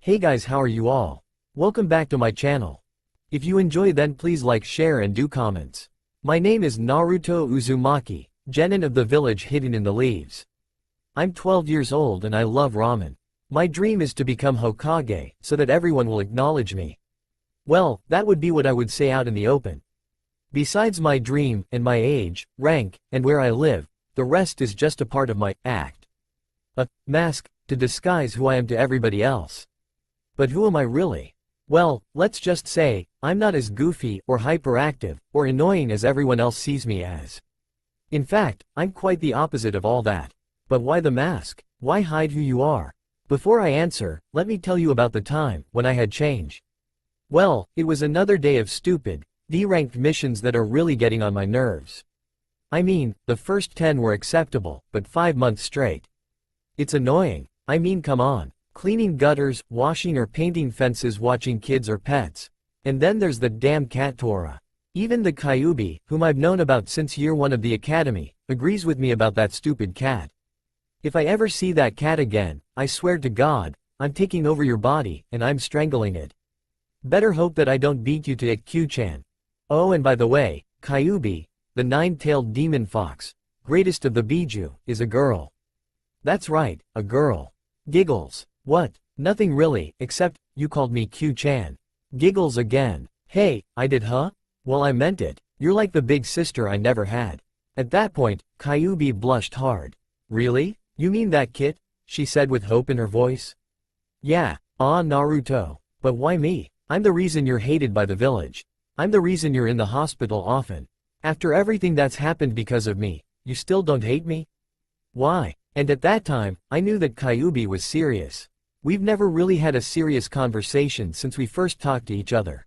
Hey guys, how are you all? Welcome back to my channel. If you enjoy, then please like, share and do comments. My name is Naruto Uzumaki, genin of the village hidden in the leaves. I'm 12 years old and I love ramen. My dream is to become Hokage, so that everyone will acknowledge me. Well, that would be what I would say out in the open. Besides my dream, and my age, rank, and where I live, the rest is just a part of my act. A mask, to disguise who I am to everybody else. But who am I really? Well, let's just say, I'm not as goofy, or hyperactive, or annoying as everyone else sees me as. In fact, I'm quite the opposite of all that. But why the mask? Why hide who you are? Before I answer, let me tell you about the time when I had change. Well, it was another day of stupid, D-ranked missions that are really getting on my nerves. I mean, the first 10 were acceptable, but 5 months straight. It's annoying. I mean, come on. Cleaning gutters, washing or painting fences, watching kids or pets. And then there's the damn cat Tora. Even the Kyuubi, whom I've known about since year 1 of the academy, agrees with me about that stupid cat. If I ever see that cat again, I swear to God, I'm taking over your body, and I'm strangling it. Better hope that I don't beat you to it, Q-chan. Oh, and by the way, Kyuubi, the 9-tailed demon fox, greatest of the Biju, is a girl. That's right, a girl. Giggles. What? Nothing really, except, you called me Q-chan. Giggles again. Hey, I did, huh? Well, I meant it. You're like the big sister I never had. At that point, Kyuubi blushed hard. Really? You mean that kid? She said with hope in her voice. Yeah, Naruto. But why me? I'm the reason you're hated by the village. I'm the reason you're in the hospital often. After everything that's happened because of me, you still don't hate me? Why? And at that time, I knew that Kyuubi was serious. We've never really had a serious conversation since we first talked to each other.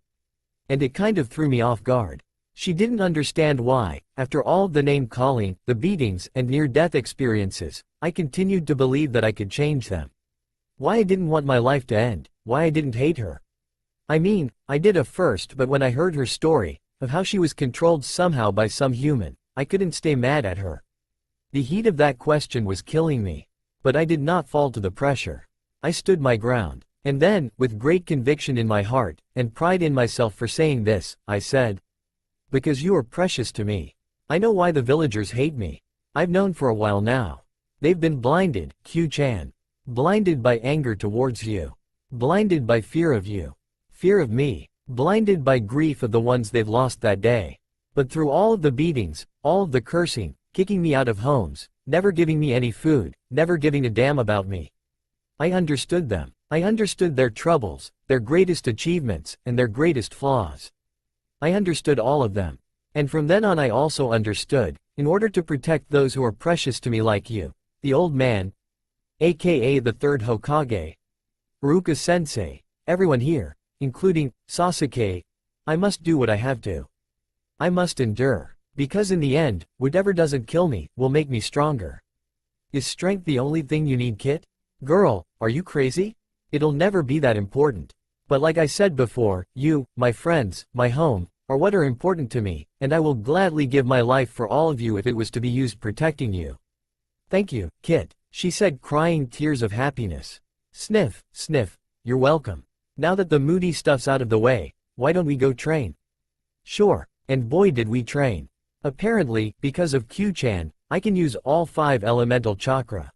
And it kind of threw me off guard. She didn't understand why, after all of the name-calling, the beatings, and near-death experiences, I continued to believe that I could change them. Why I didn't want my life to end, why I didn't hate her. I mean, I did at first, but when I heard her story, of how she was controlled somehow by some human, I couldn't stay mad at her. The heat of that question was killing me. But I did not fall to the pressure. I stood my ground. And then, with great conviction in my heart, and pride in myself for saying this, I said, because you are precious to me. I know why the villagers hate me. I've known for a while now. They've been blinded, Q-chan. Blinded by anger towards you. Blinded by fear of you. Fear of me. Blinded by grief of the ones they've lost that day. But through all of the beatings, all of the cursing, kicking me out of homes, never giving me any food, never giving a damn about me. I understood them. I understood their troubles, their greatest achievements, and their greatest flaws. I understood all of them. And from then on I also understood, in order to protect those who are precious to me like you, the old man, aka the third Hokage, Iruka-sensei, everyone here, including Sasuke, I must do what I have to. I must endure. Because in the end, whatever doesn't kill me, will make me stronger. Is strength the only thing you need, Kit? Girl, are you crazy? It'll never be that important. But like I said before, you, my friends, my home, are what are important to me, and I will gladly give my life for all of you if it was to be used protecting you. Thank you, Kit, she said, crying tears of happiness. Sniff, sniff, you're welcome. Now that the moody stuff's out of the way, why don't we go train? Sure, and boy did we train. Apparently, because of Q-chan, I can use all 5 elemental chakra.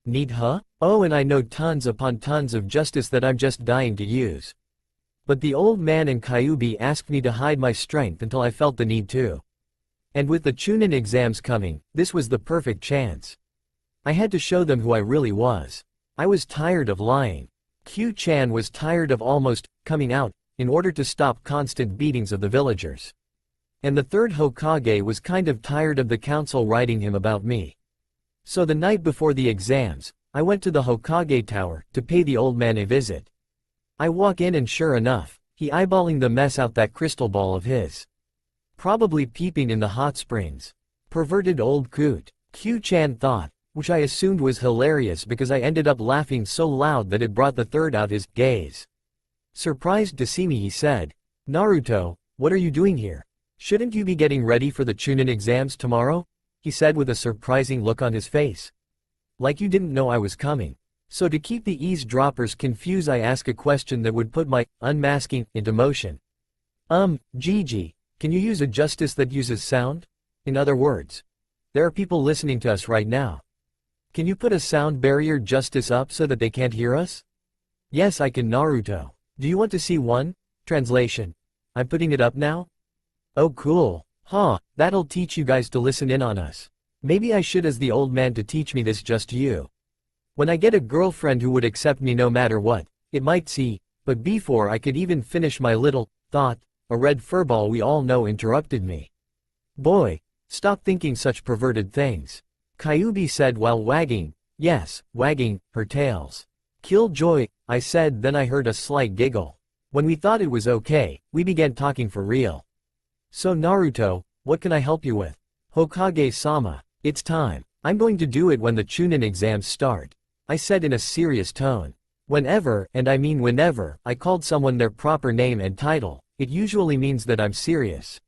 Neat, huh? Oh, and I know tons upon tons of justice that I'm just dying to use. But the old man and Kyuubi asked me to hide my strength until I felt the need to. And with the Chunin exams coming, this was the perfect chance. I had to show them who I really was. I was tired of lying. Q-chan was tired of almost coming out, in order to stop constant beatings of the villagers. And the third Hokage was kind of tired of the council writing him about me. So the night before the exams, I went to the Hokage tower to pay the old man a visit. I walk in and sure enough, he eyeballing the mess out that crystal ball of his. Probably peeping in the hot springs. Perverted old coot, Q-chan thought, which I assumed was hilarious because I ended up laughing so loud that it brought the third out his gaze. Surprised to see me, he said, Naruto, what are you doing here? Shouldn't you be getting ready for the Chunin exams tomorrow? He said with a surprising look on his face. Like you didn't know I was coming. So to keep the eavesdroppers confused, I ask a question that would put my unmasking into motion. Gigi, can you use a justice that uses sound? In other words, there are people listening to us right now. Can you put a sound barrier justice up so that they can't hear us? Yes, I can, Naruto. Do you want to see one? Translation. I'm putting it up now? Oh cool. Huh, that'll teach you guys to listen in on us. Maybe I should as the old man to teach me this just you. When I get a girlfriend who would accept me no matter what, it might see, but before I could even finish my little thought, a red furball we all know interrupted me. Boy, stop thinking such perverted things. Kyuubi said while wagging her tails. Killjoy, I said, then I heard a slight giggle. When we thought it was okay, we began talking for real. So Naruto, what can I help you with? Hokage-sama, it's time. I'm going to do it when the Chunin exams start, I said in a serious tone. Whenever, and I mean whenever, I called someone their proper name and title, it usually means that I'm serious.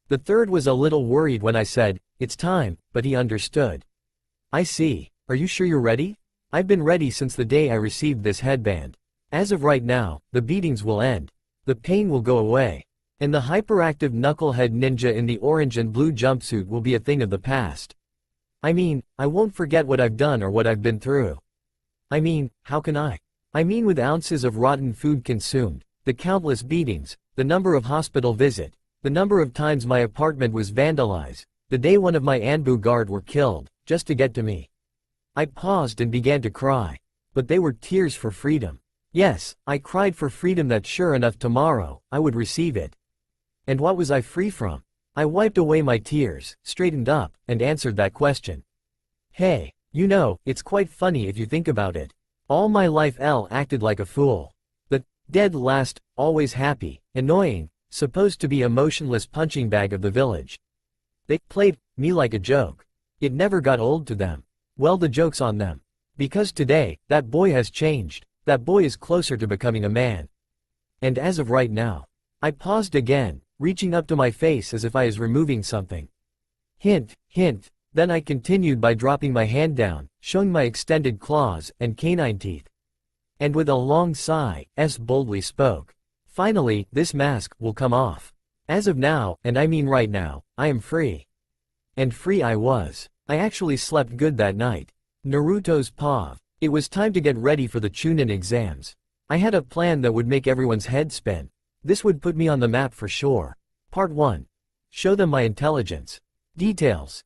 The third was a little worried when I said, it's time, but he understood. I see. Are you sure you're ready? I've been ready since the day I received this headband. As of right now, the beatings will end. The pain will go away. And the hyperactive knucklehead ninja in the orange and blue jumpsuit will be a thing of the past. I mean, I won't forget what I've done or what I've been through. I mean, how can I? I mean with ounces of rotten food consumed, the countless beatings, the number of hospital visits, the number of times my apartment was vandalized, the day one of my Anbu guard were killed, just to get to me. I paused and began to cry. But they were tears for freedom. Yes, I cried for freedom that sure enough tomorrow, I would receive it. And what was I free from? I wiped away my tears, straightened up, and answered that question. Hey, you know, it's quite funny if you think about it. All my life L acted like a fool. The dead last, always happy, annoying, supposed to be emotionless punching bag of the village. They played me like a joke. It never got old to them. Well, the joke's on them. Because today, that boy has changed. That boy is closer to becoming a man. And as of right now, I paused again, reaching up to my face as if I was removing something. Hint, hint. Then I continued by dropping my hand down, showing my extended claws and canine teeth. And with a long sigh, S boldly spoke. Finally, this mask will come off. As of now, and I mean right now, I am free. And free I was. I actually slept good that night. Naruto's POV. It was time to get ready for the Chunin exams. I had a plan that would make everyone's head spin. This would put me on the map for sure. Part 1. Show them my intelligence. Details.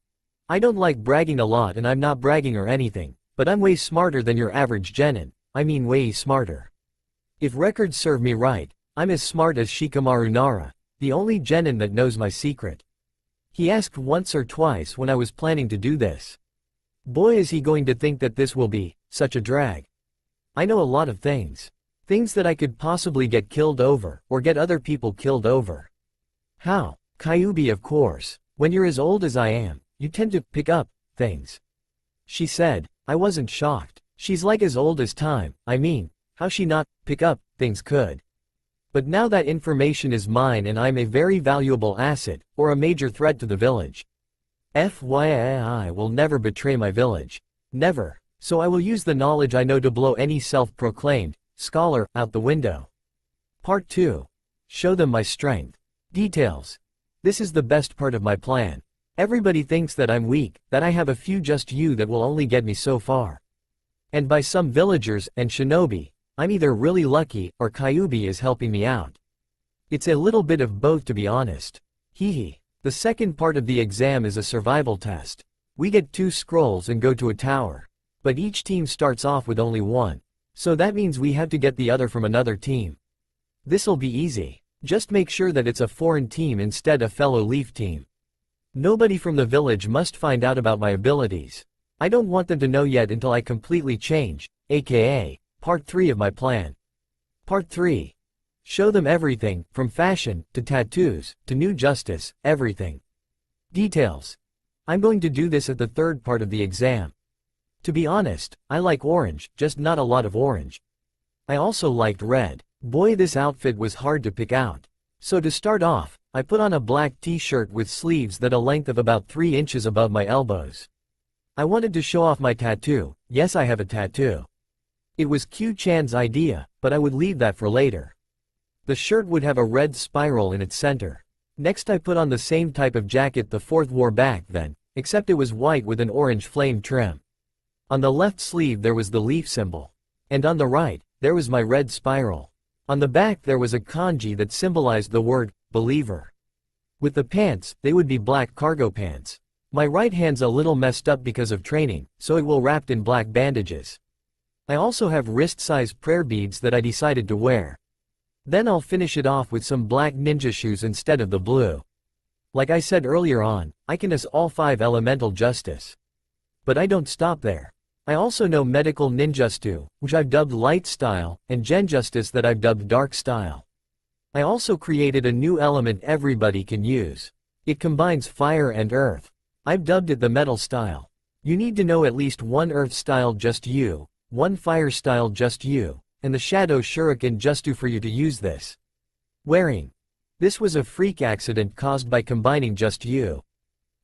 I don't like bragging a lot, and I'm not bragging or anything, but I'm way smarter than your average genin. I mean way smarter. If records serve me right, I'm as smart as Shikamaru Nara, the only genin that knows my secret. He asked once or twice when I was planning to do this. Boy, is he going to think that this will be such a drag. I know a lot of things. Things that I could possibly get killed over, or get other people killed over. How? Kyuubi, of course. When you're as old as I am, you tend to pick up things. She said. I wasn't shocked. She's like as old as time. I mean, how she not pick up things could. But now that information is mine and I'm a very valuable asset, or a major threat to the village. FYI, I will never betray my village. Never. So I will use the knowledge I know to blow any self-proclaimed scholar out the window. Part 2. Show them my strength. Details. This is the best part of my plan. Everybody thinks that I'm weak, that I have a few just you that will only get me so far. And by some villagers and shinobi, I'm either really lucky or Kyuubi is helping me out. It's a little bit of both, to be honest. Hee. The second part of the exam is a survival test. We get 2 scrolls and go to a tower. But each team starts off with only one. So that means we have to get the other from another team. This'll be easy. Just make sure that it's a foreign team instead of fellow Leaf team. Nobody from the village must find out about my abilities. I don't want them to know yet until I completely change, aka, part 3 of my plan. Part 3. Show them everything, from fashion, to tattoos, to new justice, everything. Details. I'm going to do this at the third part of the exam. To be honest, I like orange, just not a lot of orange. I also liked red. Boy, this outfit was hard to pick out. So to start off, I put on a black t-shirt with sleeves that a length of about 3 inches above my elbows. I wanted to show off my tattoo. Yes, I have a tattoo. It was Q-chan's idea, but I would leave that for later. The shirt would have a red spiral in its center. Next I put on the same type of jacket the fourth wore back then, except it was white with an orange flame trim. On the left sleeve there was the leaf symbol. And on the right, there was my red spiral. On the back there was a kanji that symbolized the word, believer. With the pants, they would be black cargo pants. My right hand's a little messed up because of training, so it will wrapped in black bandages. I also have wrist-size prayer beads that I decided to wear. Then I'll finish it off with some black ninja shoes instead of the blue. Like I said earlier on, I can as all 5 elemental justice. But I don't stop there. I also know medical ninjutsu, which I've dubbed light style, and genjustice that I've dubbed dark style. I also created a new element everybody can use. It combines fire and earth. I've dubbed it the metal style. You need to know at least one earth style just you, one fire style just you, and the shadow shuriken just for you to use this. Wearing. This was a freak accident caused by combining just you.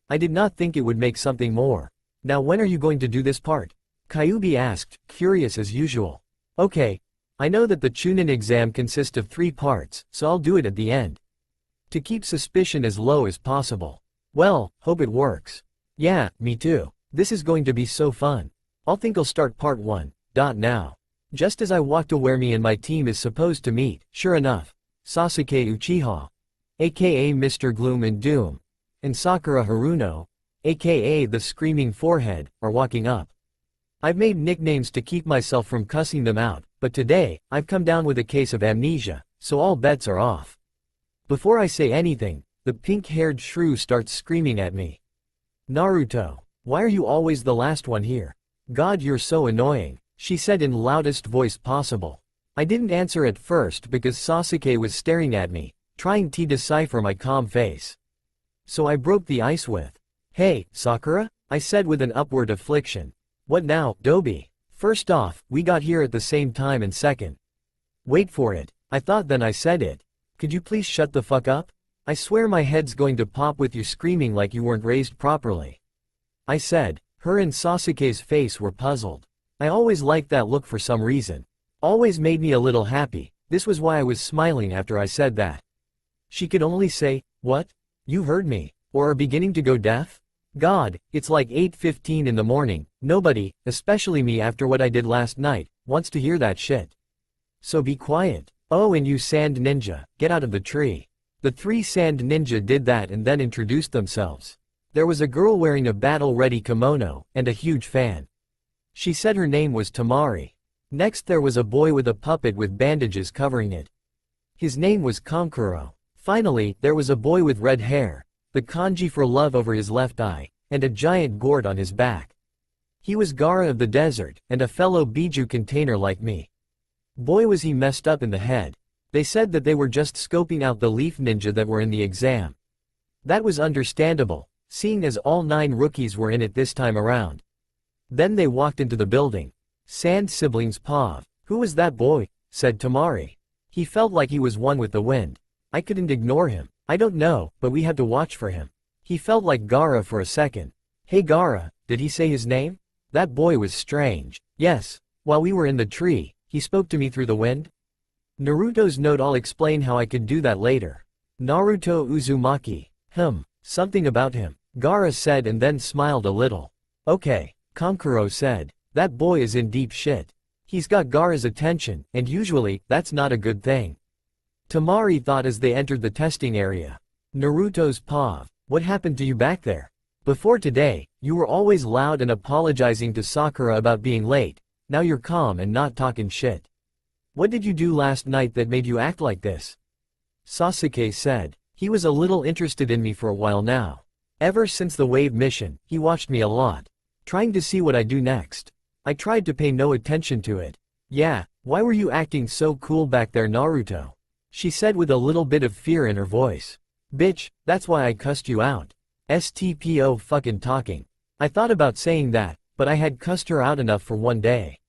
I did not think it would make something more. Now when are you going to do this part? Kyuubi asked, curious as usual. Okay. I know that the Chunin exam consists of 3 parts, so I'll do it at the end. To keep suspicion as low as possible. Well, hope it works. Yeah, me too. This is going to be so fun. I'll think I'll start part 1. Now. Just as I walked to where me and my team is supposed to meet, sure enough, Sasuke Uchiha, aka Mr. Gloom and Doom, and Sakura Haruno, aka the Screaming Forehead, are walking up. I've made nicknames to keep myself from cussing them out, but today, I've come down with a case of amnesia, so all bets are off. Before I say anything, the pink-haired shrew starts screaming at me. Naruto, why are you always the last one here? God, you're so annoying, she said in loudest voice possible. I didn't answer at first because Sasuke was staring at me, trying to decipher my calm face. So I broke the ice with, "Hey, Sakura?" I said with an upward affliction. "What now, Dobi? First off, we got here at the same time, and second, wait for it. I thought then I said it. Could you please shut the fuck up? I swear my head's going to pop with you screaming like you weren't raised properly," I said. Her and Sasuke's face were puzzled. I always liked that look for some reason. Always made me a little happy. This was why I was smiling after I said that. She could only say, "What? You heard me, or are beginning to go deaf?" God, it's like 8:15 in the morning. Nobody, especially me after what I did last night, wants to hear that shit. So be quiet. Oh, and you sand ninja, get out of the tree. The 3 sand ninja did that and then introduced themselves. There was a girl wearing a battle-ready kimono, and a huge fan. She said her name was Tamari. Next there was a boy with a puppet with bandages covering it. His name was Kankuro. Finally, there was a boy with red hair, the kanji for love over his left eye, and a giant gourd on his back. He was Gaara of the desert, and a fellow Biju container like me. Boy was he messed up in the head. They said that they were just scoping out the leaf ninja that were in the exam. That was understandable, seeing as all 9 rookies were in it this time around. Then they walked into the building. Sand siblings Pav. "Who was that boy?" said Tamari. He felt like he was one with the wind. I couldn't ignore him. I don't know, but we had to watch for him. He felt like Gaara for a second. "Hey Gaara, did he say his name?" That boy was strange. "Yes. While we were in the tree, he spoke to me through the wind." Naruto's note. I'll explain how I could do that later. Naruto Uzumaki. Something about him, Gaara said and then smiled a little. "Okay," Kankuro said. "That boy is in deep shit. He's got Gaara's attention, and usually, that's not a good thing." Tamari thought as they entered the testing area. Naruto's Pav, what happened to you back there? Before today, you were always loud and apologizing to Sakura about being late. Now you're calm and not talking shit. What did you do last night that made you act like this? Sasuke said. He was a little interested in me for a while now. Ever since the wave mission, he watched me a lot, trying to see what I do next. I tried to pay no attention to it. "Yeah, why were you acting so cool back there, Naruto?" she said with a little bit of fear in her voice. "Bitch, that's why I cussed you out. STPO fucking talking." I thought about saying that, but I had cussed her out enough for one day.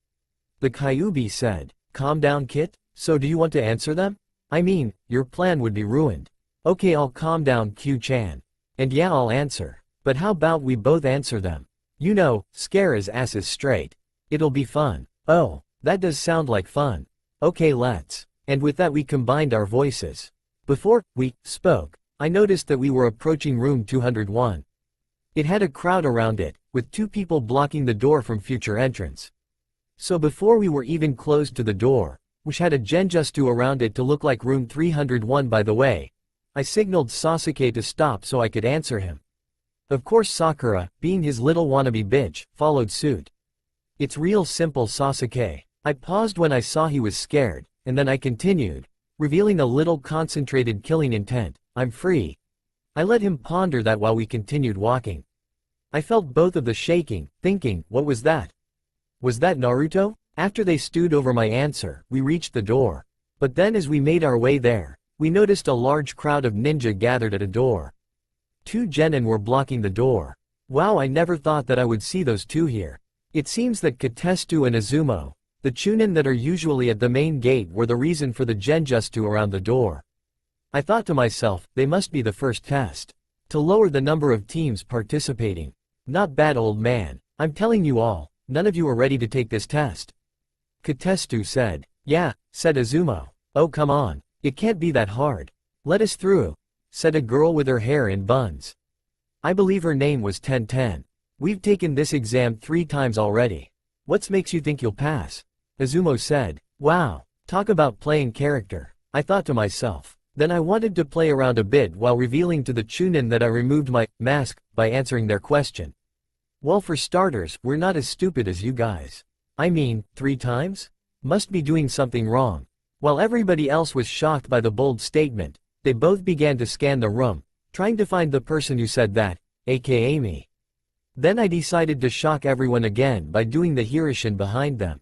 The Kyuubi said, "Calm down, Kit, so do you want to answer them? I mean, your plan would be ruined." "Okay, I'll calm down, Q-chan. And yeah, I'll answer. But how about we both answer them? You know, scare his asses straight. It'll be fun." "Oh, That does sound like fun. Okay, let's. And with that we combined our voices. Before we spoke, I noticed that we were approaching room 201. It had a crowd around it, with 2 people blocking the door from future entrance. So before we were even close to the door, which had a genjutsu around it to look like room 301 by the way, I signaled Sasuke to stop so I could answer him. Of course Sakura, being his little wannabe bitch, followed suit. It's real simple Sasuke. I paused when I saw he was scared, and then I continued, revealing a little concentrated killing intent. I'm free. I let him ponder that while we continued walking. I felt both of the shaking, thinking, what was that? Was that Naruto? After they stewed over my answer, we reached the door. But then as we made our way there, we noticed a large crowd of ninja gathered at a door. 2 genin were blocking the door. Wow, I never thought that I would see those 2 here. It seems that Katestu and Izumo, the chunin that are usually at the main gate, were the reason for the genjutsu around the door. I thought to myself, they must be the first test. To lower the number of teams participating. Not bad, old man. I'm telling you all, none of you are ready to take this test. Katestu said. Yeah, said Izumo. Oh come on, it can't be that hard. Let us through, said a girl with her hair in buns. I believe her name was Ten. We've taken this exam 3 times already. What makes you think you'll pass? Izumo said. Wow, talk about playing character. I thought to myself. Then I wanted to play around a bit while revealing to the chunin that I removed my mask by answering their question. Well, for starters, we're not as stupid as you guys. I mean, 3 times? Must be doing something wrong. While everybody else was shocked by the bold statement, they both began to scan the room, trying to find the person who said that, aka me. Then I decided to shock everyone again by doing the Hirishin behind them.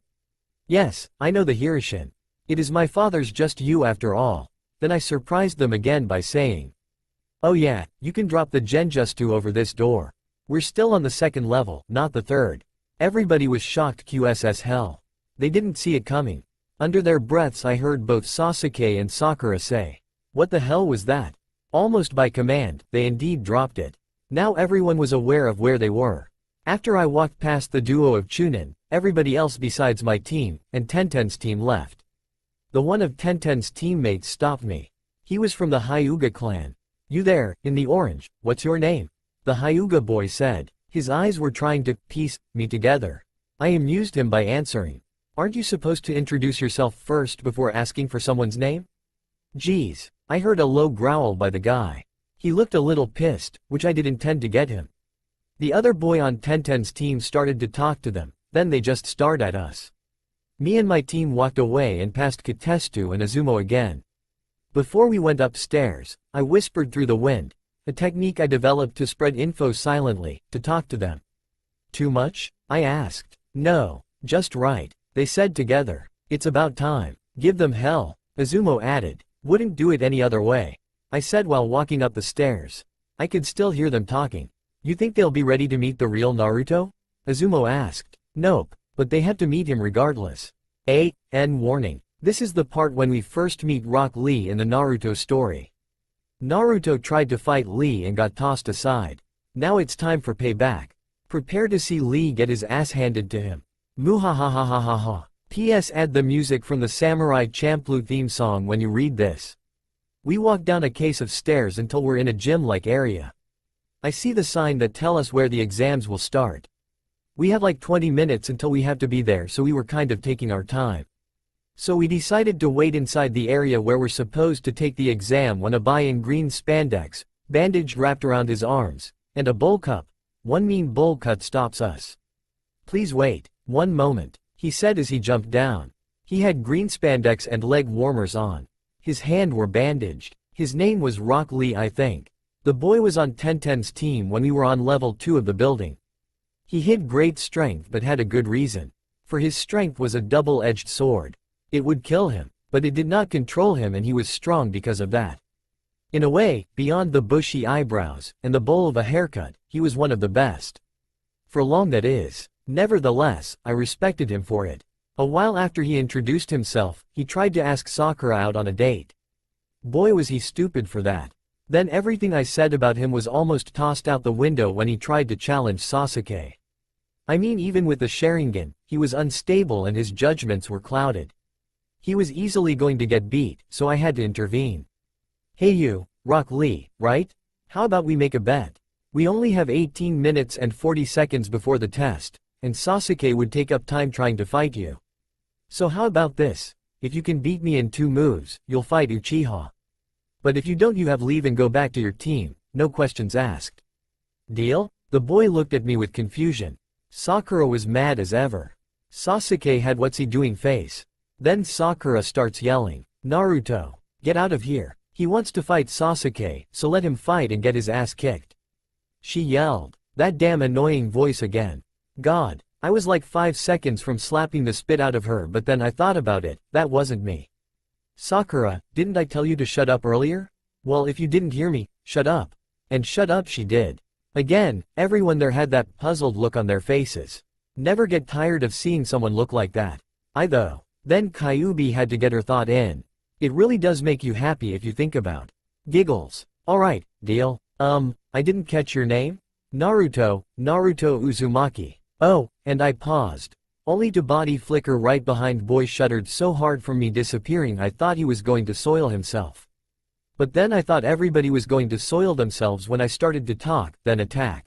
Yes, I know the Hirishin. It is my father's just you after all. Then I surprised them again by saying, oh yeah, you can drop the genjutsu over this door. We're still on the 2nd level, not the 3rd. Everybody was shocked QSS hell. They didn't see it coming. Under their breaths I heard both Sasuke and Sakura say, what the hell was that? Almost by command, they indeed dropped it. Now everyone was aware of where they were. After I walked past the duo of chunin, everybody else besides my team, and Tenten's team left. The one of Tenten's teammates stopped me. He was from the Hyuga clan. You there, in the orange, what's your name? The Hyuga boy said. His eyes were trying to piece me together. I amused him by answering. Aren't you supposed to introduce yourself first before asking for someone's name? Geez, I heard a low growl by the guy. He looked a little pissed, which I did intend to get him. The other boy on Tenten's team started to talk to them, then they just stared at us. Me and my team walked away and passed Katestu and Izumo again. Before we went upstairs, I whispered through the wind, a technique I developed to spread info silently, to talk to them. Too much? I asked. No, just right, they said together. It's about time. Give them hell, Izumo added. Wouldn't do it any other way, I said while walking up the stairs. I could still hear them talking. You think they'll be ready to meet the real Naruto? Izumo asked. Nope, but they have to meet him regardless. Warning. This is the part when we first meet Rock Lee in the Naruto story. Naruto tried to fight Lee and got tossed aside. Now it's time for payback. Prepare to see Lee get his ass handed to him. Muhahahahaha. P.S. Add the music from the Samurai Champloo theme song when you read this. We walk down a case of stairs until we're in a gym-like area. I see the sign that tell us where the exams will start. We have like 20 minutes until we have to be there, so we were kind of taking our time. So we decided to wait inside the area where we're supposed to take the exam when a boy in green spandex, bandage wrapped around his arms, and a bowl cup, one mean bowl cut stops us. Please wait, one moment, he said as he jumped down. He had green spandex and leg warmers on. His hand were bandaged. His name was Rock Lee, I think. The boy was on Tenten's team when we were on level 2 of the building. He had great strength but had a good reason. For his strength was a double-edged sword. It would kill him, but it did not control him, and he was strong because of that. In a way, beyond the bushy eyebrows, and the bowl of a haircut, he was one of the best. For long, that is. Nevertheless, I respected him for it. A while after he introduced himself, he tried to ask Sakura out on a date. Boy was he stupid for that. Then everything I said about him was almost tossed out the window when he tried to challenge Sasuke. I mean, even with the Sharingan, he was unstable and his judgments were clouded. He was easily going to get beat, so I had to intervene. Hey you, Rock Lee, right? How about we make a bet? We only have 18 minutes and 40 seconds before the test, and Sasuke would take up time trying to fight you. So how about this? If you can beat me in 2 moves, you'll fight Uchiha. But if you don't, you have leave and go back to your team, no questions asked. Deal? The boy looked at me with confusion. Sakura was mad as ever. Sasuke had "what's he doing" face. Then Sakura starts yelling, "Naruto, get out of here. He wants to fight Sasuke, so let him fight and get his ass kicked." She yelled. That damn annoying voice again. God, I was like 5 seconds from slapping the spit out of her, but then I thought about it, that wasn't me. Sakura, didn't I tell you to shut up earlier? Well, if you didn't hear me, shut up. And shut up she did. Again, everyone there had that puzzled look on their faces. Never get tired of seeing someone look like that. Though. Then Kyuubi had to get her thought in. It really does make you happy if you think about. Giggles. Alright, deal. I didn't catch your name? Naruto Uzumaki. Oh, and I paused. Only to body flicker right behind boy shuddered so hard from me disappearing I thought he was going to soil himself. But then I thought everybody was going to soil themselves when I started to talk, then attack.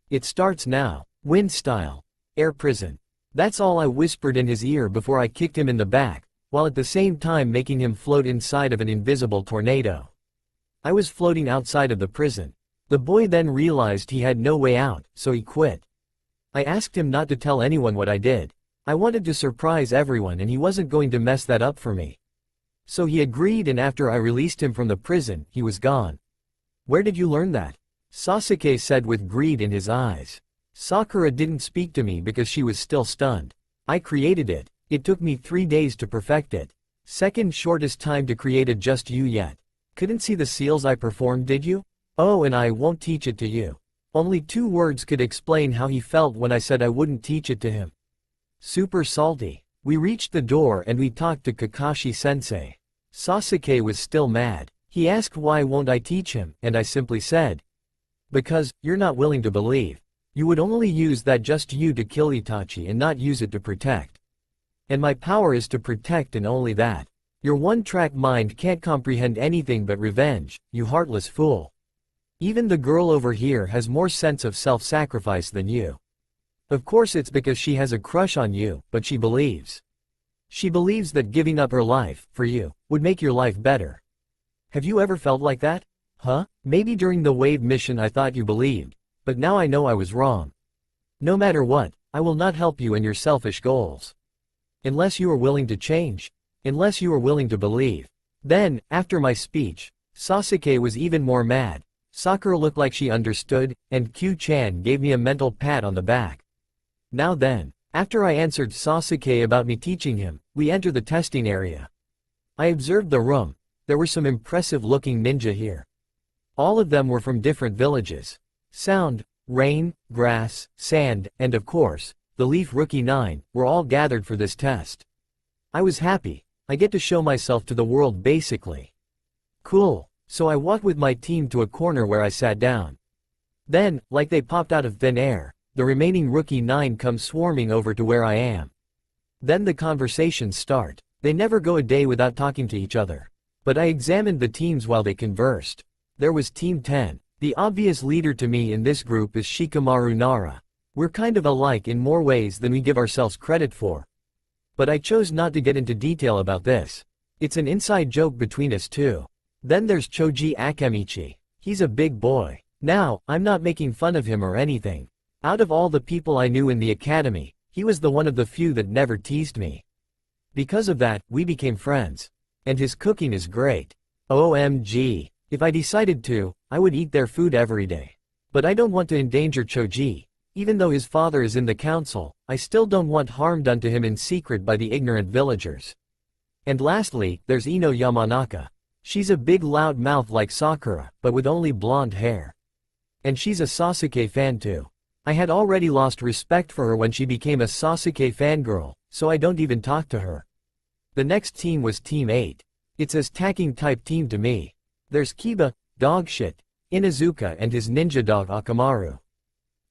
It starts now. Wind style. Air prison. That's all I whispered in his ear before I kicked him in the back, while at the same time making him float inside of an invisible tornado. I was floating outside of the prison. The boy then realized he had no way out, so he quit. I asked him not to tell anyone what I did. I wanted to surprise everyone and he wasn't going to mess that up for me. So he agreed, and after I released him from the prison, he was gone. Where did you learn that? Sasuke said with greed in his eyes. Sakura didn't speak to me because she was still stunned. I created it. It took me 3 days to perfect it. Second shortest time to create a just you yet. Couldn't see the seals I performed, did you? Oh, and I won't teach it to you. Only 2 words could explain how he felt when I said I wouldn't teach it to him. Super salty. We reached the door and we talked to Kakashi-sensei. Sasuke was still mad. He asked why won't I teach him, and I simply said, because, you're not willing to believe. You would only use that just you to kill Itachi and not use it to protect. And my power is to protect and only that. Your one-track mind can't comprehend anything but revenge, you heartless fool. Even the girl over here has more sense of self-sacrifice than you. Of course it's because she has a crush on you, but she believes. She believes that giving up her life, for you, would make your life better. Have you ever felt like that? Huh? Maybe during the wave mission I thought you believed, but now I know I was wrong. No matter what, I will not help you in your selfish goals. Unless you are willing to change. Unless you are willing to believe. Then, after my speech, Sasuke was even more mad. Sakura looked like she understood, and Q-chan gave me a mental pat on the back. Now then, after I answered Sasuke about me teaching him, we enter the testing area. I observed the room. There were some impressive-looking ninja here. All of them were from different villages. Sound, rain, grass, sand, and of course, the Leaf Rookie 9, were all gathered for this test. I was happy. I get to show myself to the world basically. Cool. So I walked with my team to a corner where I sat down. Then, like they popped out of thin air, the remaining Rookie 9 come swarming over to where I am. Then the conversations start. They never go a day without talking to each other. But I examined the teams while they conversed. There was Team 10. The obvious leader to me in this group is Shikamaru Nara. We're kind of alike in more ways than we give ourselves credit for. But I chose not to get into detail about this. It's an inside joke between us two. Then there's Choji Akemichi. He's a big boy. Now, I'm not making fun of him or anything. Out of all the people I knew in the academy, he was the one of the few that never teased me. Because of that, we became friends. And his cooking is great. OMG. If I decided to, I would eat their food every day. But I don't want to endanger Choji. Even though his father is in the council, I still don't want harm done to him in secret by the ignorant villagers. And lastly, there's Ino Yamanaka. She's a big loud mouth like Sakura, but with only blonde hair. And she's a Sasuke fan too. I had already lost respect for her when she became a Sasuke fangirl, so I don't even talk to her. The next team was Team 8. It's a stacking type team to me. There's Kiba, dogshit, Inuzuka and his ninja dog Akamaru.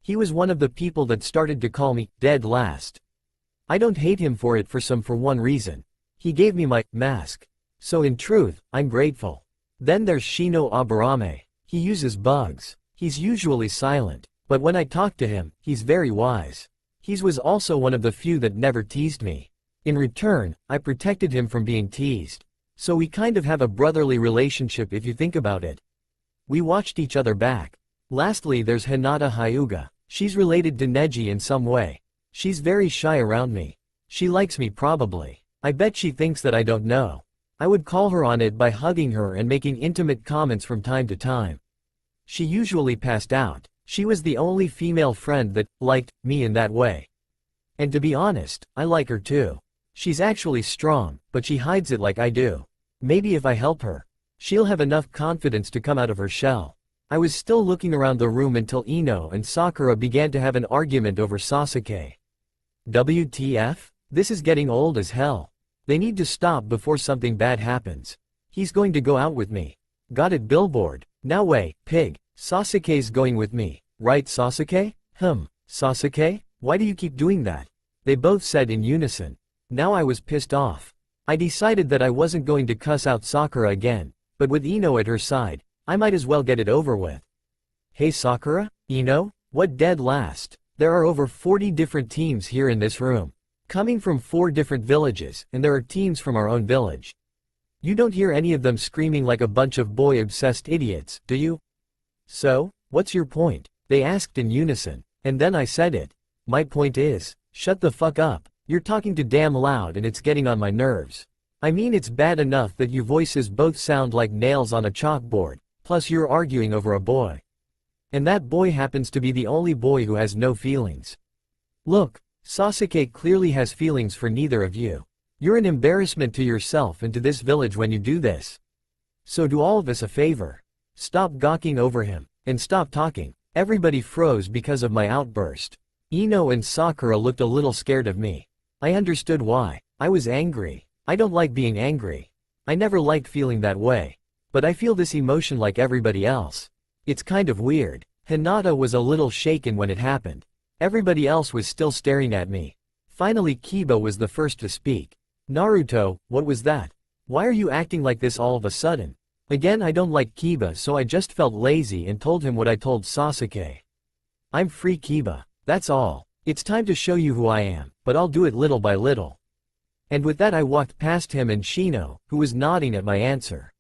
He was one of the people that started to call me dead last. I don't hate him for it for one reason. He gave me my mask. So in truth, I'm grateful. Then there's Shino Aburame. He uses bugs. He's usually silent, but when I talk to him, he's very wise. He was also one of the few that never teased me. In return, I protected him from being teased. So we kind of have a brotherly relationship if you think about it. We watched each other back. Lastly, there's Hinata Hyuga. She's related to Neji in some way. She's very shy around me. She likes me probably. I bet she thinks that I don't know. I would call her on it by hugging her and making intimate comments from time to time. She usually passed out. She was the only female friend that liked me in that way. And to be honest, I like her too. She's actually strong, but she hides it like I do. Maybe if I help her, she'll have enough confidence to come out of her shell. I was still looking around the room until Ino and Sakura began to have an argument over Sasuke. WTF? This is getting old as hell. They need to stop before something bad happens. He's going to go out with me. Got it, billboard. Now wait, pig. Sasuke's going with me, right Sasuke? Sasuke? Why do you keep doing that? They both said in unison. Now I was pissed off. I decided that I wasn't going to cuss out Sakura again, but with Ino at her side, I might as well get it over with. Hey Sakura? Ino? What dead last? There are over 40 different teams here in this room. Coming from 4 different villages, and there are teams from our own village. You don't hear any of them screaming like a bunch of boy-obsessed idiots, do you? So, what's your point? They asked in unison, and then I said it. My point is, shut the fuck up. You're talking too damn loud and it's getting on my nerves. I mean, it's bad enough that you voices both sound like nails on a chalkboard, plus you're arguing over a boy. And that boy happens to be the only boy who has no feelings. Look, Sasuke clearly has feelings for neither of you. You're an embarrassment to yourself and to this village when you do this. So do all of us a favor. Stop gawking over him, and stop talking. Everybody froze because of my outburst. Ino and Sakura looked a little scared of me. I understood why. I was angry. I don't like being angry. I never liked feeling that way. But I feel this emotion like everybody else. It's kind of weird. Hinata was a little shaken when it happened. Everybody else was still staring at me. Finally Kiba was the first to speak. Naruto, what was that? Why are you acting like this all of a sudden? Again, I don't like Kiba, so I just felt lazy and told him what I told Sasuke. I'm free Kiba. That's all. It's time to show you who I am, but I'll do it little by little. And with that I walked past him and Shino, who was nodding at my answer.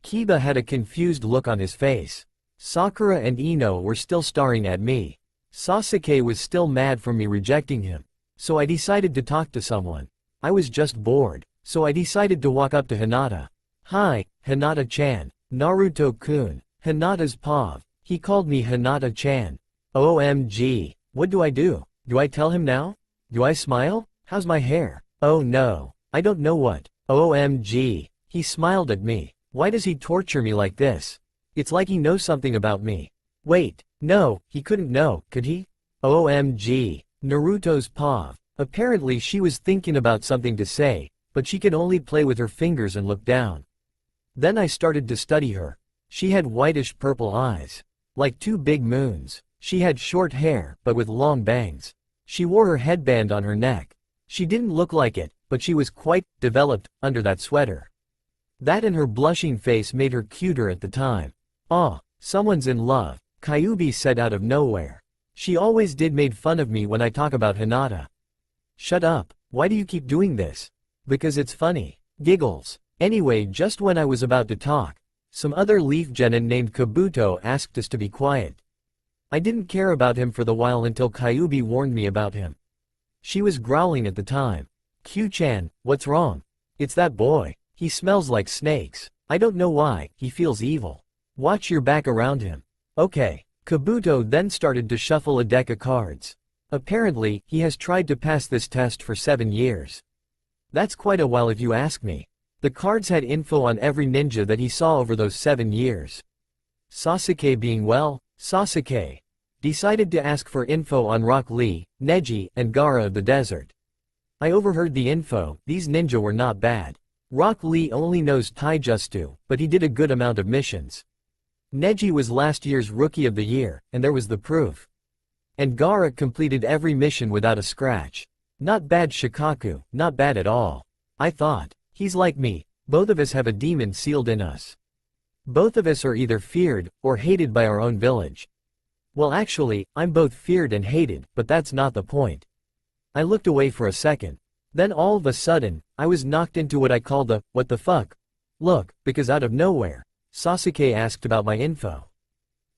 Kiba had a confused look on his face. Sakura and Ino were still staring at me. Sasuke was still mad for me rejecting him. So I decided to talk to someone. I was just bored, so I decided to walk up to Hinata. Hi, Hinata-chan. Naruto-kun. Hinata's Pav. He called me Hinata-chan. OMG. What do? Do I tell him now? Do I smile? How's my hair? Oh no. I don't know what. OMG. He smiled at me. Why does he torture me like this? It's like he knows something about me. Wait. No, he couldn't know, could he? OMG. Naruto's Pav. Apparently she was thinking about something to say, but she could only play with her fingers and look down. Then I started to study her. She had whitish purple eyes. Like 2 big moons. She had short hair, but with long bangs. She wore her headband on her neck. She didn't look like it, but she was quite developed under that sweater. That and her blushing face made her cuter at the time. "Aw, someone's in love," Kyuubi said out of nowhere. She always did made fun of me when I talk about Hinata. Shut up, why do you keep doing this? Because it's funny. Giggles. Anyway, just when I was about to talk, some other leaf genin named Kabuto asked us to be quiet. I didn't care about him for the while until Kyuubi warned me about him. She was growling at the time. Q-chan, what's wrong? It's that boy. He smells like snakes. I don't know why, he feels evil. Watch your back around him. Okay. Kabuto then started to shuffle a deck of cards. Apparently, he has tried to pass this test for 7 years. That's quite a while if you ask me. The cards had info on every ninja that he saw over those 7 years. Sasuke being well, Sasuke decided to ask for info on Rock Lee, Neji, and Gaara of the desert. I overheard the info. These ninja were not bad. Rock Lee only knows taijutsu, but he did a good amount of missions. Neji was last year's Rookie of the Year, and there was the proof. And Gaara completed every mission without a scratch. Not bad Shikaku, not bad at all. I thought. He's like me, both of us have a demon sealed in us. Both of us are either feared, or hated by our own village. Well actually, I'm both feared and hated, but that's not the point. I looked away for a second. Then all of a sudden, I was knocked into what I called the, what the fuck? Look, because out of nowhere, Sasuke asked about my info.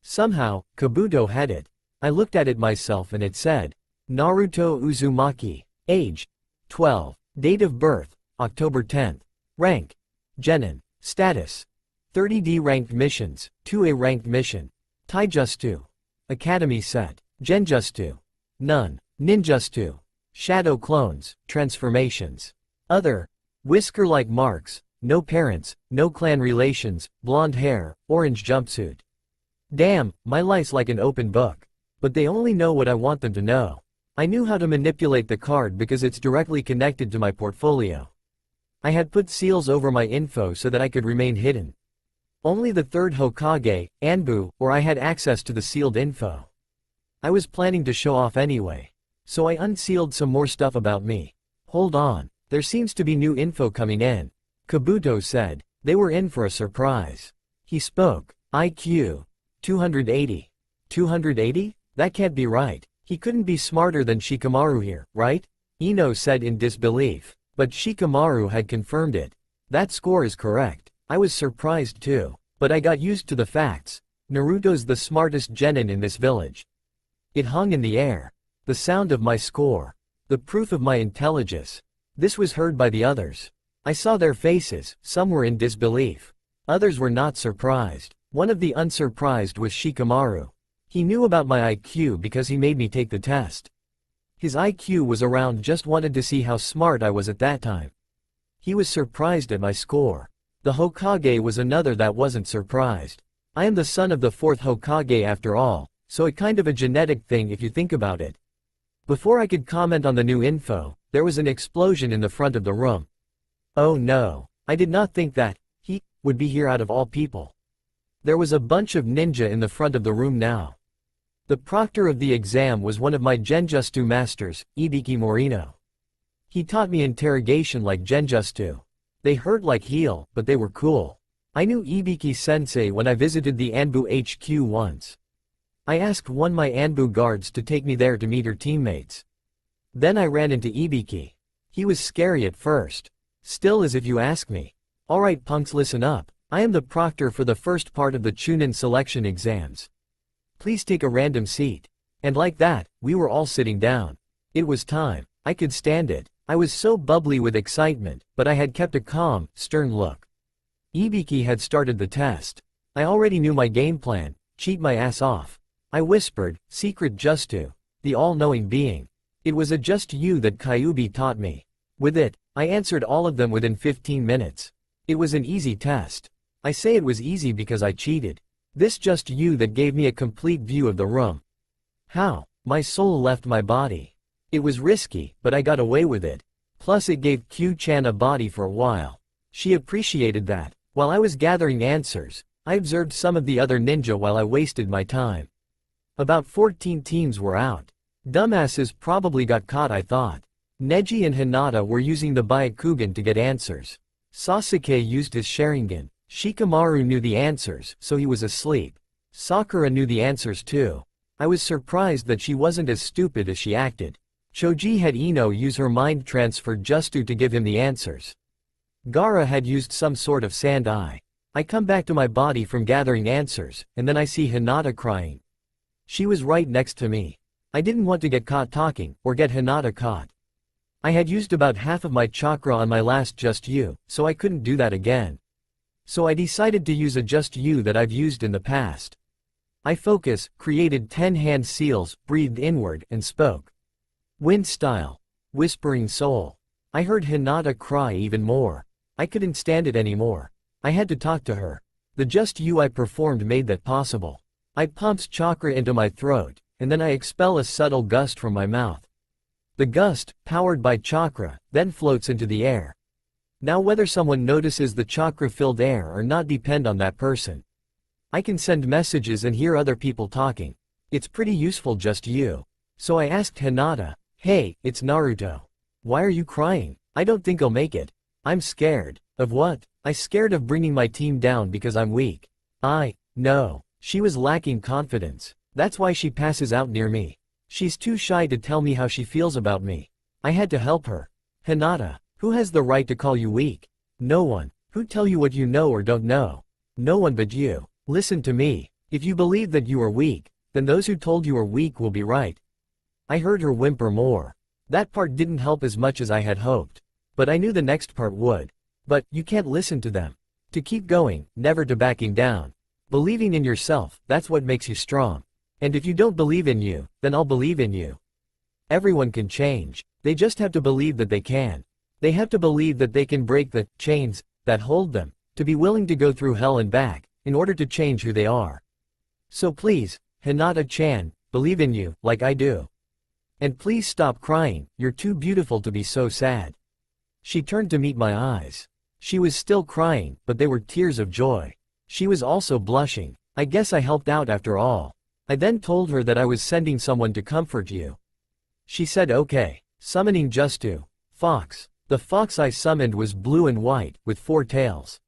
Somehow, Kabuto had it. I looked at it myself and it said, Naruto Uzumaki, age, 12, date of birth, October 10th, rank, Genin, status, 30D ranked missions, 2A ranked mission, Taijutsu, Academy set, Genjutsu, none, Ninjutsu, shadow clones, transformations, other, whisker-like marks, no parents, no clan relations, blonde hair, orange jumpsuit. Damn, my life's like an open book. But they only know what I want them to know. I knew how to manipulate the card because it's directly connected to my portfolio. I had put seals over my info so that I could remain hidden. Only the third Hokage, Anbu, or I had access to the sealed info. I was planning to show off anyway. So I unsealed some more stuff about me. Hold on, there seems to be new info coming in. Kabuto said. They were in for a surprise. He spoke. IQ. 280. 280? That can't be right. He couldn't be smarter than Shikamaru here, right? Ino said in disbelief. But Shikamaru had confirmed it. That score is correct. I was surprised too. But I got used to the facts. Naruto's the smartest genin in this village. It hung in the air. The sound of my score. The proof of my intelligence. This was heard by the others. I saw their faces, some were in disbelief. Others were not surprised. One of the unsurprised was Shikamaru. He knew about my IQ because he made me take the test. His IQ was around, just wanted to see how smart I was at that time. He was surprised at my score. The Hokage was another that wasn't surprised. I am the son of the fourth Hokage after all, so it kind of a genetic thing if you think about it. Before I could comment on the new info, there was an explosion in the front of the room. Oh no, I did not think that he would be here out of all people. There was a bunch of ninja in the front of the room now. The proctor of the exam was one of my Genjutsu masters, Ibiki Morino. He taught me interrogation like Genjutsu. They hurt like heal, but they were cool. I knew Ibiki-sensei when I visited the Anbu HQ once. I asked one of my Anbu guards to take me there to meet her teammates. Then I ran into Ibiki. He was scary at first. Still is if you ask me. Alright punks, listen up. I am the proctor for the first part of the Chunin selection exams. Please take a random seat. And like that, we were all sitting down. It was time. I could stand it. I was so bubbly with excitement, but I had kept a calm, stern look. Ibiki had started the test. I already knew my game plan, cheat my ass off. I whispered, secret Justu, the all-knowing being. It was a just you that Kyuubi taught me. With it, I answered all of them within 15 minutes. It was an easy test. I say it was easy because I cheated. This just you that gave me a complete view of the room. How? My soul left my body. It was risky, but I got away with it. Plus it gave Q-chan a body for a while. She appreciated that. While I was gathering answers, I observed some of the other ninja while I wasted my time. About 14 teams were out. Dumbasses probably got caught, I thought. Neji and Hinata were using the Byakugan to get answers. Sasuke used his Sharingan. Shikamaru knew the answers, so he was asleep. Sakura knew the answers too. I was surprised that she wasn't as stupid as she acted. Choji had Ino use her mind transfer Justu to give him the answers. Gaara had used some sort of sand eye. I come back to my body from gathering answers, and then I see Hinata crying. She was right next to me. I didn't want to get caught talking, or get Hinata caught. I had used about half of my chakra on my last Just You, so I couldn't do that again. So I decided to use a Just You that I've used in the past. I focus, created 10 hand seals, breathed inward, and spoke. Wind style. Whispering soul. I heard Hinata cry even more. I couldn't stand it anymore. I had to talk to her. The Just You I performed made that possible. I pumps chakra into my throat, and then I expel a subtle gust from my mouth. The gust, powered by chakra, then floats into the air. Now whether someone notices the chakra-filled air or not depend on that person. I can send messages and hear other people talking. It's pretty useful Just You. So I asked Hinata, "Hey, it's Naruto. Why are you crying? I don't think I'll make it. I'm scared." "Of what?" "I scared of bringing my team down because I'm weak." No. She was lacking confidence. That's why she passes out near me. She's too shy to tell me how she feels about me. I had to help her. Hinata, who has the right to call you weak? No one. Who tell you what you know or don't know? No one but you. Listen to me. If you believe that you are weak, then those who told you are weak will be right. I heard her whimper more. That part didn't help as much as I had hoped. But I knew the next part would. But you can't listen to them. To keep going, never to backing down. Believing in yourself, that's what makes you strong. And if you don't believe in you, then I'll believe in you. Everyone can change. They just have to believe that they can. They have to believe that they can break the chains that hold them, to be willing to go through hell and back, in order to change who they are. So please, Hinata-chan, believe in you, like I do. And please stop crying, you're too beautiful to be so sad. She turned to meet my eyes. She was still crying, but they were tears of joy. She was also blushing. I guess I helped out after all. I then told her that I was sending someone to comfort you. She said okay. Summoning Justu. Fox. The fox I summoned was blue and white, with 4 tails.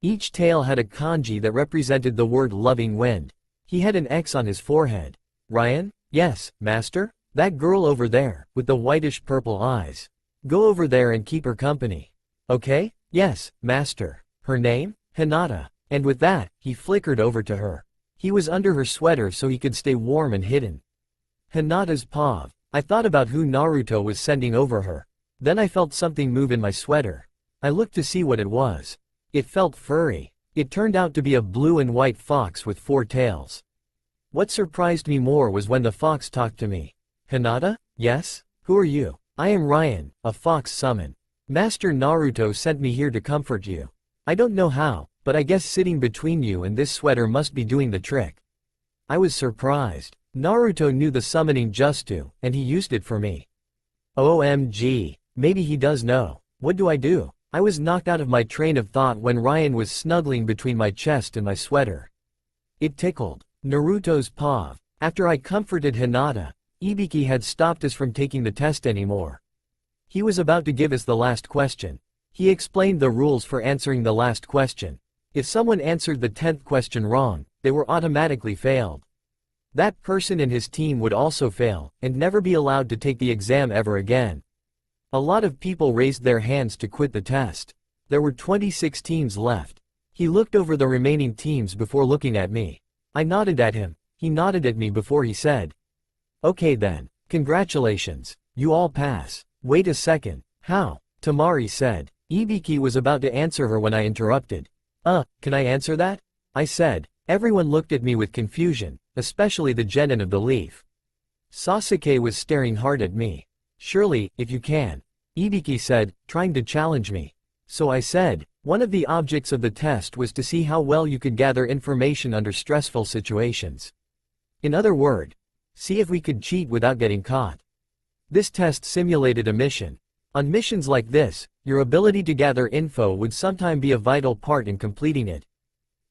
Each tail had a kanji that represented the word loving wind. He had an X on his forehead. Ryan? Yes, master? That girl over there, with the whitish purple eyes. Go over there and keep her company. Okay? Yes, master. Her name? Hinata. And with that, he flickered over to her. He was under her sweater so he could stay warm and hidden. Hinata's paw. I thought about who Naruto was sending over her. Then I felt something move in my sweater. I looked to see what it was. It felt furry. It turned out to be a blue and white fox with 4 tails. What surprised me more was when the fox talked to me. Hinata? Yes? Who are you? I am Ryan, a fox summon. Master Naruto sent me here to comfort you. I don't know how, but I guess sitting between you and this sweater must be doing the trick. I was surprised. Naruto knew the summoning Justu, and he used it for me. OMG, maybe he does know. What do I do? I was knocked out of my train of thought when Ryan was snuggling between my chest and my sweater. It tickled. Naruto's paw. After I comforted Hinata, Ibiki had stopped us from taking the test anymore. He was about to give us the last question. He explained the rules for answering the last question. If someone answered the 10th question wrong, they were automatically failed. That person and his team would also fail, and never be allowed to take the exam ever again. A lot of people raised their hands to quit the test. There were 26 teams left. He looked over the remaining teams before looking at me. I nodded at him. He nodded at me before he said, "Okay then. Congratulations. You all pass." "Wait a second. How?" Tamari said. Ibiki was about to answer her when I interrupted. Can I answer that?" I said. Everyone looked at me with confusion, especially the genin of the leaf. Sasuke was staring hard at me. "Surely, if you can," Ibiki said, trying to challenge me. So I said, one of the objects of the test was to see how well you could gather information under stressful situations. In other words, see if we could cheat without getting caught. This test simulated a mission. On missions like this, your ability to gather info would sometimes be a vital part in completing it.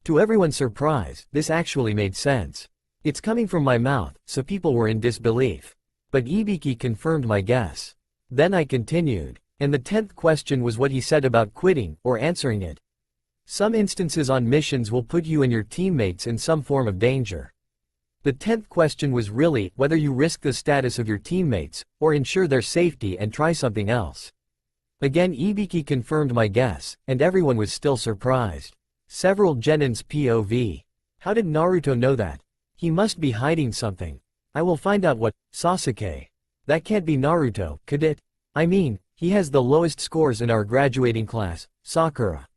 To everyone's surprise, this actually made sense. It's coming from my mouth, so people were in disbelief. But Ibiki confirmed my guess. Then I continued, and the 10th question was what he said about quitting, or answering it. Some instances on missions will put you and your teammates in some form of danger. The 10th question was really whether you risk the status of your teammates, or ensure their safety and try something else. Again Ibiki confirmed my guess, and everyone was still surprised. Several genins POV. How did Naruto know that? He must be hiding something. I will find out what. Sasuke. That can't be Naruto, could it? I mean, he has the lowest scores in our graduating class. Sakura.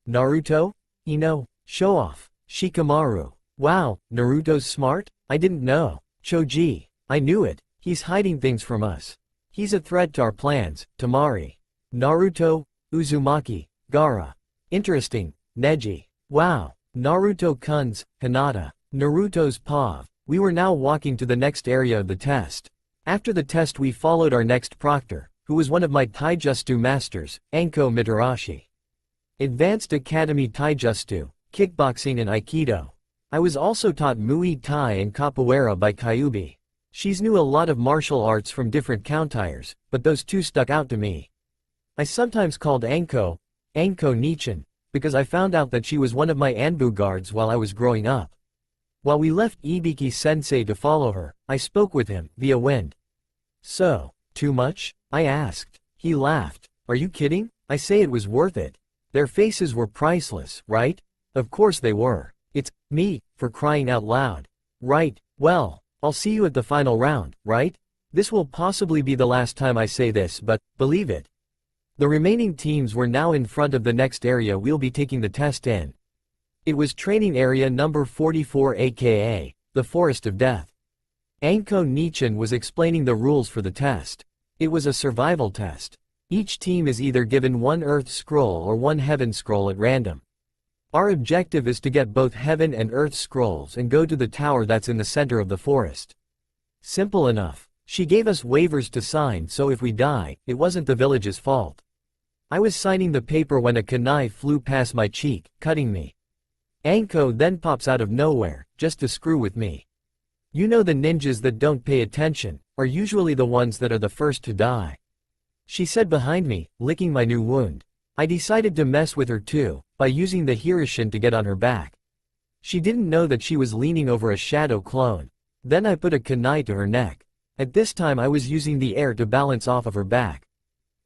Naruto? Ino. Show off. Shikamaru. Wow, Naruto's smart? I didn't know. Choji. I knew it. He's hiding things from us. He's a threat to our plans. Tamari. Naruto, Uzumaki, Gaara. Interesting. Neji. Wow. Naruto-kun's, Hinata. Naruto's paw. We were now walking to the next area of the test. After the test we followed our next proctor, who was one of my Taijutsu masters, Anko Mitarashi. Advanced Academy Taijutsu, Kickboxing and Aikido. I was also taught Muay Thai and Capoeira by Kyubi. She's knew a lot of martial arts from different countyres, but those two stuck out to me. I sometimes called Anko Nichin, because I found out that she was one of my Anbu guards while I was growing up. While we left Ibiki-sensei to follow her, I spoke with him, via wind. So, too much? I asked. He laughed. Are you kidding? I say it was worth it. Their faces were priceless, right? Of course they were. It's me, for crying out loud. Right, well, I'll see you at the final round, right? This will possibly be the last time I say this, but, believe it. The remaining teams were now in front of the next area we'll be taking the test in. It was training area number 44, aka, the Forest of Death. Anko Nichin was explaining the rules for the test. It was a survival test. Each team is either given one Earth Scroll or one Heaven Scroll at random. Our objective is to get both Heaven and Earth Scrolls and go to the tower that's in the center of the forest. Simple enough. She gave us waivers to sign, so if we die, it wasn't the village's fault. I was signing the paper when a kunai flew past my cheek, cutting me. Anko then pops out of nowhere, just to screw with me. You know the ninjas that don't pay attention, are usually the ones that are the first to die. She said behind me, licking my new wound. I decided to mess with her too, by using the Hirishin to get on her back. She didn't know that she was leaning over a shadow clone. Then I put a kunai to her neck. At this time I was using the air to balance off of her back.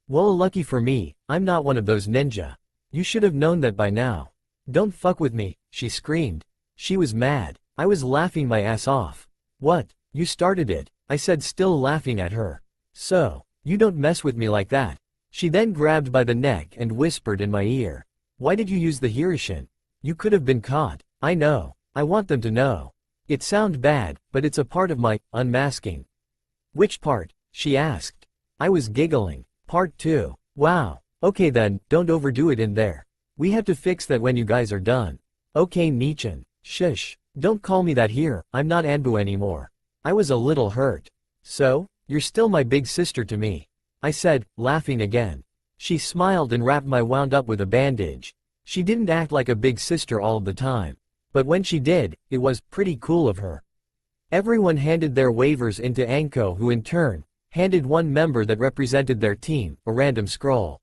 Well, lucky for me, I'm not one of those ninja. You should have known that by now. Don't fuck with me, she screamed. She was mad. I was laughing my ass off. What? You started it, I said, still laughing at her. So, you don't mess with me like that. She then grabbed by the neck and whispered in my ear. Why did you use the Hirishin? You could have been caught. I know. I want them to know. It sounds bad, but it's a part of my unmasking. Which part? She asked. I was giggling. Part 2. Wow. Okay then, don't overdo it in there. We have to fix that when you guys are done. Okay Nichin. Shush. Don't call me that here, I'm not Anbu anymore. I was a little hurt. So? You're still my big sister to me. I said, laughing again. She smiled and wrapped my wound up with a bandage. She didn't act like a big sister all of the time. But when she did, it was pretty cool of her. Everyone handed their waivers into Anko, who in turn, handed one member that represented their team, a random scroll.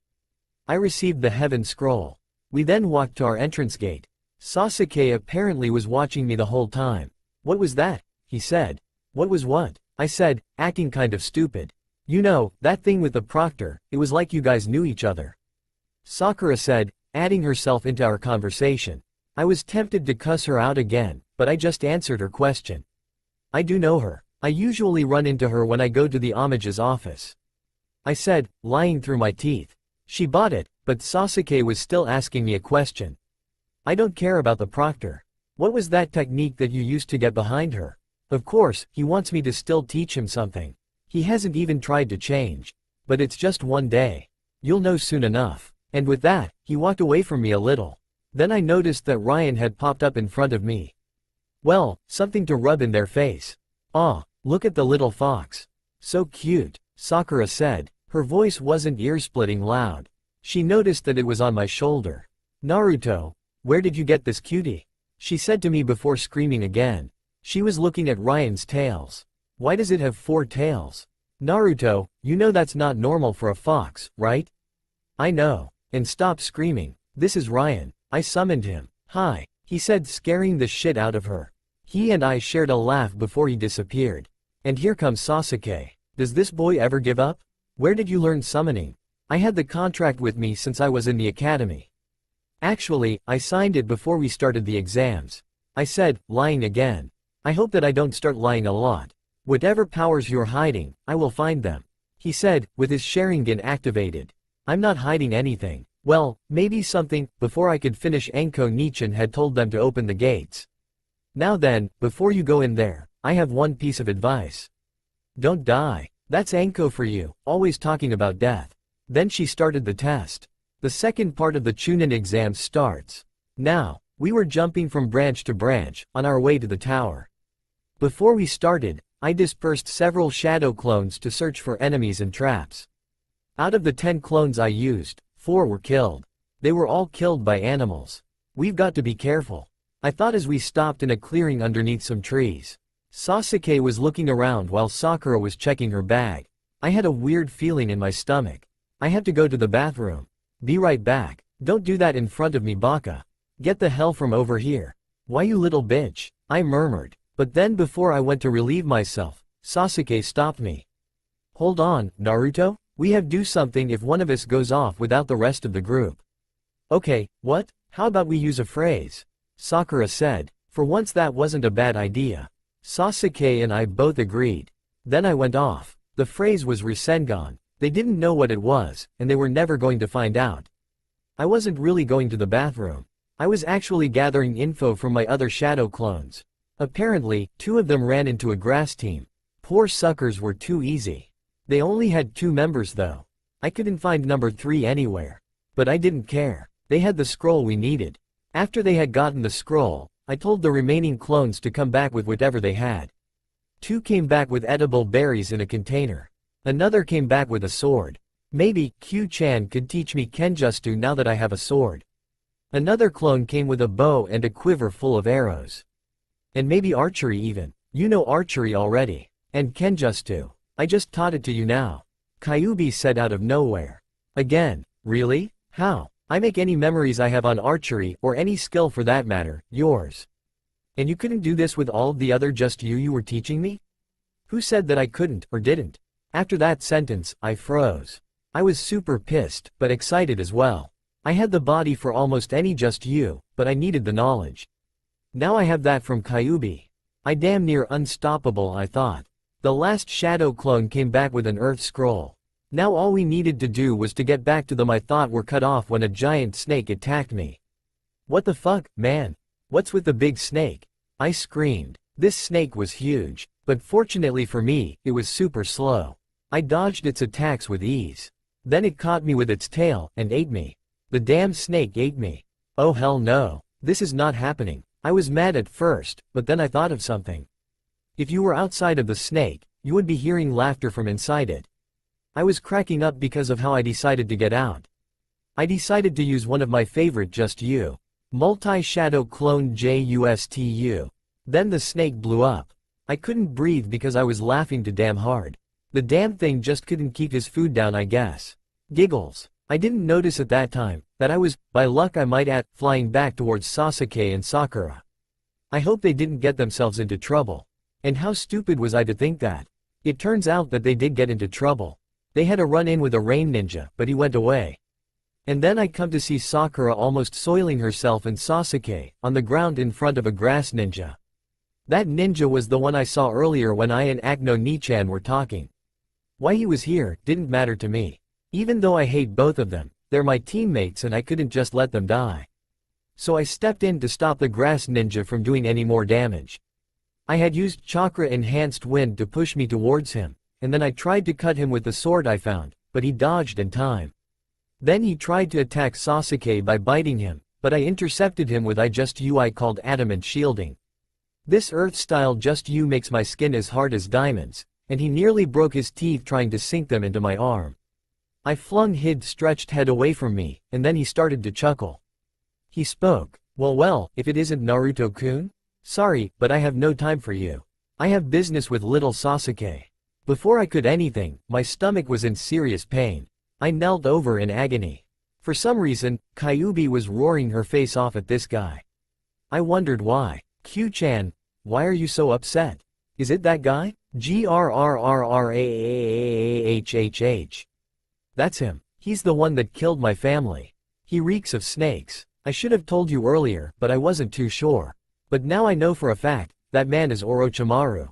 I received the Heaven Scroll. We then walked to our entrance gate. Sasuke apparently was watching me the whole time. What was that? He said. What was what? I said, acting kind of stupid. You know, that thing with the proctor, it was like you guys knew each other. Sakura said, adding herself into our conversation. I was tempted to cuss her out again, but I just answered her question. I do know her. I usually run into her when I go to the homage's office. I said, lying through my teeth. She bought it, but Sasuke was still asking me a question. I don't care about the proctor. What was that technique that you used to get behind her? Of course, he wants me to still teach him something. He hasn't even tried to change. But it's just one day. You'll know soon enough. And with that, he walked away from me a little. Then I noticed that Ryan had popped up in front of me. Well, something to rub in their face. Aw, look at the little fox. So cute, Sakura said. Her voice wasn't ear-splitting loud. She noticed that it was on my shoulder. Naruto, where did you get this cutie? She said to me before screaming again. She was looking at Ryan's tails. Why does it have 4 tails? Naruto, you know that's not normal for a fox, right? I know. And stop screaming. This is Ryan. I summoned him. Hi, he said, scaring the shit out of her. He and I shared a laugh before he disappeared. And here comes Sasuke. Does this boy ever give up? Where did you learn summoning? I had the contract with me since I was in the academy. Actually, I signed it before we started the exams. I said, lying again. I hope that I don't start lying a lot. Whatever powers you're hiding, I will find them. He said, with his Sharingan activated. I'm not hiding anything. Well, maybe something. Before I could finish, Anko Nichin had told them to open the gates. Now then, before you go in there, I have one piece of advice. Don't die. That's Anko for you, always talking about death. Then she started the test. The second part of the Chunin exam starts. Now, we were jumping from branch to branch, on our way to the tower. Before we started, I dispersed several shadow clones to search for enemies and traps. Out of the 10 clones I used, 4 were killed. They were all killed by animals. We've got to be careful. I thought as we stopped in a clearing underneath some trees. Sasuke was looking around while Sakura was checking her bag. I had a weird feeling in my stomach. I have to go to the bathroom. Be right back. Don't do that in front of me, Baka. Get the hell from over here. Why, you little bitch, I murmured. But then before I went to relieve myself, Sasuke stopped me. Hold on, Naruto? We have do something if one of us goes off without the rest of the group. Okay, what? How about we use a phrase? Sakura said. For once that wasn't a bad idea. Sasuke and I both agreed. Then I went off. The phrase was Rasengan. They didn't know what it was, and they were never going to find out. I wasn't really going to the bathroom. I was actually gathering info from my other shadow clones. Apparently, 2 of them ran into a grass team. Poor suckers were too easy. They only had 2 members though. I couldn't find number 3 anywhere. But I didn't care. They had the scroll we needed. After they had gotten the scroll, I told the remaining clones to come back with whatever they had. 2 came back with edible berries in a container. Another came back with a sword. Maybe Q-chan could teach me Kenjutsu now that I have a sword. Another clone came with a bow and a quiver full of arrows. And maybe archery even. You know archery already. And Kenjutsu. I just taught it to you now. Kyuubi said out of nowhere. Again, really? How? I make any memories I have on archery, or any skill for that matter, yours. And you couldn't do this with all of the other just you were teaching me? Who said that I couldn't, or didn't? After that sentence, I froze. I was super pissed, but excited as well. I had the body for almost any just you, but I needed the knowledge. Now I have that from Kyuubi. I damn near unstoppable, I thought. The last shadow clone came back with an earth scroll. Now all we needed to do was to get back to them I thought were cut off when a giant snake attacked me. What the fuck, man? What's with the big snake? I screamed. This snake was huge, but fortunately for me, it was super slow. I dodged its attacks with ease. Then it caught me with its tail, and ate me. The damn snake ate me. Oh hell no. This is not happening. I was mad at first, but then I thought of something. If you were outside of the snake, you would be hearing laughter from inside it. I was cracking up because of how I decided to get out. I decided to use one of my favorite just you. Multi-shadow clone JUSTU. Then the snake blew up. I couldn't breathe because I was laughing too damn hard. The damn thing just couldn't keep his food down, I guess. Giggles. I didn't notice at that time that I was, by luck I might add, flying back towards Sasuke and Sakura. I hope they didn't get themselves into trouble. And how stupid was I to think that? It turns out that they did get into trouble. They had a run-in with a rain ninja, but he went away. And then I come to see Sakura almost soiling herself and Sasuke, on the ground in front of a grass ninja. That ninja was the one I saw earlier when I and Akno Nichan were talking. Why he was here, didn't matter to me. Even though I hate both of them, they're my teammates and I couldn't just let them die. So I stepped in to stop the grass ninja from doing any more damage. I had used chakra-enhanced wind to push me towards him, and then I tried to cut him with the sword I found, but he dodged in time. Then he tried to attack Sasuke by biting him, but I intercepted him with I called adamant shielding. This earth-style just you makes my skin as hard as diamonds, and he nearly broke his teeth trying to sink them into my arm. I flung his stretched head away from me, and then he started to chuckle. He spoke. Well, if it isn't Naruto-kun? Sorry, but I have no time for you. I have business with little Sasuke. Before I could anything, my stomach was in serious pain. I knelt over in agony. For some reason, Kyuubi was roaring her face off at this guy. I wondered why. Q-chan, why are you so upset? Is it that guy? GRRRRAAHHH. That's him. He's the one that killed my family. He reeks of snakes. I should have told you earlier, but I wasn't too sure. But now I know for a fact, that man is Orochimaru.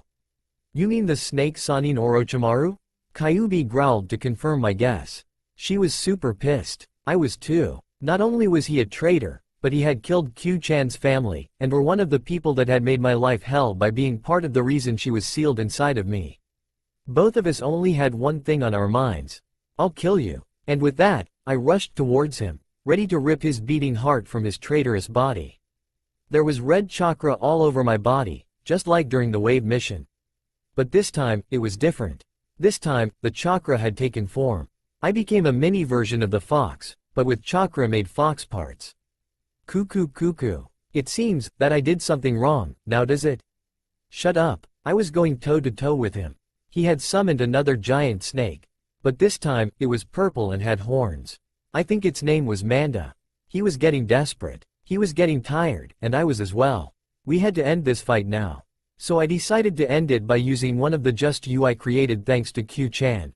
You mean the snake Sanin Orochimaru? Kyuubi growled to confirm my guess. She was super pissed. I was too. Not only was he a traitor, but he had killed Q-chan's family, and were one of the people that had made my life hell by being part of the reason she was sealed inside of me. Both of us only had one thing on our minds. I'll kill you. And with that, I rushed towards him, ready to rip his beating heart from his traitorous body. There was red chakra all over my body, just like during the wave mission. But this time, it was different. This time, the chakra had taken form. I became a mini version of the fox, but with chakra-made fox parts. Cuckoo cuckoo. It seems that I did something wrong, now does it? Shut up. I was going toe-to-toe with him. He had summoned another giant snake. But this time, it was purple and had horns. I think its name was Manda. He was getting desperate. He was getting tired, and I was as well. We had to end this fight now. So I decided to end it by using one of the Just You I created thanks to Q-chan.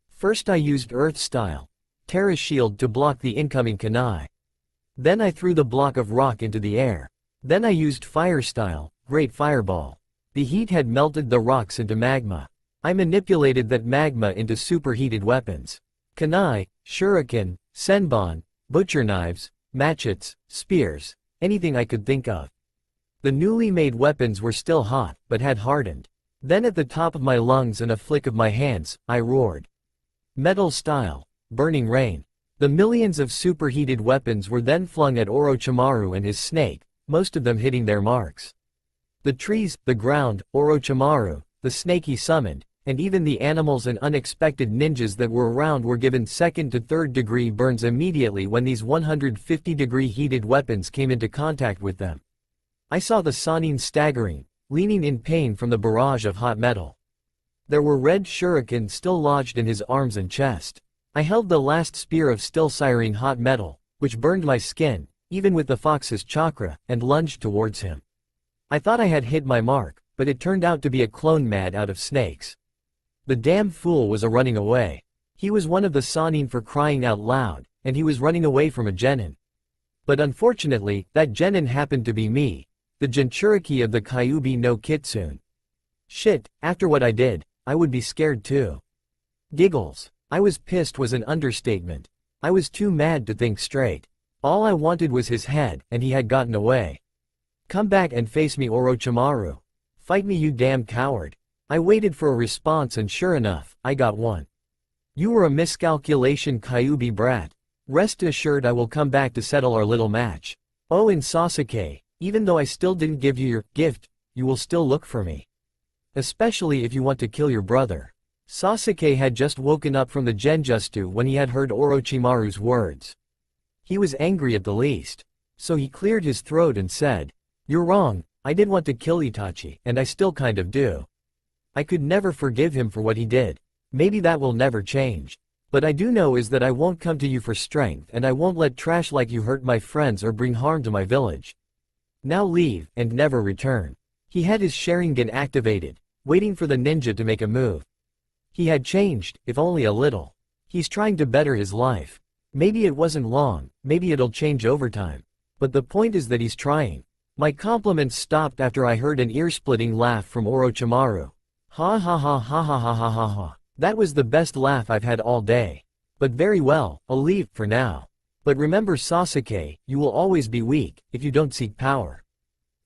First I used Earth Style, Terra Shield to block the incoming kunai. Then I threw the block of rock into the air. Then I used Fire Style, Great Fireball. The heat had melted the rocks into magma. I manipulated that magma into superheated weapons. Kunai, shuriken, senbon, butcher knives, machetes, spears, anything I could think of. The newly made weapons were still hot, but had hardened. Then at the top of my lungs and a flick of my hands, I roared. Metal Style, Burning Rain. The millions of superheated weapons were then flung at Orochimaru and his snake, most of them hitting their marks. The trees, the ground, Orochimaru, the snake he summoned, and even the animals and unexpected ninjas that were around were given second to third degree burns immediately when these 150-degree heated weapons came into contact with them. I saw the Sannin staggering, leaning in pain from the barrage of hot metal. There were red shurikens still lodged in his arms and chest. I held the last spear of still siring hot metal, which burned my skin, even with the fox's chakra, and lunged towards him. I thought I had hit my mark, but it turned out to be a clone made out of snakes. The damn fool was running away. He was one of the Sannin for crying out loud, and he was running away from a genin. But unfortunately, that genin happened to be me, the Jinchuriki of the Kyuubi no Kitsune. Shit, after what I did, I would be scared too. Giggles. I was pissed was an understatement. I was too mad to think straight. All I wanted was his head, and he had gotten away. Come back and face me, Orochimaru. Fight me, you damn coward. I waited for a response and sure enough, I got one. You were a miscalculation, Kyuubi brat. Rest assured I will come back to settle our little match. Oh, and Sasuke, even though I still didn't give you your gift, you will still look for me. Especially if you want to kill your brother. Sasuke had just woken up from the Genjutsu when he had heard Orochimaru's words. He was angry at the least. So he cleared his throat and said, "You're wrong, I did want to kill Itachi, and I still kind of do. I could never forgive him for what he did. Maybe that will never change. But I do know is that I won't come to you for strength and I won't let trash like you hurt my friends or bring harm to my village. Now leave, and never return." He had his Sharingan activated, waiting for the ninja to make a move. He had changed, if only a little. He's trying to better his life. Maybe it wasn't long, maybe it'll change over time. But the point is that he's trying. My compliments stopped after I heard an ear-splitting laugh from Orochimaru. Ha ha ha ha ha ha ha ha ha. That was the best laugh I've had all day. But very well, I'll leave, for now. But remember Sasuke, you will always be weak, if you don't seek power.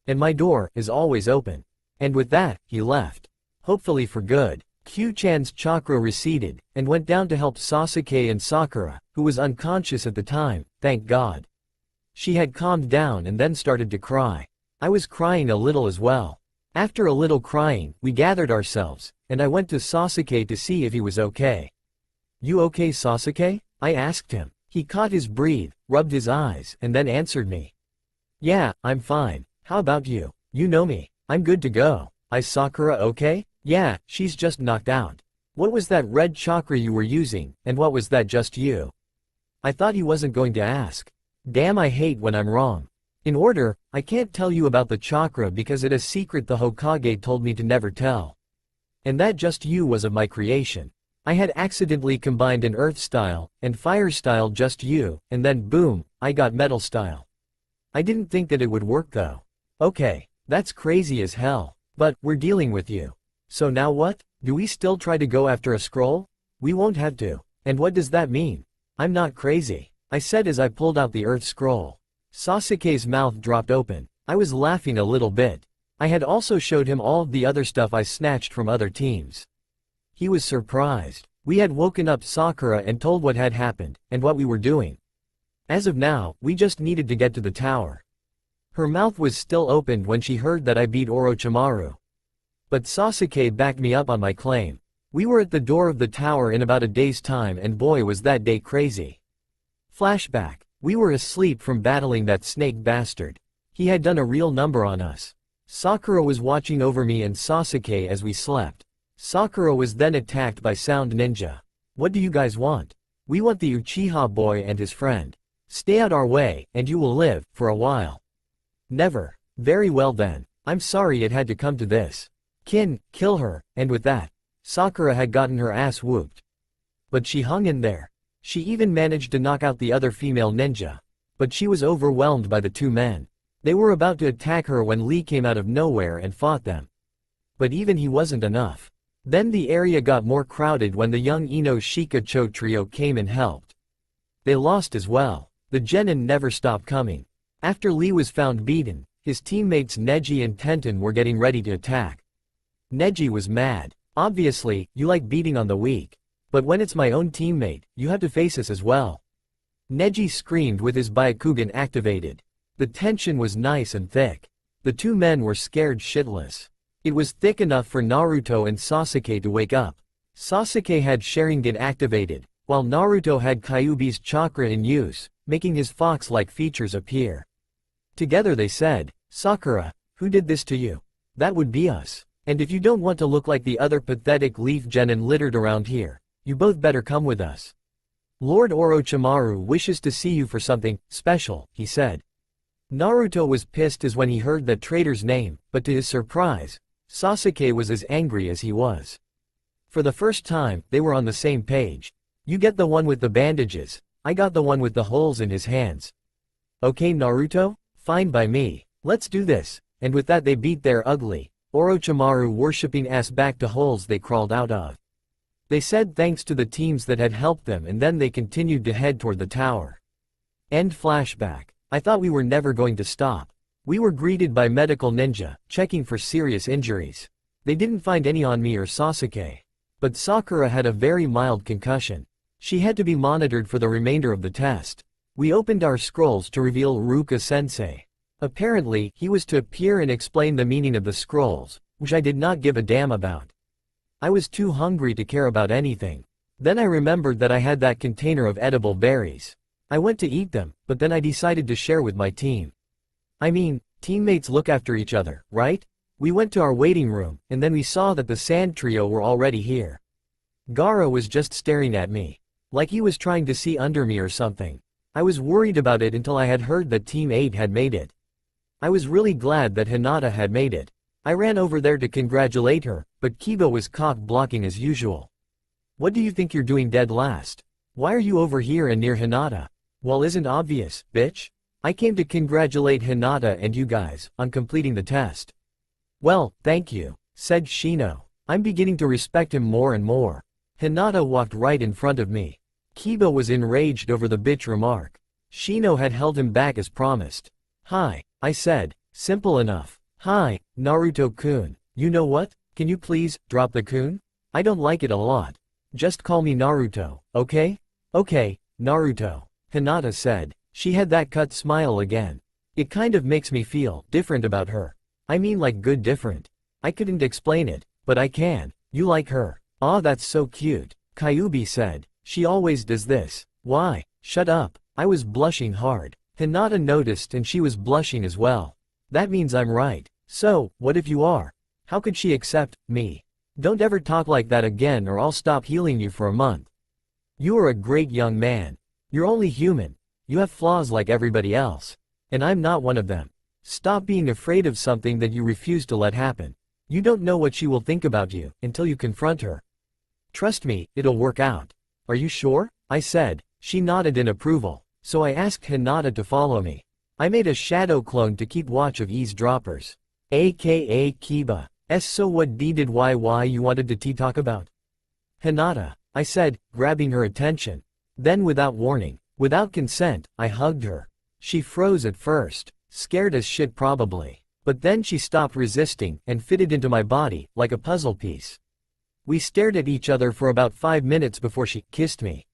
And my door is always open. And with that, he left. Hopefully for good. Q-chan's chakra receded, and went down to help Sasuke and Sakura, who was unconscious at the time, thank God. She had calmed down and then started to cry. I was crying a little as well. After a little crying, we gathered ourselves, and I went to Sasuke to see if he was okay. "You okay, Sasuke?" I asked him. He caught his breath, rubbed his eyes, and then answered me. "Yeah, I'm fine. How about you? You know me. I'm good to go." "Is Sakura okay?" "Yeah, she's just knocked out." "What was that red chakra you were using, and what was that just you?" I thought he wasn't going to ask. Damn, I hate when I'm wrong. In order, I can't tell you about the chakra because it is a secret the Hokage told me to never tell. And that just you was of my creation. I had accidentally combined an earth style, and fire style just you, and then boom, I got metal style. I didn't think that it would work though. Okay, that's crazy as hell. But, we're dealing with you. So now what? Do we still try to go after a scroll? We won't have to. And what does that mean? I'm not crazy, I said as I pulled out the earth scroll. Sasuke's mouth dropped open. I was laughing a little bit. I had also showed him all of the other stuff I snatched from other teams. He was surprised. We had woken up Sakura and told what had happened, and what we were doing. As of now, we just needed to get to the tower. Her mouth was still opened when she heard that I beat Orochimaru. But Sasuke backed me up on my claim. We were at the door of the tower in about a day's time, and boy was that day crazy. Flashback. We were asleep from battling that snake bastard. He had done a real number on us. Sakura was watching over me and Sasuke as we slept. Sakura was then attacked by Sound Ninja. What do you guys want? We want the Uchiha boy and his friend. Stay out our way, and you will live, for a while. Never. Very well then. I'm sorry it had to come to this. Kill her, and with that, Sakura had gotten her ass whooped. But she hung in there. She even managed to knock out the other female ninja. But she was overwhelmed by the two men. They were about to attack her when Lee came out of nowhere and fought them. But even he wasn't enough. Then the area got more crowded when the young Ino Shikacho trio came and helped. They lost as well. The genin never stopped coming. After Lee was found beaten, his teammates Neji and Tenten were getting ready to attack. Neji was mad. Obviously, you like beating on the weak. But when it's my own teammate, you have to face us as well. Neji screamed with his Byakugan activated. The tension was nice and thick. The two men were scared shitless. It was thick enough for Naruto and Sasuke to wake up. Sasuke had Sharingan activated, while Naruto had Kyuubi's chakra in use, making his fox-like features appear. Together they said, Sakura, who did this to you? That would be us. And if you don't want to look like the other pathetic leaf genin littered around here, you both better come with us. Lord Orochimaru wishes to see you for something special, he said. Naruto was pissed as when he heard that traitor's name, but to his surprise, Sasuke was as angry as he was. For the first time, they were on the same page. You get the one with the bandages, I got the one with the holes in his hands. Okay Naruto? Fine by me. Let's do this. And with that they beat their ugly, Orochimaru worshipping ass back to holes they crawled out of. They said thanks to the teams that had helped them and then they continued to head toward the tower. End flashback. I thought we were never going to stop. We were greeted by medical ninja, checking for serious injuries. They didn't find any on me or Sasuke. But Sakura had a very mild concussion. She had to be monitored for the remainder of the test. We opened our scrolls to reveal Ruka-sensei. Apparently, he was to appear and explain the meaning of the scrolls, which I did not give a damn about. I was too hungry to care about anything. Then I remembered that I had that container of edible berries. I went to eat them, but then I decided to share with my team. I mean, teammates look after each other, right? We went to our waiting room, and then we saw that the sand trio were already here. Gaara was just staring at me. Like he was trying to see under me or something. I was worried about it until I had heard that Team 8 had made it. I was really glad that Hinata had made it. I ran over there to congratulate her, but Kiba was cock-blocking as usual. What do you think you're doing dead last? Why are you over here and near Hinata? Well, isn't obvious, bitch? I came to congratulate Hinata and you guys, on completing the test. Well, thank you, said Shino. I'm beginning to respect him more and more. Hinata walked right in front of me. Kiba was enraged over the bitch remark. Shino had held him back as promised. Hi, I said, simple enough. Hi, Naruto-kun, you know what? Can you please, drop the kun? I don't like it a lot. Just call me Naruto, okay? Okay, Naruto, Hinata said. She had that cut smile again. It kind of makes me feel different about her. I mean like good different. I couldn't explain it, but I can. You like her. Aw, that's so cute, Kyuubi said. She always does this. Why? Shut up. I was blushing hard. Hinata noticed and she was blushing as well. That means I'm right. So, what if you are? How could she accept me? Don't ever talk like that again or I'll stop healing you for a month. You are a great young man. You're only human. You have flaws like everybody else. And I'm not one of them. Stop being afraid of something that you refuse to let happen. You don't know what she will think about you until you confront her. Trust me, it'll work out. Are you sure? I said. She nodded in approval. So I asked Hinata to follow me. I made a shadow clone to keep watch of eavesdroppers. AKA Kiba. So what did why you wanted to talk about? Hinata, I said, grabbing her attention. Then without warning, without consent, I hugged her. She froze at first, scared as shit probably. But then she stopped resisting and fitted into my body, like a puzzle piece. We stared at each other for about 5 minutes before she kissed me.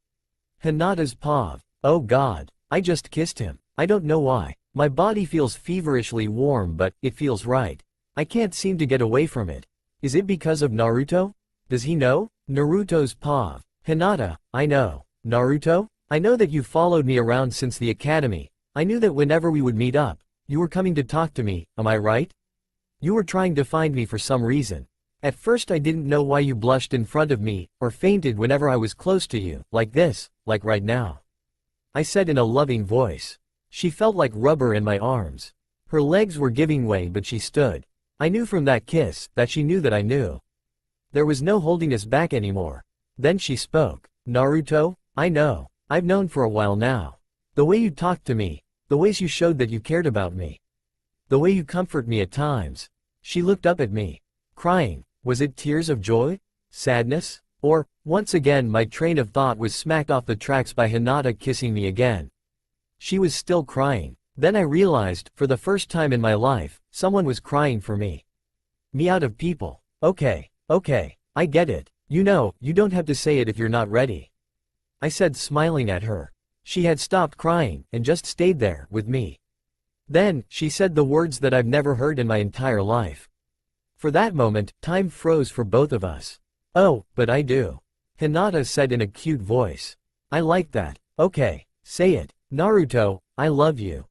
Hinata's pav. Oh god, I just kissed him. I don't know why. My body feels feverishly warm but it feels right. I can't seem to get away from it. Is it because of Naruto? Does he know? Naruto's pav. Hinata, I know. Naruto? I know that you followed me around since the academy. I knew that whenever we would meet up, you were coming to talk to me, am I right? You were trying to find me for some reason. At first I didn't know why you blushed in front of me, or fainted whenever I was close to you, like this, like right now. I said in a loving voice. She felt like rubber in my arms. Her legs were giving way but she stood. I knew from that kiss, that she knew that I knew. There was no holding us back anymore. Then she spoke. Naruto, I know. I've known for a while now. The way you talked to me. The ways you showed that you cared about me. The way you comfort me at times. She looked up at me. Crying. Was it tears of joy? Sadness? Or, once again my train of thought was smacked off the tracks by Hinata kissing me again. She was still crying. Then I realized, for the first time in my life, someone was crying for me. Me out of people. Okay, I get it. You know, you don't have to say it if you're not ready. I said, smiling at her. She had stopped crying, and just stayed there, with me. Then, she said the words that I've never heard in my entire life. For that moment, time froze for both of us. Oh, but I do. Hinata said in a cute voice. I like that. Okay, say it. Naruto, I love you.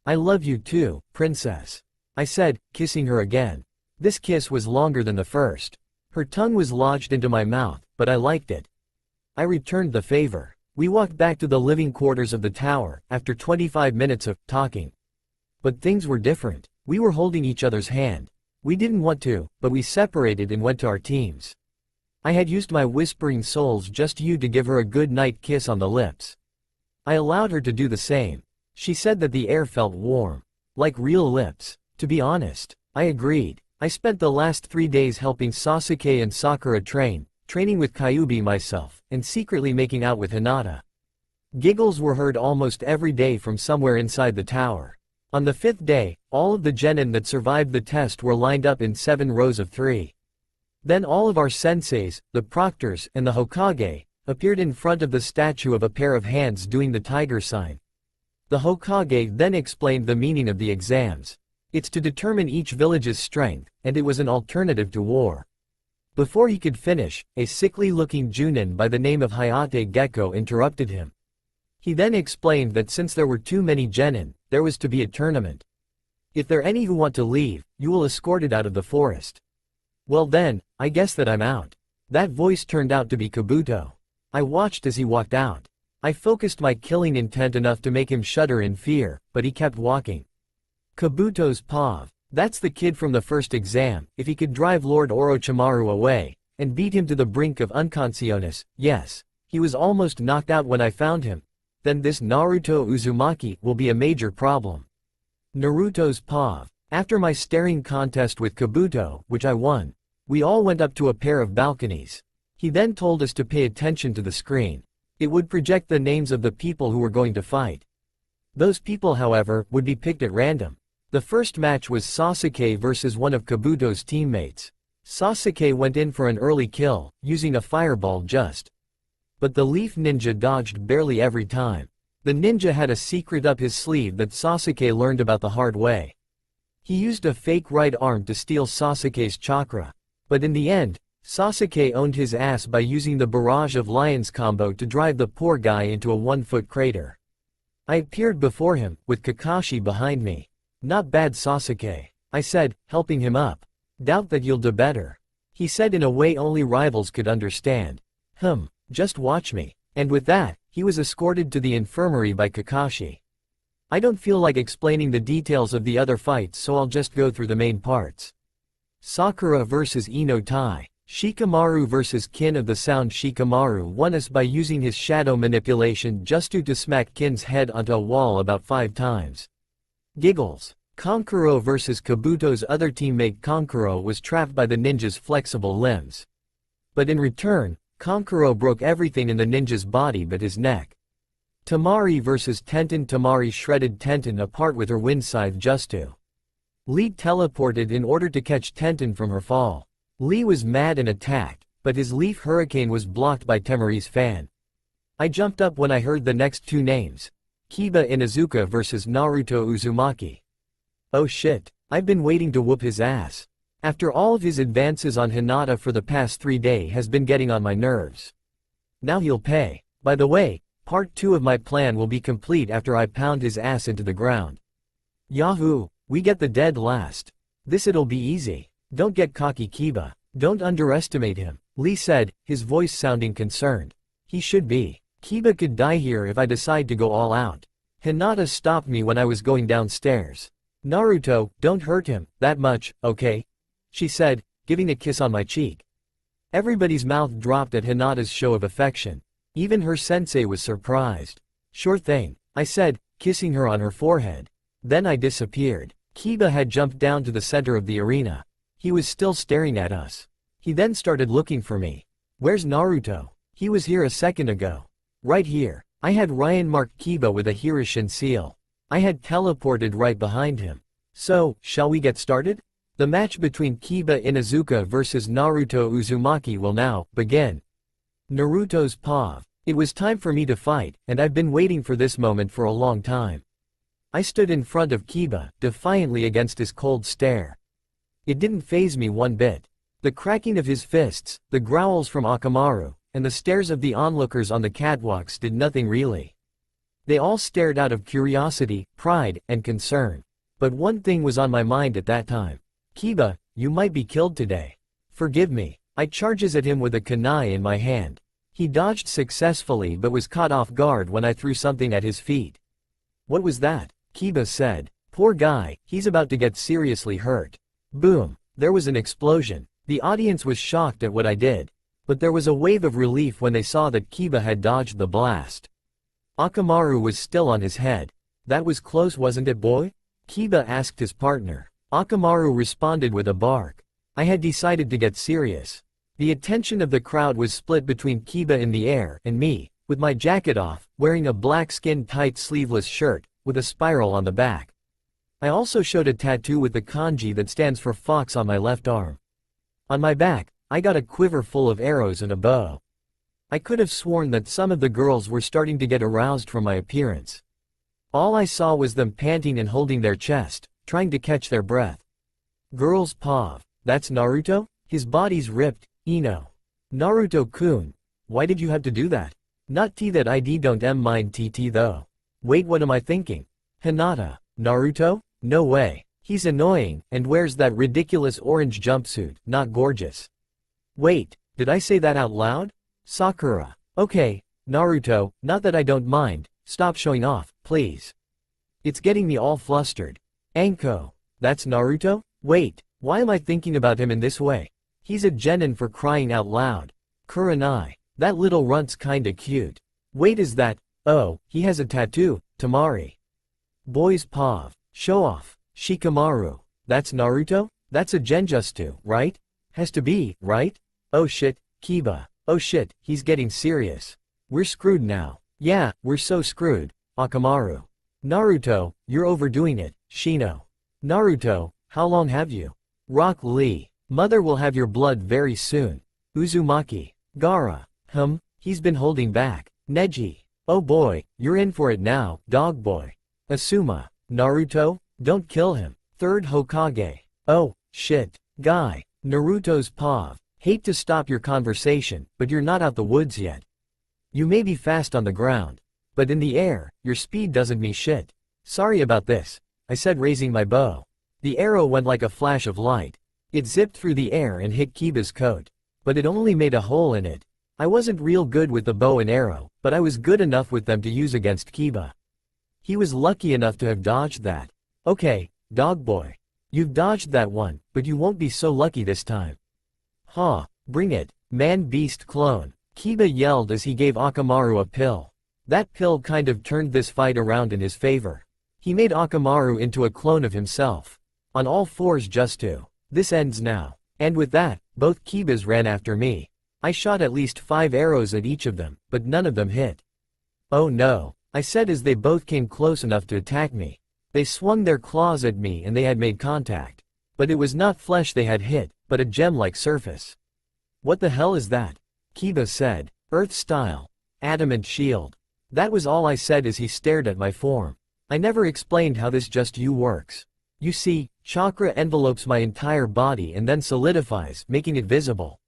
I love you too, princess. I said, kissing her again. This kiss was longer than the first. Her tongue was lodged into my mouth, but I liked it. I returned the favor. We walked back to the living quarters of the tower, after 25 minutes of talking. But things were different. We were holding each other's hand. We didn't want to, but we separated and went to our teams. I had used my whispering souls just you to give her a good night kiss on the lips. I allowed her to do the same. She said that the air felt warm. Like real lips. To be honest, I agreed. I spent the last 3 days helping Sasuke and Sakura training with Kyuubi myself, and secretly making out with Hinata. Giggles were heard almost every day from somewhere inside the tower. On the 5th day, all of the genin that survived the test were lined up in 7 rows of 3. Then all of our senseis, the proctors, and the Hokage, appeared in front of the statue of a pair of hands doing the tiger sign. The Hokage then explained the meaning of the exams. It's to determine each village's strength, and it was an alternative to war. Before he could finish, a sickly-looking Junin by the name of Hayate Gecko interrupted him. He then explained that since there were too many genin, there was to be a tournament. If there are any who want to leave, you will escort it out of the forest. Well then, I guess that I'm out. That voice turned out to be Kabuto. I watched as he walked out. I focused my killing intent enough to make him shudder in fear, but he kept walking. Kabuto's Pav. That's the kid from the first exam. If he could drive Lord Orochimaru away, and beat him to the brink of unconsciousness, yes. He was almost knocked out when I found him. Then this Naruto Uzumaki will be a major problem. Naruto's Pav. After my staring contest with Kabuto, which I won, we all went up to a pair of balconies. He then told us to pay attention to the screen. It would project the names of the people who were going to fight. Those people, however, would be picked at random. The first match was Sasuke versus one of Kabuto's teammates. Sasuke went in for an early kill, using a fireball just. But the Leaf Ninja dodged barely every time. The ninja had a secret up his sleeve that Sasuke learned about the hard way. He used a fake right arm to steal Sasuke's chakra. But in the end, Sasuke owned his ass by using the Barrage of Lions combo to drive the poor guy into a 1-foot crater. I appeared before him, with Kakashi behind me. Not bad, Sasuke, I said, helping him up. Doubt that you'll do better. He said in a way only rivals could understand. Just watch me. And with that, he was escorted to the infirmary by Kakashi. I don't feel like explaining the details of the other fights, so I'll just go through the main parts. Sakura vs Ino Tai. Shikamaru vs Kin of the Sound. Shikamaru won us by using his shadow manipulation just to smack Kin's head onto a wall about 5 times. Giggles. Kankuro vs Kabuto's other teammate. Kankuro was trapped by the ninja's flexible limbs. But in return, Kankuro broke everything in the ninja's body but his neck. Temari vs Tenten. Temari shredded Tenten apart with her wind scythe just to. Lee teleported in order to catch Tenten from her fall. Lee was mad and attacked, but his leaf hurricane was blocked by Temari's fan. I jumped up when I heard the next 2 names. Kiba Inuzuka vs Naruto Uzumaki. Oh shit, I've been waiting to whoop his ass. After all of his advances on Hinata for the past 3 days has been getting on my nerves. Now he'll pay. By the way, part 2 of my plan will be complete after I pound his ass into the ground. Yahoo! We get the dead last. This'll be easy. Don't get cocky, Kiba. Don't underestimate him, Lee said, his voice sounding concerned. He should be. Kiba could die here if I decide to go all out. Hinata stopped me when I was going downstairs. Naruto, don't hurt him that much, okay? She said, giving a kiss on my cheek. Everybody's mouth dropped at Hinata's show of affection. Even her sensei was surprised. Sure thing, I said, kissing her on her forehead. Then I disappeared. Kiba had jumped down to the center of the arena. He was still staring at us. He then started looking for me. Where's Naruto? He was here a second ago. Right here. I had Ryan mark Kiba with a Hirishin seal. I had teleported right behind him. So, shall we get started? The match between Kiba Inuzuka versus Naruto Uzumaki will now begin. Naruto's paw. It was time for me to fight, and I've been waiting for this moment for a long time. I stood in front of Kiba, defiantly against his cold stare. It didn't faze me one bit. The cracking of his fists, the growls from Akamaru, and the stares of the onlookers on the catwalks did nothing really. They all stared out of curiosity, pride, and concern. But one thing was on my mind at that time. Kiba, you might be killed today. Forgive me. I charges at him with a kunai in my hand. He dodged successfully but was caught off guard when I threw something at his feet. What was that? Kiba said. Poor guy, he's about to get seriously hurt. Boom. There was an explosion. The audience was shocked at what I did. But there was a wave of relief when they saw that Kiba had dodged the blast. Akamaru was still on his head. That was close, wasn't it, boy? Kiba asked his partner. Akamaru responded with a bark. I had decided to get serious. The attention of the crowd was split between Kiba in the air and me, with my jacket off, wearing a black skin-tight sleeveless shirt, with a spiral on the back. I also showed a tattoo with the kanji that stands for fox on my left arm. On my back, I got a quiver full of arrows and a bow. I could have sworn that some of the girls were starting to get aroused from my appearance. All I saw was them panting and holding their chest, trying to catch their breath. Girls pav. That's Naruto? His body's ripped, Ino. Naruto-kun. Why did you have to do that? Not T that ID don't mind TT though. Wait, what am I thinking? Hinata. Naruto? No way. He's annoying, and wears that ridiculous orange jumpsuit, not gorgeous. Wait, did I say that out loud? Sakura. Okay, Naruto, not that I don't mind, stop showing off, please. It's getting me all flustered. Anko. That's Naruto? Wait, why am I thinking about him in this way? He's a genin for crying out loud. Kurenai. That little runt's kinda cute. Wait, is that? Oh, he has a tattoo, Tamari. Boys pav. Show off. Shikamaru. That's Naruto? That's a genjutsu, right? Has to be, right? Oh shit, Kiba. Oh shit, he's getting serious. We're screwed now. Yeah, we're so screwed. Akamaru. Naruto, you're overdoing it, Shino. Naruto, how long have you? Rock Lee. Mother will have your blood very soon. Uzumaki. Gaara. He's been holding back. Neji. Oh boy, you're in for it now, dog boy. Asuma. Naruto, don't kill him. Third Hokage. Oh, shit. Guy. Naruto's pav. Hate to stop your conversation, but you're not out the woods yet. You may be fast on the ground, but in the air, your speed doesn't mean shit. Sorry about this, I said, raising my bow. The arrow went like a flash of light. It zipped through the air and hit Kiba's coat, but it only made a hole in it. I wasn't real good with the bow and arrow, but I was good enough with them to use against Kiba. He was lucky enough to have dodged that. Okay, dog boy. You've dodged that one, but you won't be so lucky this time. Huh, bring it, man-beast clone. Kiba yelled as he gave Akamaru a pill. That pill kind of turned this fight around in his favor. He made Akamaru into a clone of himself. On all fours just to. This ends now. And with that, both Kibas ran after me. I shot at least 5 arrows at each of them, but none of them hit. Oh no, I said as they both came close enough to attack me. They swung their claws at me and they had made contact. But it was not flesh they had hit, but a gem-like surface. What the hell is that? Kiba said. Earth style. Adamant shield. That was all I said as he stared at my form. I never explained how this just you works. You see, chakra envelopes my entire body and then solidifies, making it visible.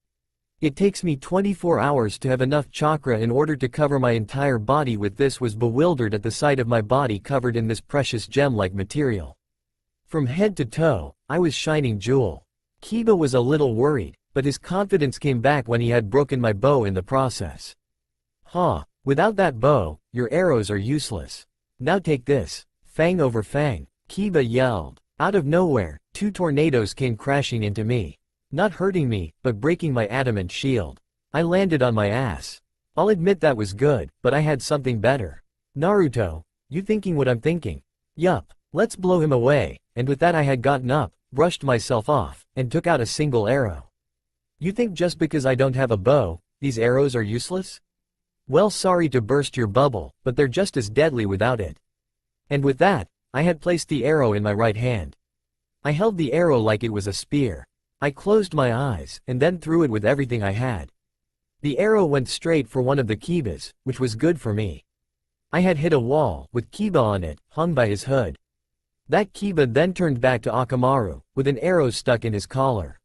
It takes me 24 hours to have enough chakra in order to cover my entire body with this. Was bewildered at the sight of my body covered in this precious gem-like material. From head to toe, I was shining jewel. Kiba was a little worried, but his confidence came back when he had broken my bow in the process. "Huh, without that bow, your arrows are useless. Now take this." Fang over fang, Kiba yelled. Out of nowhere, 2 tornadoes came crashing into me. Not hurting me, but breaking my adamant shield. I landed on my ass. I'll admit that was good, but I had something better. "Naruto, you thinking what I'm thinking? Yup, let's blow him away." And with that I had gotten up, brushed myself off, and took out a single arrow. "You think just because I don't have a bow, these arrows are useless? Well, sorry to burst your bubble, but they're just as deadly without it." And with that, I had placed the arrow in my right hand. I held the arrow like it was a spear. I closed my eyes, and then threw it with everything I had. The arrow went straight for one of the Kibas, which was good for me. I had hit a wall, with Kiba on it, hung by his hood. That Kiba then turned back to Akamaru, with an arrow stuck in his collar.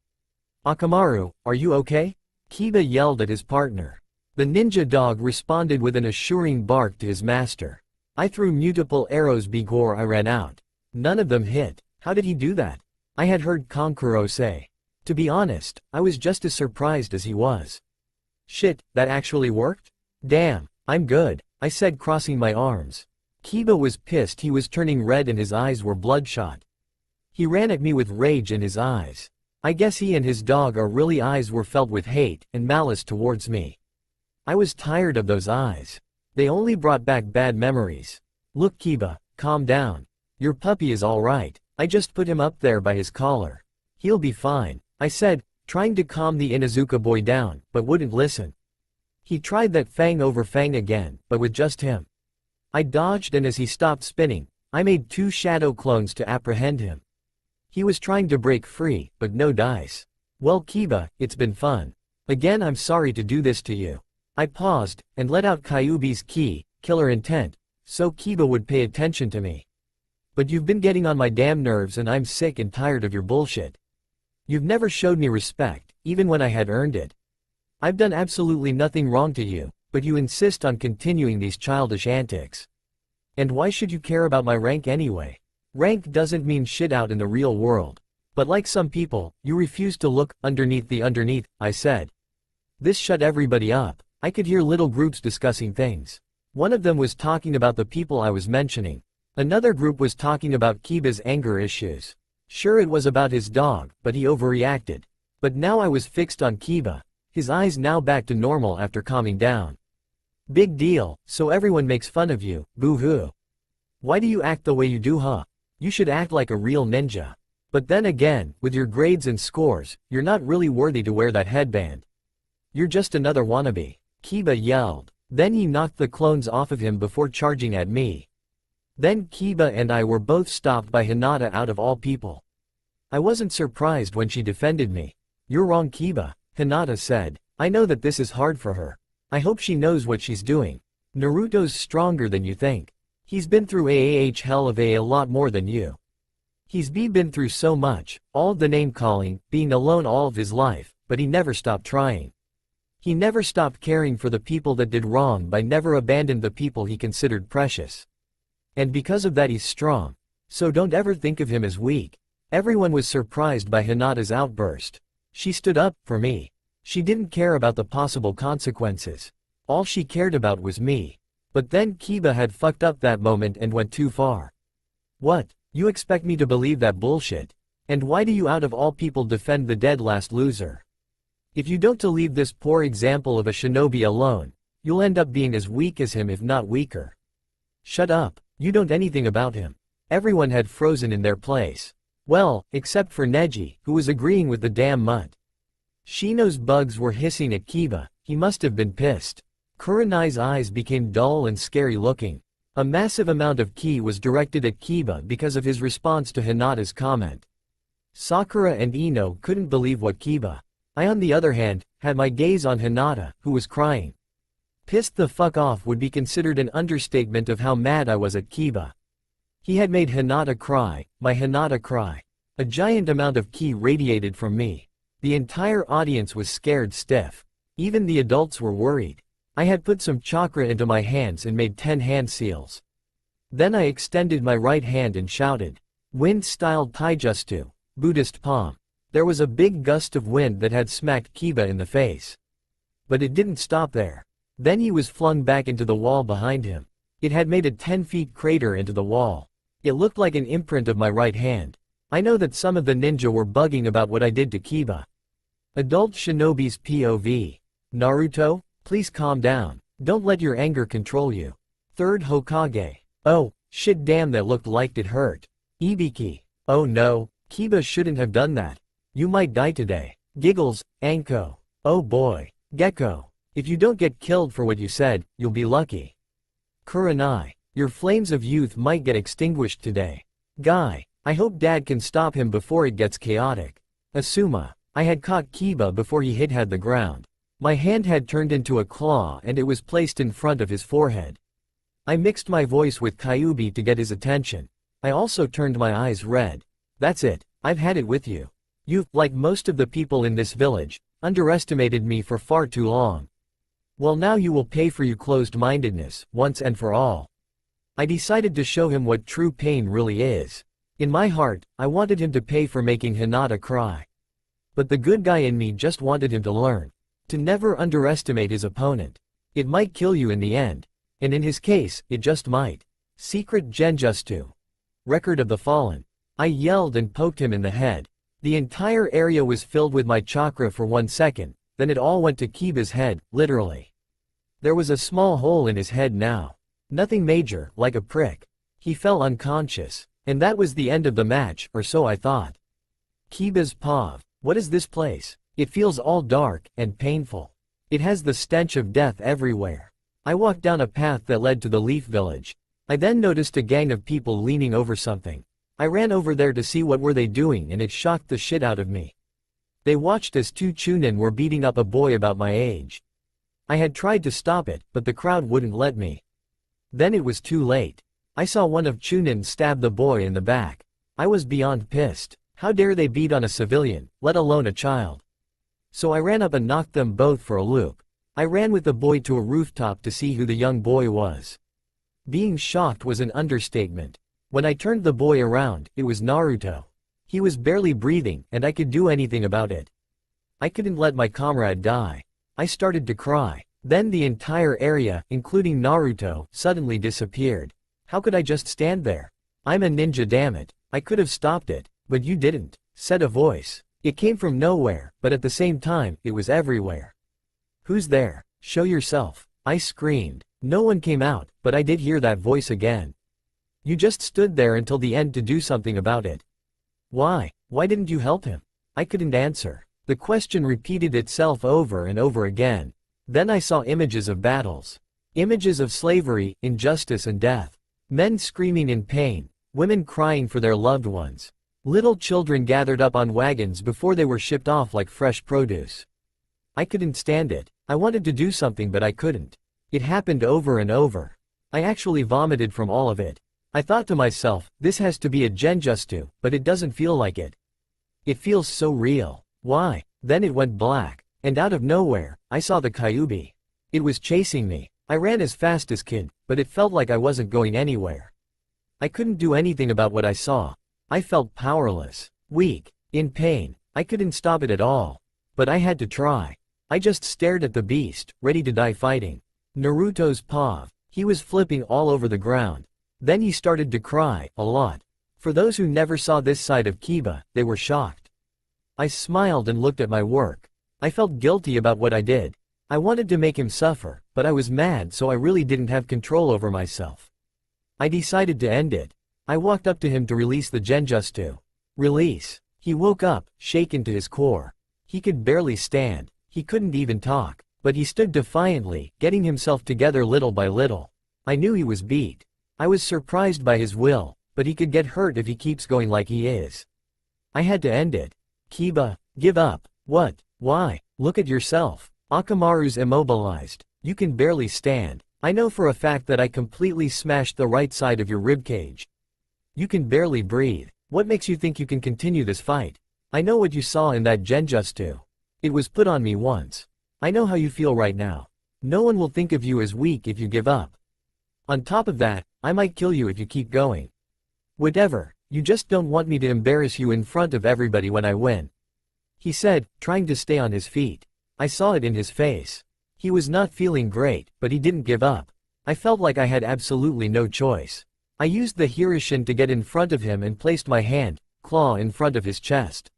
"Akamaru, are you okay?" Kiba yelled at his partner. The ninja dog responded with an assuring bark to his master. I threw multiple arrows before I ran out. None of them hit. How did he do that? I had heard Kankuro say. To be honest, I was just as surprised as he was. "Shit, that actually worked? Damn, I'm good," I said, crossing my arms. Kiba was pissed. He was turning red and his eyes were bloodshot. He ran at me with rage in his eyes. I guess he and his dog are really eyes were filled with hate and malice towards me. I was tired of those eyes. They only brought back bad memories. "Look, Kiba, calm down. Your puppy is all right. I just put him up there by his collar. He'll be fine," I said, trying to calm the Inuzuka boy down, but wouldn't listen. He tried that fang over fang again, but with just him. I dodged, and as he stopped spinning, I made 2 shadow clones to apprehend him. He was trying to break free, but no dice. "Well, Kiba, it's been fun. Again, I'm sorry to do this to you." I paused, and let out Kyuubi's key, killer intent, so Kiba would pay attention to me. "But you've been getting on my damn nerves, and I'm sick and tired of your bullshit. You've never showed me respect, even when I had earned it. I've done absolutely nothing wrong to you, but you insist on continuing these childish antics. And why should you care about my rank anyway? Rank doesn't mean shit out in the real world. But like some people, you refuse to look underneath the underneath," I said. This shut everybody up. I could hear little groups discussing things. One of them was talking about the people I was mentioning. Another group was talking about Kiba's anger issues. Sure, it was about his dog, but he overreacted. But now I was fixed on Kiba, his eyes now back to normal after calming down. "Big deal, so everyone makes fun of you, boo-hoo. Why do you act the way you do, huh? You should act like a real ninja. But then again, with your grades and scores, you're not really worthy to wear that headband. You're just another wannabe," Kiba yelled. Then he knocked the clones off of him before charging at me. Then Kiba and I were both stopped by Hinata, out of all people. I wasn't surprised when she defended me. "You're wrong, Kiba," Hinata said. "I know that this is hard for her. I hope she knows what she's doing. Naruto's stronger than you think. He's been through hell of a lot more than you. He's been through so much, all of the name-calling, being alone all of his life, but he never stopped trying. He never stopped caring for the people that did wrong, by never abandoned the people he considered precious. And because of that he's strong. So don't ever think of him as weak." Everyone was surprised by Hinata's outburst. She stood up for me. She didn't care about the possible consequences. All she cared about was me. But then Kiba had fucked up that moment and went too far. "What? You expect me to believe that bullshit? And why do you out of all people defend the dead last loser? If you don't, to leave this poor example of a shinobi alone, you'll end up being as weak as him, if not weaker." "Shut up, you don't anything about him." Everyone had frozen in their place. Well, except for Neji, who was agreeing with the damn mutt. Shino's bugs were hissing at Kiba. He must have been pissed. Kurenai's eyes became dull and scary looking. A massive amount of ki was directed at Kiba because of his response to Hinata's comment. Sakura and Ino couldn't believe what Kiba. I, on the other hand, had my gaze on Hinata, who was crying. Pissed the fuck off would be considered an understatement of how mad I was at Kiba. He had made Hinata cry, my Hinata cry. A giant amount of ki radiated from me. The entire audience was scared stiff. Even the adults were worried. I had put some chakra into my hands and made 10 hand seals. Then I extended my right hand and shouted, Wind-styled taijutsu, Buddhist palm. There was a big gust of wind that had smacked Kiba in the face. But it didn't stop there. Then he was flung back into the wall behind him. It had made a 10-feet crater into the wall. It looked like an imprint of my right hand. I know that some of the ninja were bugging about what I did to Kiba. Adult Shinobi's POV. Naruto, please calm down. Don't let your anger control you. Third Hokage. Oh, shit, damn, that looked like it hurt. Ibiki. Oh no, Kiba shouldn't have done that. You might die today. Giggles, Anko. Oh boy. Gecko. If you don't get killed for what you said, you'll be lucky. Kurenai. Your flames of youth might get extinguished today. Guy. I hope dad can stop him before it gets chaotic. Asuma. I had caught Kiba before he hit the ground. My hand had turned into a claw and it was placed in front of his forehead. I mixed my voice with Kyuubi to get his attention. I also turned my eyes red. That's it, I've had it with you. You've, like most of the people in this village, underestimated me for far too long. Well, now you will pay for your closed-mindedness, once and for all. I decided to show him what true pain really is. In my heart, I wanted him to pay for making Hinata cry. But the good guy in me just wanted him to learn. To never underestimate his opponent. It might kill you in the end. And in his case, it just might. Secret Genjutsu. Record of the Fallen. I yelled and poked him in the head. The entire area was filled with my chakra for 1 second, then it all went to Kiba's head, literally. There was a small hole in his head now. Nothing major, like a prick. He fell unconscious. And that was the end of the match, or so I thought. Kiba's POV. What is this place? It feels all dark and painful. It has the stench of death everywhere. I walked down a path that led to the Leaf Village. I then noticed a gang of people leaning over something. I ran over there to see what were they doing and it shocked the shit out of me. They watched as 2 Chunin were beating up a boy about my age. I had tried to stop it, but the crowd wouldn't let me. Then it was too late. I saw one of Chunin stab the boy in the back. I was beyond pissed. How dare they beat on a civilian, let alone a child? So I ran up and knocked them both for a loop. I ran with the boy to a rooftop to see who the young boy was. Being shocked was an understatement. When I turned the boy around, it was Naruto. He was barely breathing, and I could do anything about it. I couldn't let my comrade die. I started to cry. Then the entire area, including Naruto, suddenly disappeared. How could I just stand there? I'm a ninja, damn it. I could have stopped it, but you didn't, said a voice. It came from nowhere, but at the same time, it was everywhere. Who's there? Show yourself. I screamed. No one came out, but I did hear that voice again. You just stood there until the end to do something about it. Why? Why didn't you help him? I couldn't answer. The question repeated itself over and over again. Then I saw images of battles. Images of slavery, injustice and death. Men screaming in pain, women crying for their loved ones. Little children gathered up on wagons before they were shipped off like fresh produce. I couldn't stand it. I wanted to do something but I couldn't. It happened over and over. I actually vomited from all of it. I thought to myself, this has to be a genjutsu, but it doesn't feel like it. It feels so real. Why? Then it went black. And out of nowhere, I saw the Kyuubi. It was chasing me. I ran as fast as could, but it felt like I wasn't going anywhere. I couldn't do anything about what I saw. I felt powerless, weak, in pain. I couldn't stop it at all. But I had to try. I just stared at the beast, ready to die fighting. Naruto's POV. He was flipping all over the ground. Then he started to cry, a lot. For those who never saw this side of Kiba, they were shocked. I smiled and looked at my work. I felt guilty about what I did. I wanted to make him suffer, but I was mad, so I really didn't have control over myself. I decided to end it. I walked up to him to release the genjutsu. Release. He woke up, shaken to his core. He could barely stand. He couldn't even talk. But he stood defiantly, getting himself together little by little. I knew he was beat. I was surprised by his will, but he could get hurt if he keeps going like he is. I had to end it. Kiba, give up. What? Why? Look at yourself. Akamaru's immobilized. You can barely stand. I know for a fact that I completely smashed the right side of your ribcage. You can barely breathe. What makes you think you can continue this fight? I know what you saw in that genjutsu. It was put on me once. I know how you feel right now. No one will think of you as weak if you give up. On top of that, I might kill you if you keep going. Whatever, You just don't want me to embarrass you in front of everybody when I win," he said, trying to stay on his feet. I saw it in his face. He was not feeling great, but he didn't give up. I felt like I had absolutely no choice. I used the Hirishin to get in front of him and placed my hand, claw in front of his chest.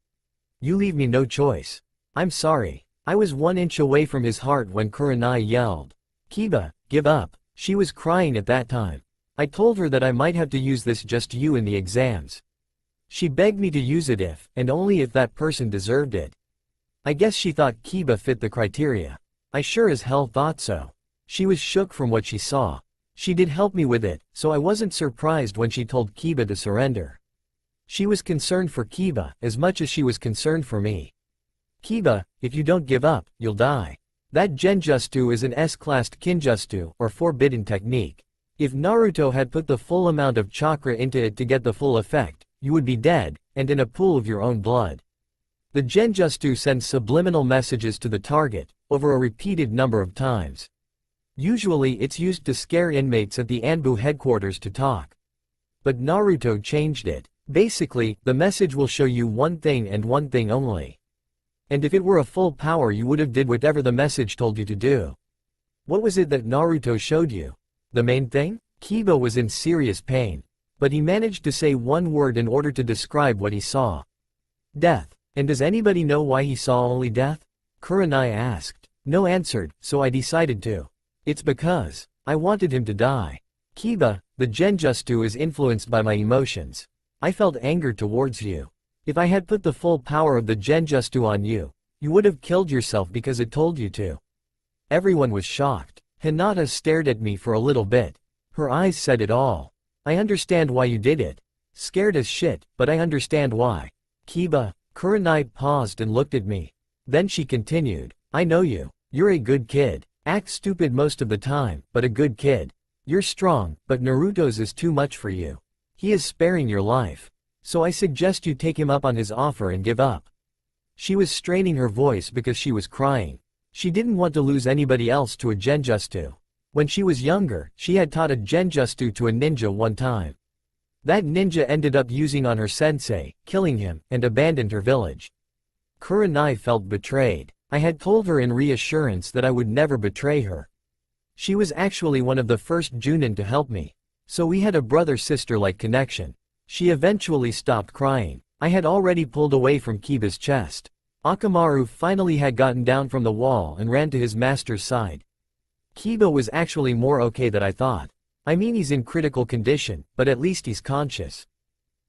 "You leave me no choice. I'm sorry." I was 1 inch away from his heart when Kurenai yelled, "Kiba, give up." She was crying at that time. I told her that I might have to use this just you in the exams. She begged me to use it if, and only if that person deserved it. I guess she thought Kiba fit the criteria. I sure as hell thought so. She was shook from what she saw. She did help me with it, so I wasn't surprised when she told Kiba to surrender. She was concerned for Kiba as much as she was concerned for me. "Kiba, if you don't give up, you'll die. That Genjutsu is an S-classed Kinjutsu, or forbidden technique. If Naruto had put the full amount of chakra into it to get the full effect, you would be dead, and in a pool of your own blood. The Genjutsu sends subliminal messages to the target, over a repeated number of times. Usually it's used to scare inmates at the Anbu headquarters to talk. But Naruto changed it. Basically, the message will show you one thing and one thing only. And if it were a full power you would have did whatever the message told you to do. What was it that Naruto showed you? The main thing? Kiba was in serious pain. But he managed to say one word in order to describe what he saw. Death. And does anybody know why he saw only death? Kurenai asked. No answered, so I decided to. It's because I wanted him to die. Kiba, the Genjutsu is influenced by my emotions. I felt anger towards you. If I had put the full power of the Genjutsu on you, you would have killed yourself because it told you to. Everyone was shocked. Hinata stared at me for a little bit. Her eyes said it all. I understand why you did it. Scared as shit, but I understand why. Kiba, Kurenai paused and looked at me. Then she continued. I know you. You're a good kid. Act stupid most of the time, but a good kid. You're strong, but Naruto's is too much for you. He is sparing your life. So I suggest you take him up on his offer and give up. She was straining her voice because she was crying. She didn't want to lose anybody else to a Genjutsu. When she was younger, she had taught a Genjutsu to a ninja one time. That ninja ended up using on her sensei, killing him, and abandoned her village. Kurenai felt betrayed. I had told her in reassurance that I would never betray her. She was actually one of the first Junin to help me. So we had a brother-sister-like connection. She eventually stopped crying. I had already pulled away from Kiba's chest. Akamaru finally had gotten down from the wall and ran to his master's side. Kiba was actually more okay than I thought. I mean, he's in critical condition, but at least he's conscious.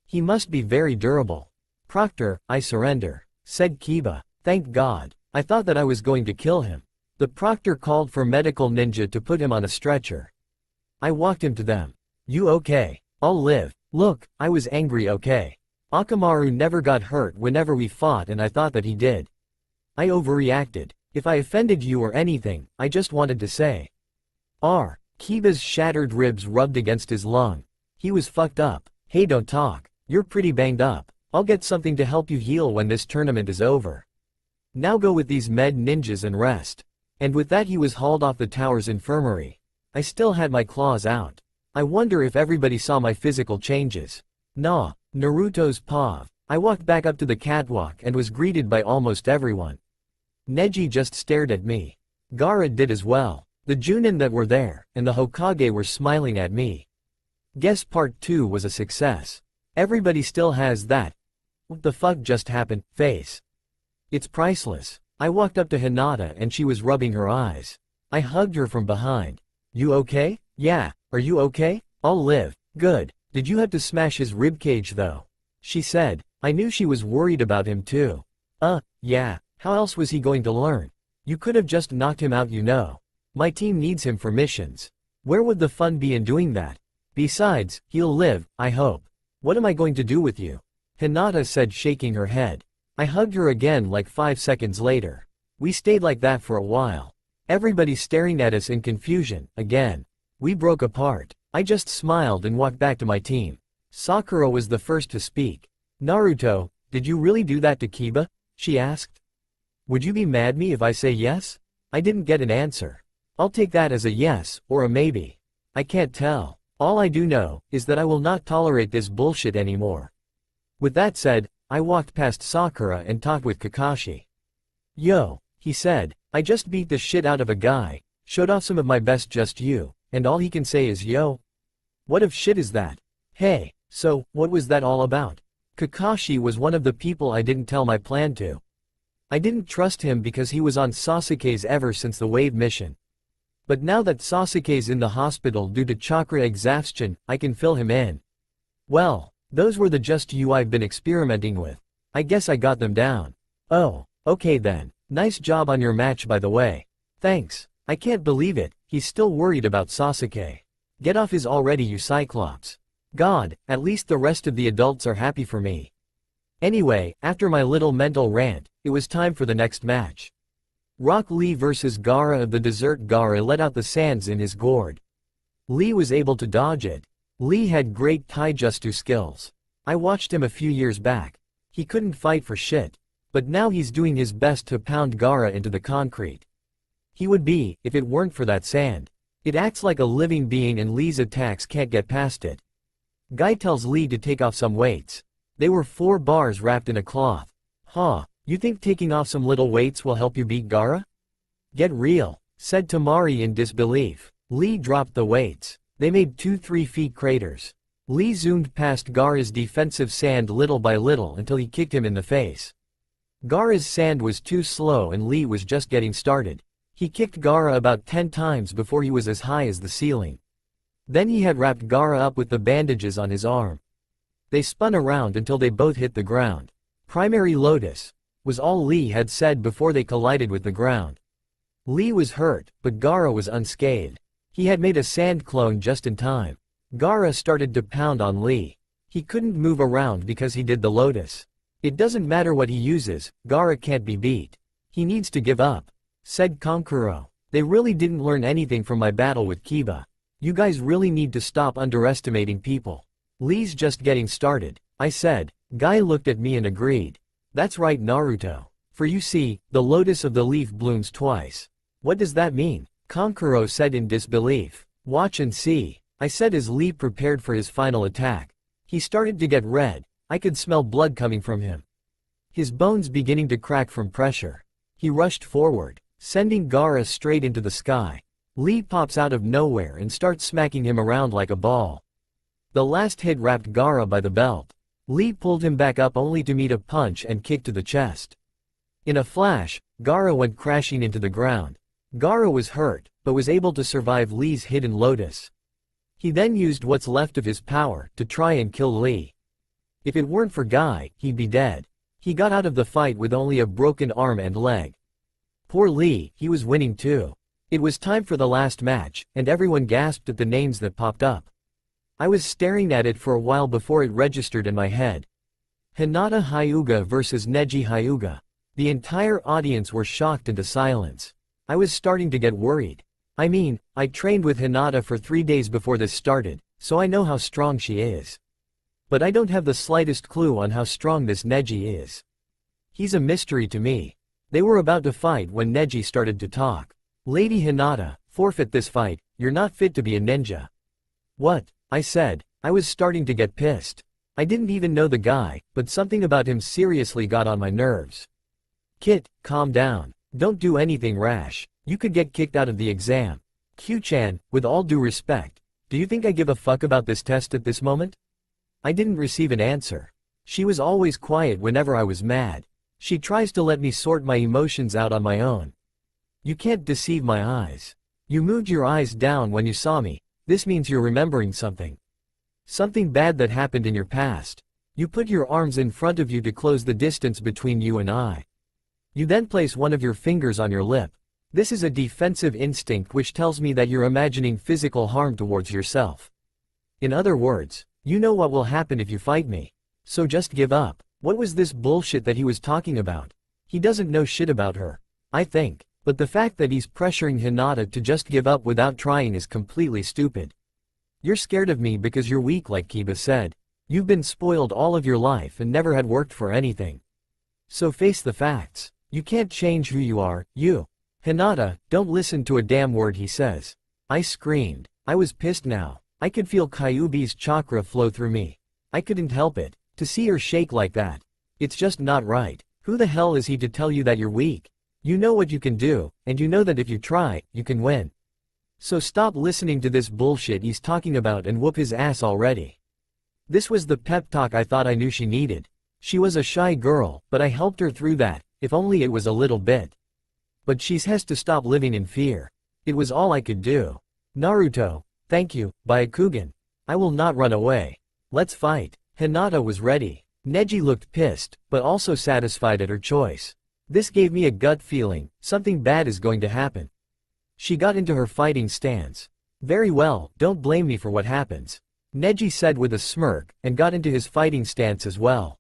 He must be very durable. Proctor, I surrender, said Kiba. Thank God. I thought that I was going to kill him. The proctor called for medical ninja to put him on a stretcher. I walked him to them. You okay? I'll live. Look, I was angry, okay? Akamaru never got hurt whenever we fought and I thought that he did. I overreacted. If I offended you or anything, I just wanted to say. Kiba's shattered ribs rubbed against his lung. He was fucked up. Hey, don't talk. You're pretty banged up. I'll get something to help you heal when this tournament is over. Now go with these med ninjas and rest. And with that he was hauled off the tower's infirmary. I still had my claws out. I wonder if everybody saw my physical changes. Nah, Naruto's pav. I walked back up to the catwalk and was greeted by almost everyone. Neji just stared at me. Gaara did as well. The Junin that were there, and the Hokage were smiling at me. Guess part 2 was a success. Everybody still has that "what the fuck just happened" face. It's priceless. I walked up to Hinata and she was rubbing her eyes. I hugged her from behind. You okay? Yeah. Are you okay? I'll live. Good. Did you have to smash his ribcage though? She said. I knew she was worried about him too. Yeah. How else was he going to learn? You could have just knocked him out, you know. My team needs him for missions. Where would the fun be in doing that? Besides, he'll live, I hope. What am I going to do with you? Hinata said, shaking her head. I hugged her again like 5 seconds later. We stayed like that for a while. Everybody staring at us in confusion, again. We broke apart. I just smiled and walked back to my team. Sakura was the first to speak. Naruto, did you really do that to Kiba? She asked. Would you be mad at me if I say yes? I didn't get an answer. I'll take that as a yes, or a maybe. I can't tell. All I do know is that I will not tolerate this bullshit anymore. With that said, I walked past Sakura and talked with Kakashi. Yo, he said, I just beat the shit out of a guy, showed off some of my best just you, and all he can say is yo? What of shit is that? Hey, so, what was that all about? Kakashi was one of the people I didn't tell my plan to. I didn't trust him because he was on Sasuke's ever since the wave mission. But now that Sasuke's in the hospital due to chakra exhaustion, I can fill him in. Well, those were the just you I've been experimenting with. I guess I got them down. Oh, okay then. Nice job on your match by the way. Thanks. I can't believe it, he's still worried about Sasuke. Get off his already you Cyclops. God, at least the rest of the adults are happy for me. Anyway, after my little mental rant, it was time for the next match. Rock Lee vs Gaara of the desert. Gaara let out the sands in his gourd. Lee was able to dodge it. Lee had great taijutsu skills. I watched him a few years back. He couldn't fight for shit. But now he's doing his best to pound Gaara into the concrete. He would be, if it weren't for that sand. It acts like a living being and Lee's attacks can't get past it. Guy tells Lee to take off some weights. They were 4 bars wrapped in a cloth. Huh, you think taking off some little weights will help you beat Gaara? Get real, said Tamari in disbelief. Lee dropped the weights. They made 2 3-feet craters. Lee zoomed past Gaara's defensive sand little by little until he kicked him in the face. Gaara's sand was too slow and Lee was just getting started. He kicked Gaara about 10 times before he was as high as the ceiling. Then he had wrapped Gaara up with the bandages on his arm. They spun around until they both hit the ground. Primary Lotus, was all Lee had said before they collided with the ground. Lee was hurt, but Gaara was unscathed. He had made a sand clone just in time. Gaara started to pound on Lee. He couldn't move around because he did the Lotus. It doesn't matter what he uses, Gaara can't be beat. He needs to give up, said Kankuro. They really didn't learn anything from my battle with Kiba. You guys really need to stop underestimating people. Lee's just getting started, I said. Guy looked at me and agreed. That's right Naruto. For you see, the lotus of the leaf blooms twice. What does that mean? Kankuro said in disbelief. Watch and see, I said as Lee prepared for his final attack. He started to get red. I could smell blood coming from him. His bones beginning to crack from pressure. He rushed forward, sending Gaara straight into the sky. Lee pops out of nowhere and starts smacking him around like a ball. The last hit wrapped Gaara by the belt. Lee pulled him back up only to meet a punch and kick to the chest. In a flash, Gaara went crashing into the ground. Gaara was hurt, but was able to survive Lee's hidden lotus. He then used what's left of his power to try and kill Lee. If it weren't for Guy, he'd be dead. He got out of the fight with only a broken arm and leg. Poor Lee, he was winning too. It was time for the last match, and everyone gasped at the names that popped up. I was staring at it for a while before it registered in my head. Hinata Hyuga vs Neji Hyuga. The entire audience were shocked into silence. I was starting to get worried. I mean, I trained with Hinata for 3 days before this started, so I know how strong she is. But I don't have the slightest clue on how strong this Neji is. He's a mystery to me. They were about to fight when Neji started to talk. Lady Hinata, forfeit this fight, you're not fit to be a ninja. What? I said. I was starting to get pissed. I didn't even know the guy, but something about him seriously got on my nerves. Kit, calm down. Don't do anything rash. You could get kicked out of the exam. Q-chan, with all due respect, do you think I give a fuck about this test at this moment? I didn't receive an answer. She was always quiet whenever I was mad. She tries to let me sort my emotions out on my own. You can't deceive my eyes. You moved your eyes down when you saw me. This means you're remembering something. Something bad that happened in your past. You put your arms in front of you to close the distance between you and I. You then place one of your fingers on your lip. This is a defensive instinct which tells me that you're imagining physical harm towards yourself. In other words, you know what will happen if you fight me. So just give up. What was this bullshit that he was talking about? He doesn't know shit about her, I think. But the fact that he's pressuring Hinata to just give up without trying is completely stupid. You're scared of me because you're weak like Kiba said. You've been spoiled all of your life and never had worked for anything. So face the facts. You can't change who you are, you. Hinata, don't listen to a damn word he says. I screamed. I was pissed now. I could feel Kyuubi's chakra flow through me. I couldn't help it. To see her shake like that. It's just not right. Who the hell is he to tell you that you're weak? You know what you can do, and you know that if you try, you can win. So stop listening to this bullshit he's talking about and whoop his ass already. This was the pep talk I thought I knew she needed. She was a shy girl, but I helped her through that, if only it was a little bit. But she has to stop living in fear. It was all I could do. Naruto, thank you, Byakugan. I will not run away. Let's fight. Hinata was ready. Neji looked pissed, but also satisfied at her choice. This gave me a gut feeling, something bad is going to happen. She got into her fighting stance. Very well, don't blame me for what happens. Neji said with a smirk, and got into his fighting stance as well.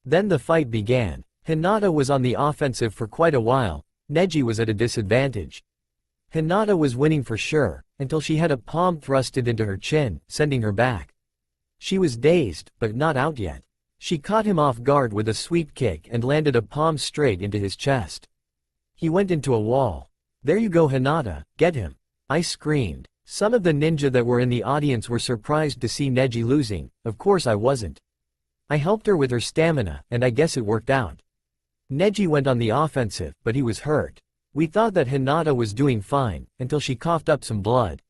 Then the fight began. Hinata was on the offensive for quite a while. Neji was at a disadvantage. Hinata was winning for sure, until she had a palm thrusted into her chin, sending her back. She was dazed, but not out yet. She caught him off guard with a sweep kick and landed a palm straight into his chest. He went into a wall. There you go Hinata, get him. I screamed. Some of the ninja that were in the audience were surprised to see Neji losing. Of course I wasn't. I helped her with her stamina, and I guess it worked out. Neji went on the offensive, but he was hurt. We thought that Hinata was doing fine, until she coughed up some blood.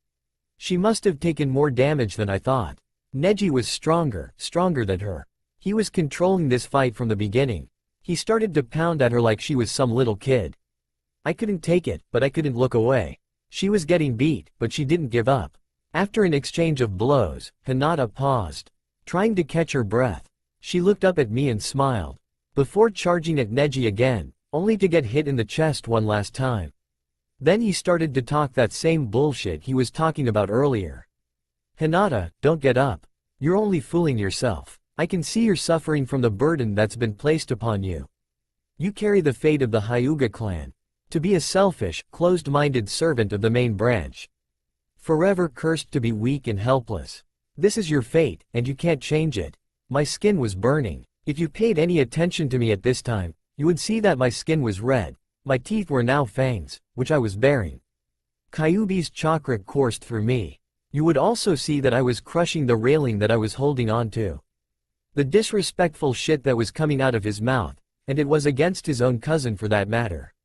She must have taken more damage than I thought. Neji was stronger than her. He was controlling this fight from the beginning. He started to pound at her like she was some little kid. I couldn't take it, but I couldn't look away. She was getting beat, but she didn't give up. After an exchange of blows, Hinata paused, trying to catch her breath. She looked up at me and smiled, before charging at Neji again, only to get hit in the chest one last time. Then he started to talk that same bullshit he was talking about earlier. Hinata, don't get up. You're only fooling yourself. I can see you're suffering from the burden that's been placed upon you. You carry the fate of the Hyuga clan. To be a selfish, closed-minded servant of the main branch. Forever cursed to be weak and helpless. This is your fate, and you can't change it. My skin was burning. If you paid any attention to me at this time, you would see that my skin was red. My teeth were now fangs, which I was bearing. Kyuubi's chakra coursed through me. You would also see that I was crushing the railing that I was holding on to. The disrespectful shit that was coming out of his mouth, and it was against his own cousin for that matter.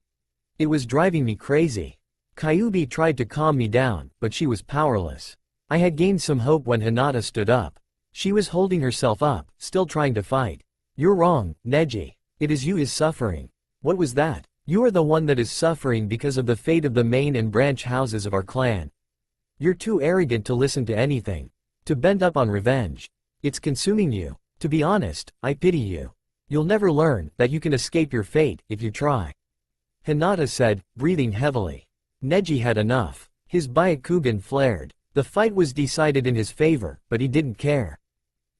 It was driving me crazy. Kyuubi tried to calm me down, but she was powerless. I had gained some hope when Hinata stood up. She was holding herself up, still trying to fight. You're wrong, Neji. It is you is suffering. What was that? You are the one that is suffering because of the fate of the main and branch houses of our clan. You're too arrogant to listen to anything. To bend up on revenge. It's consuming you. To be honest, I pity you. You'll never learn that you can escape your fate if you try. Hinata said, breathing heavily. Neji had enough. His Byakugan flared. The fight was decided in his favor, but he didn't care.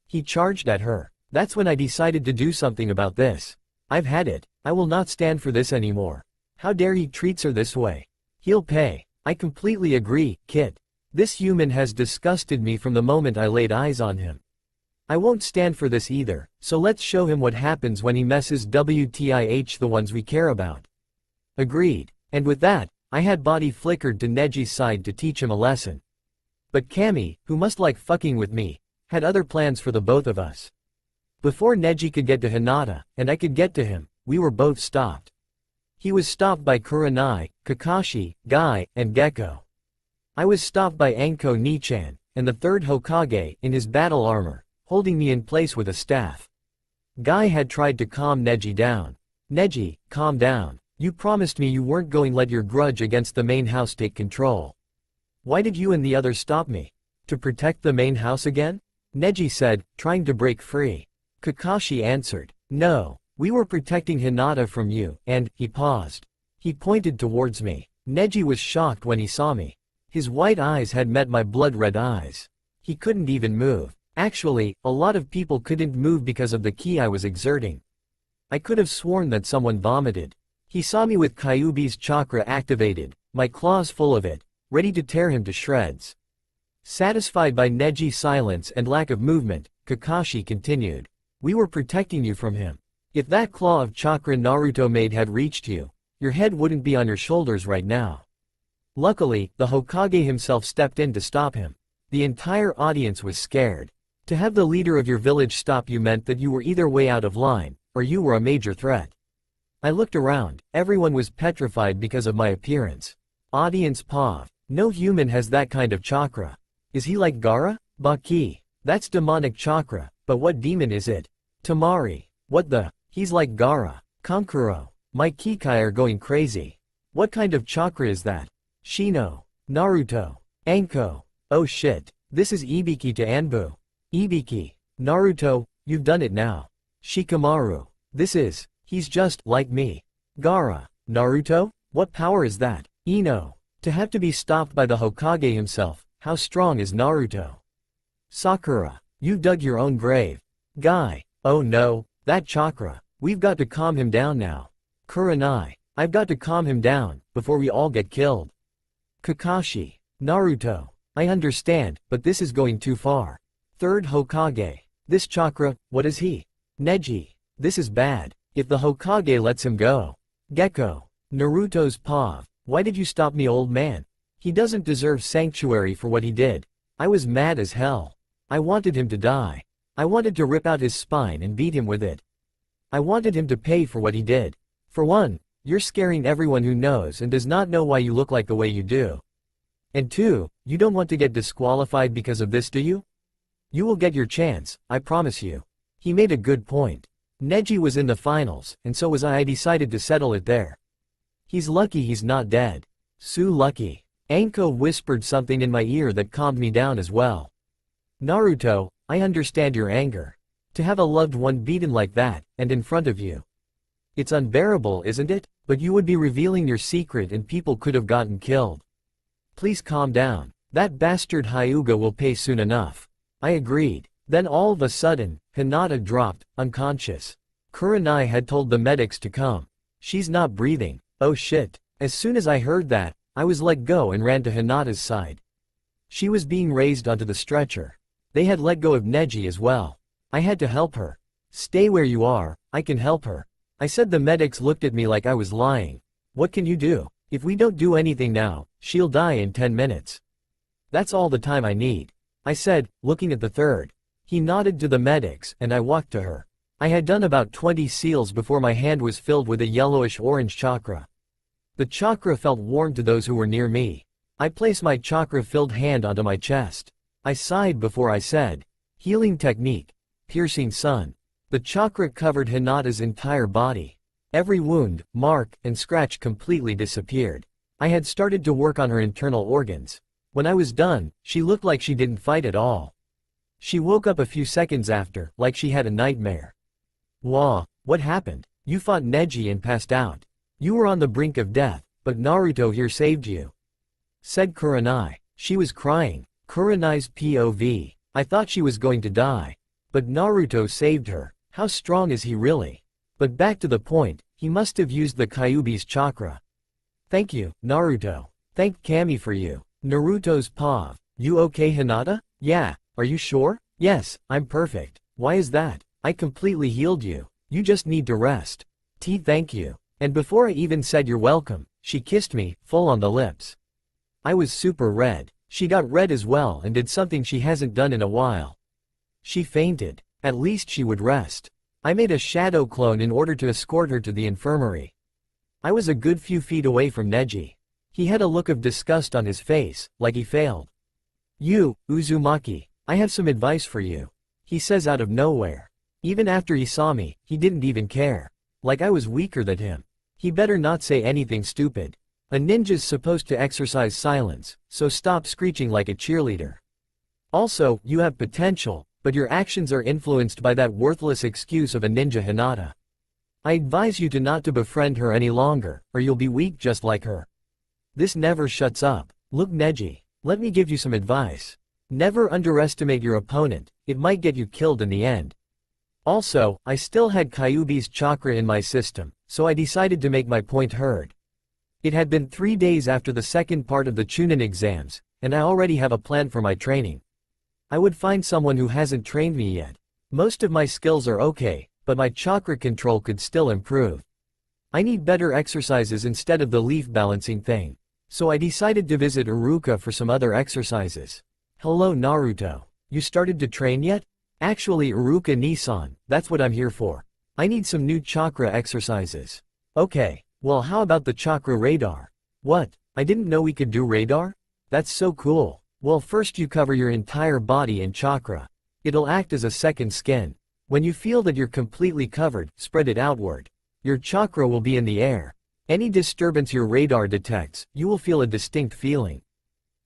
He charged at her. That's when I decided to do something about this. I've had it. I will not stand for this anymore. How dare he treats her this way? He'll pay. I completely agree, Kit. This human has disgusted me from the moment I laid eyes on him. I won't stand for this either, so let's show him what happens when he messes WTIH the ones we care about. Agreed. And with that, I had body flickered to Neji's side to teach him a lesson. But Kami, who must like fucking with me, had other plans for the both of us. Before Neji could get to Hinata, and I could get to him, we were both stopped. He was stopped by Kurenai, Kakashi, Guy, and Gekko. I was stopped by Anko Nichan, and the third Hokage, in his battle armor, holding me in place with a staff. Guy had tried to calm Neji down. Neji, calm down. You promised me you weren't going to let your grudge against the main house take control. Why did you and the others stop me? To protect the main house again? Neji said, trying to break free. Kakashi answered, no, we were protecting Hinata from you, and, he paused. He pointed towards me. Neji was shocked when he saw me. His white eyes had met my blood-red eyes. He couldn't even move. Actually, a lot of people couldn't move because of the ki I was exerting. I could have sworn that someone vomited. He saw me with Kyuubi's chakra activated, my claws full of it, ready to tear him to shreds. Satisfied by Neji's silence and lack of movement, Kakashi continued. We were protecting you from him. If that claw of chakra Naruto made had reached you, your head wouldn't be on your shoulders right now. Luckily, the Hokage himself stepped in to stop him. The entire audience was scared. To have the leader of your village stop you meant that you were either way out of line, or you were a major threat. I looked around, everyone was petrified because of my appearance. Audience paused. No human has that kind of chakra. Is he like Gaara? Baki. That's demonic chakra, but what demon is it? Tamari. What the? He's like Gaara. Kankuro. My Kikai are going crazy. What kind of chakra is that? Shino. Naruto. Anko. Oh shit. This is Ibiki to Anbu. Ibiki. Naruto, you've done it now. Shikamaru. He's just like me. Gaara. Naruto? What power is that? Ino. To have to be stopped by the Hokage himself, how strong is Naruto? Sakura. You dug your own grave. Guy. Oh no, that chakra. We've got to calm him down now. Kurenai. I've got to calm him down, before we all get killed. Kakashi. Naruto. I understand, but this is going too far. Third Hokage. This chakra, what is he? Neji. This is bad. If the Hokage lets him go. Gecko. Naruto's paw. Why did you stop me, old man? He doesn't deserve sanctuary for what he did. I was mad as hell. I wanted him to die. I wanted to rip out his spine and beat him with it. I wanted him to pay for what he did. For one, you're scaring everyone who knows and does not know why you look like the way you do. And two, you don't want to get disqualified because of this, do you? You will get your chance, I promise you. He made a good point. Neji was in the finals, and so was I. I decided to settle it there. He's lucky he's not dead. Su lucky. Anko whispered something in my ear that calmed me down as well. Naruto, I understand your anger. To have a loved one beaten like that, and in front of you. It's unbearable, isn't it? But you would be revealing your secret and people could have gotten killed. Please calm down. That bastard Hyuga will pay soon enough. I agreed. Then all of a sudden, Hinata dropped, unconscious. Kurenai had told the medics to come. She's not breathing. Oh shit. As soon as I heard that, I was let go and ran to Hinata's side. She was being raised onto the stretcher. They had let go of Neji as well. I had to help her. Stay where you are, I can help her. I said. The medics looked at me like I was lying. What can you do? If we don't do anything now, she'll die in 10 minutes. That's all the time I need. I said, looking at the third. He nodded to the medics and I walked to her. I had done about 20 seals before my hand was filled with a yellowish-orange chakra. The chakra felt warm to those who were near me. I placed my chakra-filled hand onto my chest. I sighed before I said, healing technique, piercing sun. The chakra covered Hinata's entire body. Every wound, mark, and scratch completely disappeared. I had started to work on her internal organs. When I was done, she looked like she didn't fight at all. She woke up a few seconds after, like she had a nightmare. Wah, what happened? You fought Neji and passed out. You were on the brink of death, but Naruto here saved you. Said Kurenai. She was crying. Kurenai's POV. I thought she was going to die. But Naruto saved her. How strong is he really? But back to the point, he must have used the Kyuubi's chakra. Thank you, Naruto. Thank Kami for you. Naruto's paw. You okay, Hinata? Yeah. Are you sure? Yes, I'm perfect. Why is that? I completely healed you. You just need to rest. Thank you. And before I even said you're welcome, she kissed me, full on the lips. I was super red. She got red as well and did something she hasn't done in a while. She fainted. At least she would rest. I made a shadow clone in order to escort her to the infirmary. I was a good few feet away from Neji. He had a look of disgust on his face, like he failed. You, Uzumaki, I have some advice for you. He says out of nowhere. Even after he saw me, he didn't even care. Like I was weaker than him. He better not say anything stupid. A ninja's supposed to exercise silence, so stop screeching like a cheerleader. Also, you have potential, but your actions are influenced by that worthless excuse of a ninja Hinata. I advise you to not to befriend her any longer, or you'll be weak just like her. This never shuts up. Look Neji, let me give you some advice. Never underestimate your opponent, it might get you killed in the end. Also, I still had Kyuubi's chakra in my system, so I decided to make my point heard. It had been 3 days after the second part of the Chunin exams, and I already have a plan for my training. I would find someone who hasn't trained me yet. Most of my skills are okay, but my chakra control could still improve. I need better exercises instead of the leaf balancing thing. So I decided to visit Iruka for some other exercises. Hello Naruto. You started to train yet? Actually Iruka Nissan, that's what I'm here for. I need some new chakra exercises. Okay, well how about the chakra radar? What? I didn't know we could do radar? That's so cool. Well first you cover your entire body in chakra. It'll act as a second skin. When you feel that you're completely covered, spread it outward. Your chakra will be in the air. Any disturbance your radar detects, you will feel a distinct feeling.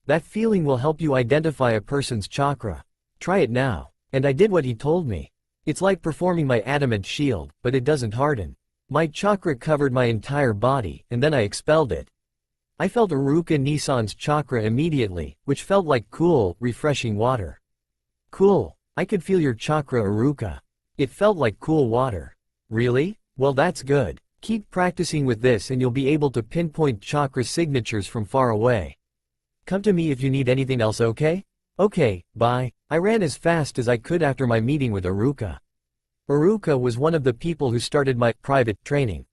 That feeling will help you identify a person's chakra. Try it now. And I did what he told me. It's like performing my adamant shield, but it doesn't harden. My chakra covered my entire body, and then I expelled it. I felt Iruka Nissan's chakra immediately, which felt like cool, refreshing water. Cool. I could feel your chakra Iruka. It felt like cool water. Really? Well that's good. Keep practicing with this and you'll be able to pinpoint chakra signatures from far away. Come to me if you need anything else, okay? Okay, bye. I ran as fast as I could after my meeting with Iruka. Iruka was one of the people who started my private training.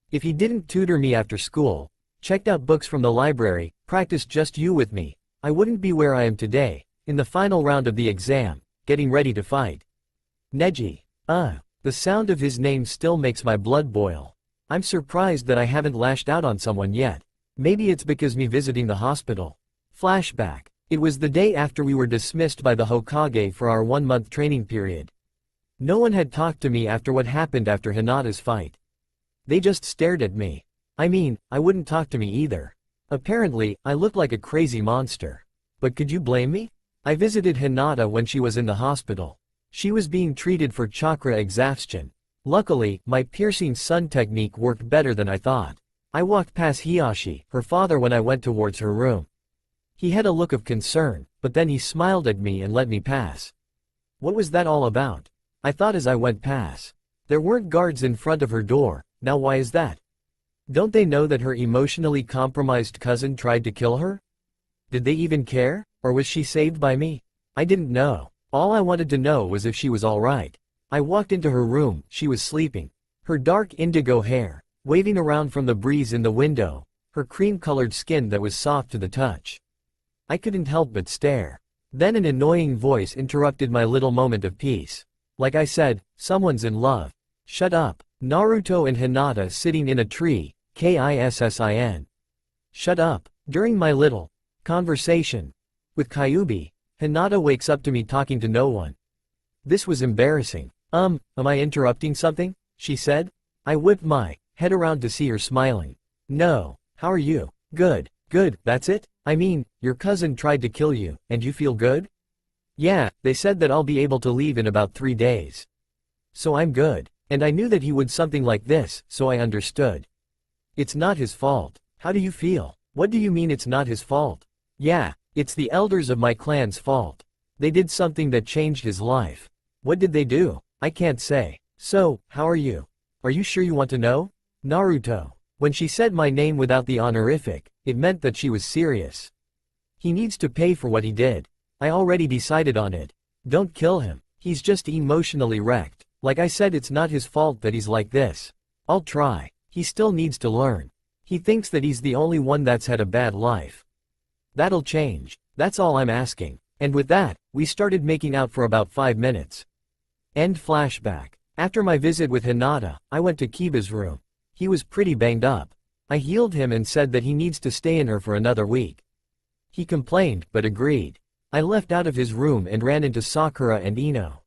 If he didn't tutor me after school, checked out books from the library, practiced just you with me, I wouldn't be where I am today, in the final round of the exam, getting ready to fight. Neji. The sound of his name still makes my blood boil. I'm surprised that I haven't lashed out on someone yet. Maybe it's because me visiting the hospital. Flashback. It was the day after we were dismissed by the Hokage for our 1-month training period. No one had talked to me after what happened after Hinata's fight. They just stared at me. I mean, I wouldn't talk to me either. Apparently, I looked like a crazy monster. But could you blame me? I visited Hinata when she was in the hospital. She was being treated for chakra exhaustion. Luckily, my piercing sun technique worked better than I thought. I walked past Hiyashi, her father, when I went towards her room. He had a look of concern, but then he smiled at me and let me pass. What was that all about? I thought as I went past. There weren't guards in front of her door. Now why is that? Don't they know that her emotionally compromised cousin tried to kill her? Did they even care? Or was she saved by me? I didn't know. All I wanted to know was if she was alright. I walked into her room. She was sleeping. Her dark indigo hair, waving around from the breeze in the window, her cream-colored skin that was soft to the touch. I couldn't help but stare. Then an annoying voice interrupted my little moment of peace. Like I said, someone's in love. Shut up. Naruto and Hinata sitting in a tree, KISSIN. Shut up. During my little conversation with Kyuubi, Hinata wakes up to me talking to no one. This was embarrassing. Am I interrupting something? She said. I whipped my head around to see her smiling. No. How are you? Good. Good, that's it? I mean, your cousin tried to kill you, and you feel good? Yeah, they said that I'll be able to leave in about 3 days. So I'm good. And I knew that he would something like this, so I understood. It's not his fault. How do you feel? What do you mean it's not his fault? Yeah, it's the elders of my clan's fault. They did something that changed his life. What did they do? I can't say. So, how are you? Are you sure you want to know? Naruto. When she said my name without the honorific, it meant that she was serious. He needs to pay for what he did. I already decided on it. Don't kill him. He's just emotionally wrecked. Like I said, it's not his fault that he's like this. I'll try. He still needs to learn. He thinks that he's the only one that's had a bad life. That'll change. That's all I'm asking. And with that, we started making out for about 5 minutes. End flashback. After my visit with Hinata, I went to Kiba's room. He was pretty banged up. I healed him and said that he needs to stay in her for another week. He complained, but agreed. I left out of his room and ran into Sakura and Ino.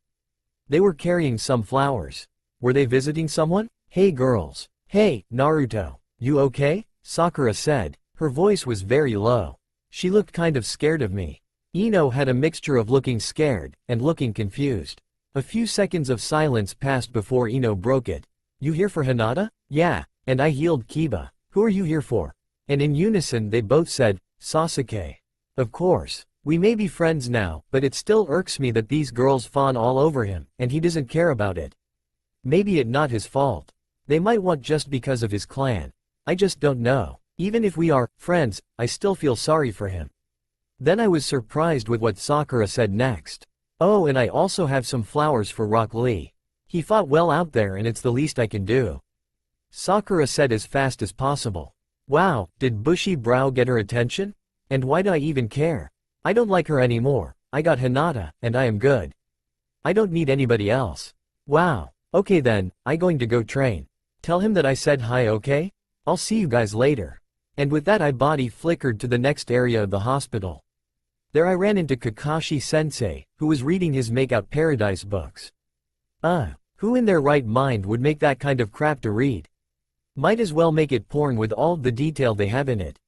They were carrying some flowers. Were they visiting someone? Hey girls. Hey, Naruto. You okay? Sakura said. Her voice was very low. She looked kind of scared of me. Ino had a mixture of looking scared and looking confused. A few seconds of silence passed before Ino broke it. You here for Hinata? Yeah, and I healed Kiba. Who are you here for? And in unison they both said, Sasuke. Of course. We may be friends now, but it still irks me that these girls fawn all over him, and he doesn't care about it. Maybe it's not his fault. They might want just because of his clan. I just don't know. Even if we are friends, I still feel sorry for him. Then I was surprised with what Sakura said next. Oh, and I also have some flowers for Rock Lee. He fought well out there and it's the least I can do. Sakura said as fast as possible. Wow, did Bushy Brow get her attention? And why do I even care? I don't like her anymore. I got Hinata, and I am good. I don't need anybody else. Wow. Okay then, I going to go train. Tell him that I said hi, okay? I'll see you guys later. And with that I body flickered to the next area of the hospital. There I ran into Kakashi-sensei, who was reading his Make-Out Paradise books. Who in their right mind would make that kind of crap to read? Might as well make it porn with all the detail they have in it.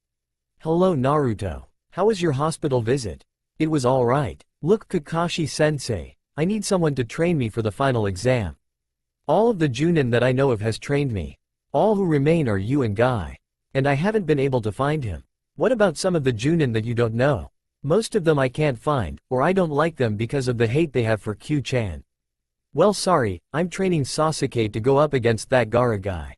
Hello Naruto. How was your hospital visit? It was alright. Look Kakashi-sensei, I need someone to train me for the final exam. All of the Junin that I know of has trained me. All who remain are you and Guy. And I haven't been able to find him. What about some of the Junin that you don't know? Most of them I can't find, or I don't like them because of the hate they have for Q-chan. Well sorry, I'm training Sasuke to go up against that Gaara guy.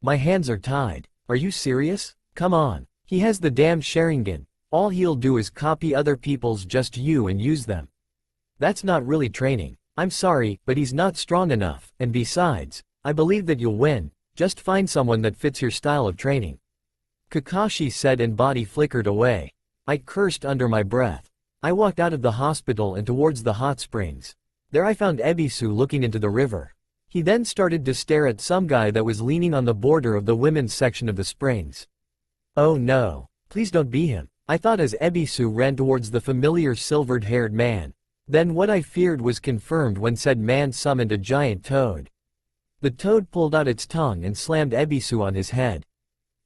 My hands are tied. Are you serious? Come on. He has the damn Sharingan. All he'll do is copy other people's just you and use them. That's not really training. I'm sorry, but he's not strong enough, and besides, I believe that you'll win. Just find someone that fits your style of training. Kakashi said and body flickered away. I cursed under my breath. I walked out of the hospital and towards the hot springs. There I found Ebisu looking into the river. He then started to stare at some guy that was leaning on the border of the women's section of the springs. Oh no, please don't be him, I thought as Ebisu ran towards the familiar silvered-haired man. Then what I feared was confirmed when said man summoned a giant toad. The toad pulled out its tongue and slammed Ebisu on his head.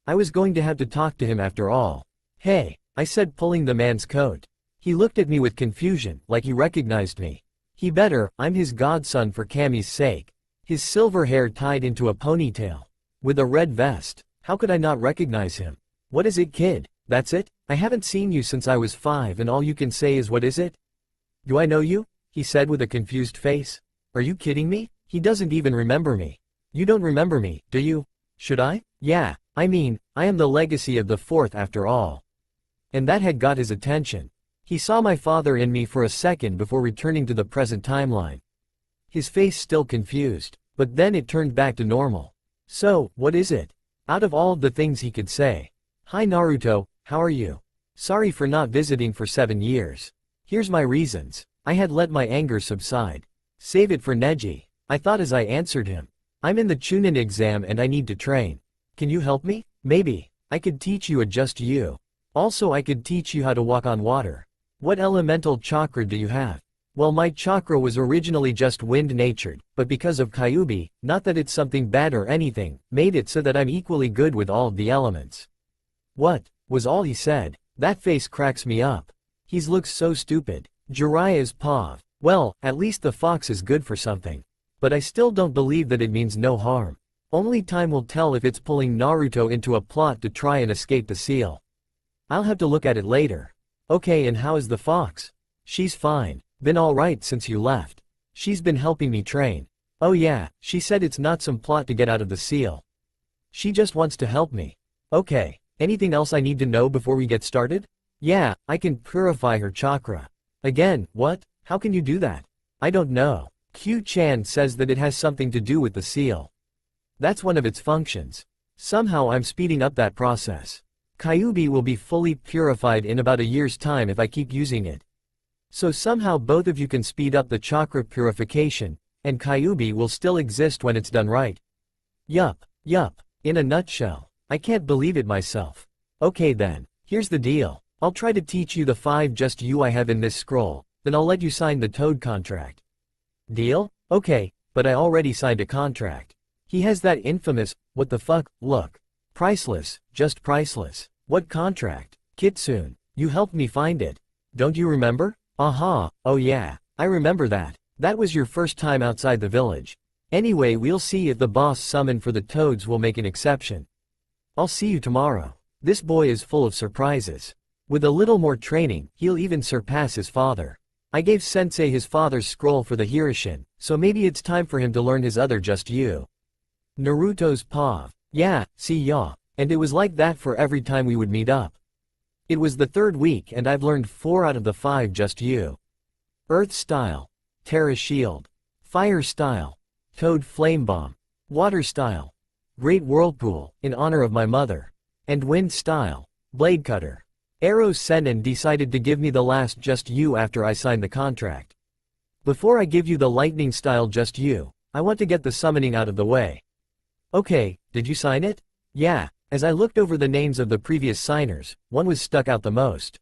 I was going to have to talk to him after all. Hey, I said, pulling the man's coat. He looked at me with confusion, like he recognized me. He better, I'm his godson for Kami's sake. His silver hair tied into a ponytail. With a red vest. How could I not recognize him? What is it, kid? That's it? I haven't seen you since I was 5 and all you can say is what is it? Do I know you? He said with a confused face. Are you kidding me? He doesn't even remember me. You don't remember me, do you? Should I? Yeah, I mean, I am the legacy of the 4th after all. And that had got his attention. He saw my father in me for a second before returning to the present timeline. His face still confused, but then it turned back to normal. So, what is it? Out of all the things he could say. Hi Naruto, how are you? Sorry for not visiting for 7 years. Here's my reasons. I had let my anger subside. Save it for Neji, I thought as I answered him. I'm in the Chunin exam and I need to train. Can you help me? Maybe. I could teach you a just you. Also I could teach you how to walk on water. What elemental chakra do you have? Well, my chakra was originally just wind-natured, but because of Kyuubi, not that it's something bad or anything, made it so that I'm equally good with all of the elements. What? Was all he said. That face cracks me up. He looks so stupid. Jiraiya's pav. Well, at least the fox is good for something. But I still don't believe that it means no harm. Only time will tell if it's pulling Naruto into a plot to try and escape the seal. I'll have to look at it later. Okay, and how is the fox? She's fine. Been alright since you left. She's been helping me train. Oh yeah, she said it's not some plot to get out of the seal. She just wants to help me. Okay, anything else I need to know before we get started? Yeah, I can purify her chakra. Again, what? How can you do that? I don't know. Q-chan says that it has something to do with the seal. That's one of its functions. Somehow I'm speeding up that process. Kyuubi will be fully purified in about a year's time if I keep using it. So somehow both of you can speed up the chakra purification, and Kyuubi will still exist when it's done right. Yup. In a nutshell. I can't believe it myself. Okay then, here's the deal. I'll try to teach you the 5 just you I have in this scroll, then I'll let you sign the Toad contract. Deal? Okay, but I already signed a contract. He has that infamous, what the fuck, look. Priceless, just priceless. What contract? Kitsune, you helped me find it. Don't you remember? Aha, oh yeah, I remember that. That was your first time outside the village. Anyway, we'll see if the boss summoned for the toads will make an exception. I'll see you tomorrow. This boy is full of surprises. With a little more training, he'll even surpass his father. I gave Sensei his father's scroll for the Hirishin, so maybe it's time for him to learn his other just you. Naruto's pav. Yeah, see ya. And it was like that for every time we would meet up. It was the 3rd week and I've learned 4 out of the 5 just you. Earth style. Terra shield. Fire style. Toad flame bomb. Water style. Great whirlpool, in honor of my mother. And wind style. Blade cutter. Arrow Sennin decided to give me the last just you after I signed the contract. Before I give you the lightning style just you, I want to get the summoning out of the way. Okay, did you sign it? Yeah. As I looked over the names of the previous signers, one was stuck out the most.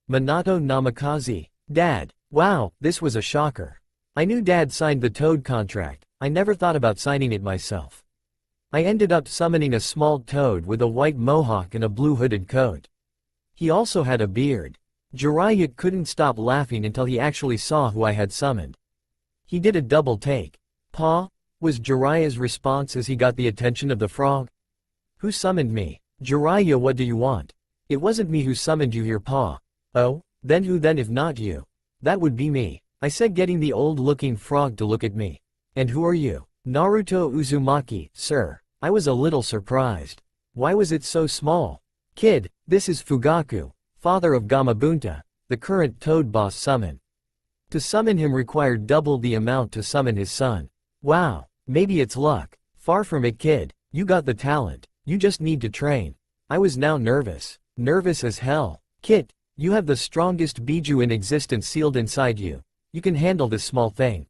Minato Namikaze. Dad. Wow, this was a shocker. I knew Dad signed the Toad contract, I never thought about signing it myself. I ended up summoning a small toad with a white mohawk and a blue hooded coat. He also had a beard. Jiraiya couldn't stop laughing until he actually saw who I had summoned. He did a double take. Pa? Was Jiraiya's response as he got the attention of the frog. Who summoned me? Jiraiya, what do you want? It wasn't me who summoned you here, Pa. Oh? Then who then if not you? That would be me, I said, getting the old-looking frog to look at me. And who are you? Naruto Uzumaki, sir. I was a little surprised. Why was it so small? Kid, this is Fugaku, father of Gamabunta, the current Toad boss summon. To summon him required double the amount to summon his son. Wow, maybe it's luck. Far from it, kid. You got the talent. You just need to train. I was now nervous. Nervous as hell. Kit, you have the strongest Biju in existence sealed inside you. You can handle this small thing.